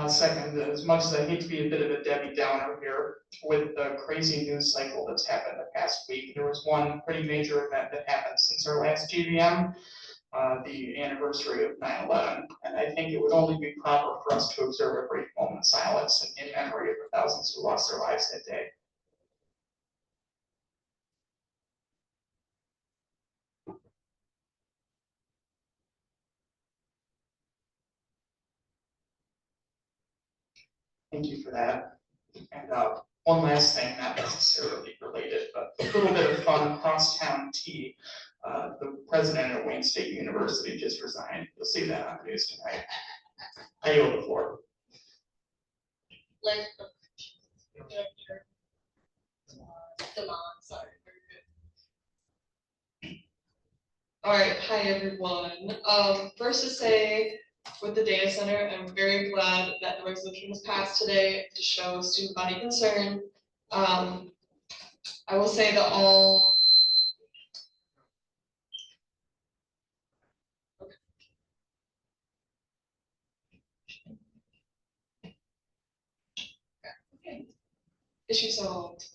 Second, as much as I hate to be a bit of a Debbie Downer here with the crazy news cycle that's happened the past week, there was one pretty major event that happened since our last GVM. The anniversary of 9/11, and I think it would only be proper for us to observe a brief moment of silence in memory of the thousands who lost their lives that day. Thank you for that. And one last thing, not necessarily related, but a little bit of fun crosstown tea. The president of Wayne State University just resigned. You'll see that on the news tonight. I yield the floor. All right, hi everyone. First to say, with the data center, I'm very glad that the resolution was passed today to show student body concern. I will say that all issue solved.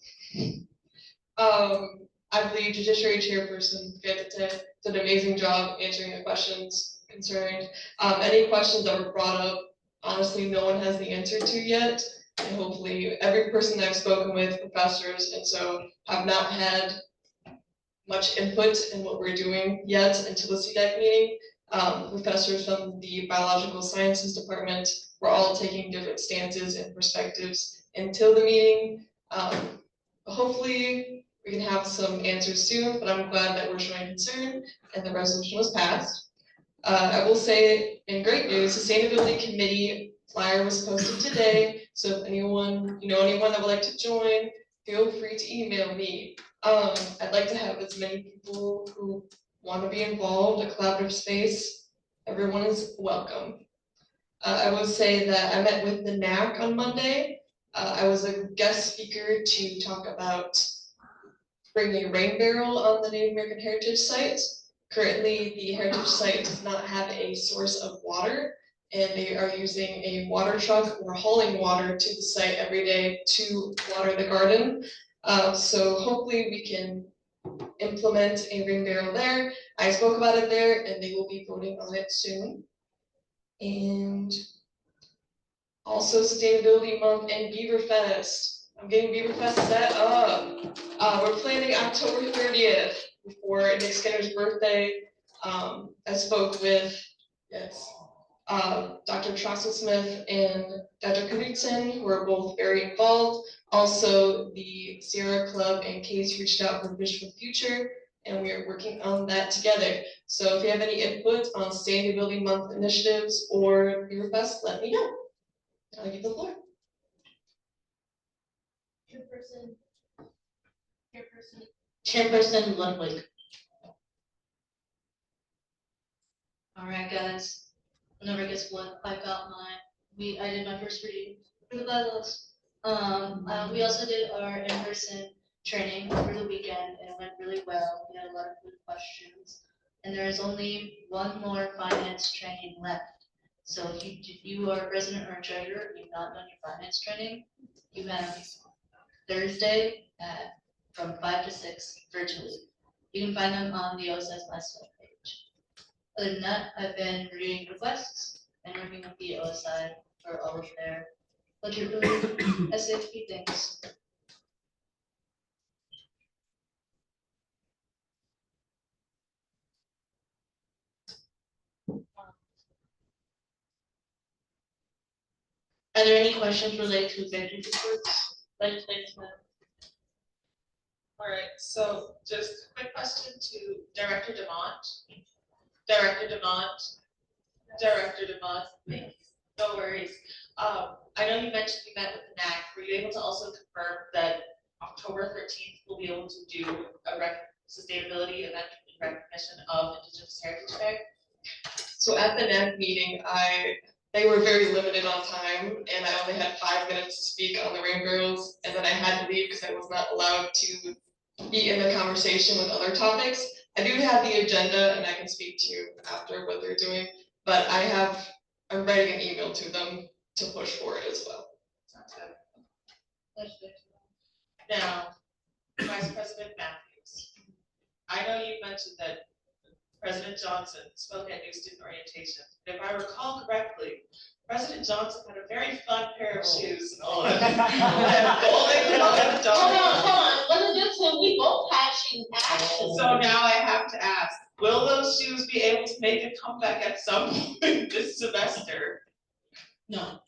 I believe Judiciary Chairperson Fantete did an amazing job answering the questions concerned. Any questions that were brought up, honestly, no one has the answer to yet. And hopefully every person that I've spoken with, professors, and so have not had much input in what we're doing yet until the CDEC meeting. Professors from the Biological Sciences Department were all taking different stances and perspectives until the meeting. Hopefully we can have some answers soon, but I'm glad that we're showing concern and the resolution was passed. I will say, in great news, Sustainability Committee flyer was posted today. So if anyone that would like to join, feel free to email me. I'd like to have as many people who want to be involved, a collaborative space. Everyone is welcome. I would say that I met with the NAC on Monday. I was a guest speaker to talk about bringing a rain barrel on the Native American Heritage Site. Currently, the heritage site does not have a source of water, and they are using a water truck or hauling water to the site every day to water the garden. So hopefully we can implement a ring barrel there. I spoke about it there and they will be voting on it soon. And also Sustainability Month and Beaver Fest. I'm getting Beaver Fest set up. We're planning October 30th before Nick Skinner's birthday. I spoke with, Dr. Troxel Smith and Dr. Knudsen, who are both very involved. Also, the Sierra Club and Case reached out for Fish for the Future, and we are working on that together. So if you have any input on Sustainability Month initiatives or Beaver Fest, let me know. I'll give the floor. Chairperson Ludwig. All right, guys. Whenever it gets what I got I did my first reading for the bylaws. We also did our in-person training over the weekend and it went really well. We had a lot of good questions. And there is only one more finance training left. So if you are a president or a treasurer, and you've not done your finance training, you have Thursday from 5 to 6 virtually. You can find them on the OSS last page. Other than that, I've been reviewing requests and working with the OSI for all of their budget-related SAP things. Are there any questions related to executive reports? Legislative matter? All right, so just a quick question to Director Demont. Director Demont. Director Demont. No worries. I know you mentioned you met with the NAC. Were you able to also confirm that October 13th we'll be able to do a sustainability event in recognition of Indigenous Heritage Day? So at the NAC meeting, they were very limited on time and I only had 5 minutes to speak on the rain barrels and then I had to leave because I was not allowed to be in the conversation with other topics. I do have the agenda and I can speak to you after what they're doing, but I'm writing an email to them to push for it as well. Sounds good. Now, Vice President Matthews, I know you mentioned that President Johnson spoke at new student orientation. If I recall correctly, President Johnson had a very fun pair of shoes on. Hold on, wasn't this when we both had shoes action? So now I have to ask, will those shoes be able to make a comeback at some point this semester? No.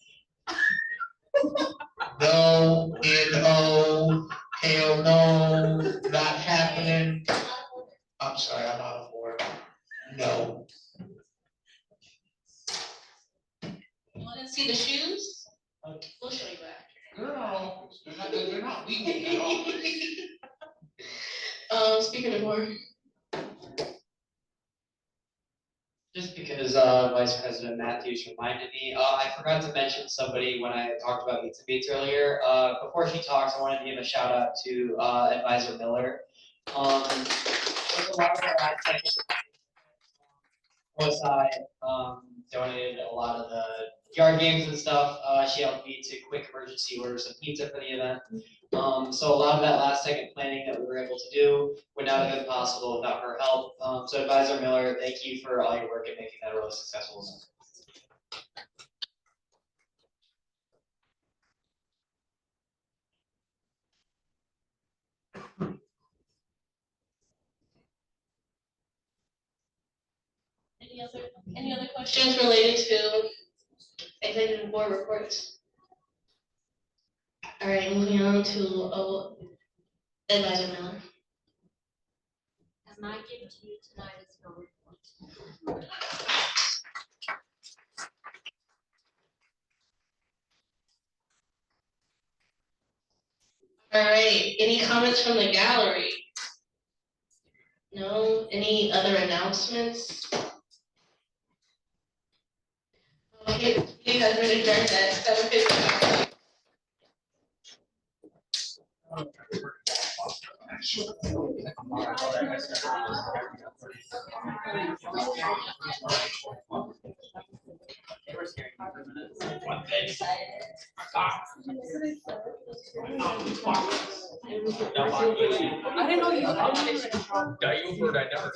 No, N-O, hell no, not happening. I'm sorry, I'm out of order. No. You wanna see the shoes? We'll show you after. Girl, they're not legal at all. Speaking of more. Just because Vice President Matthews reminded me, I forgot to mention somebody when I talked about meets and beats earlier. Before she talks, I wanted to give a shout out to Advisor Miller. There's a lot of OSI donated a lot of the yard games and stuff. She helped me to quick emergency order some pizza for the event. So a lot of that last second planning that we were able to do would not have been possible without her help. So Advisor Miller, thank you for all your work in making that a really successful event. Any other questions related to executive board reports? All right, moving on to Advisor Miller. As I give to you tonight is no report. All right, any comments from the gallery? No, any other announcements? Okay, you guys really adjourned at 7:50. was hearing you for a minute. One thing. I didn't know you. Yeah, you heard I never.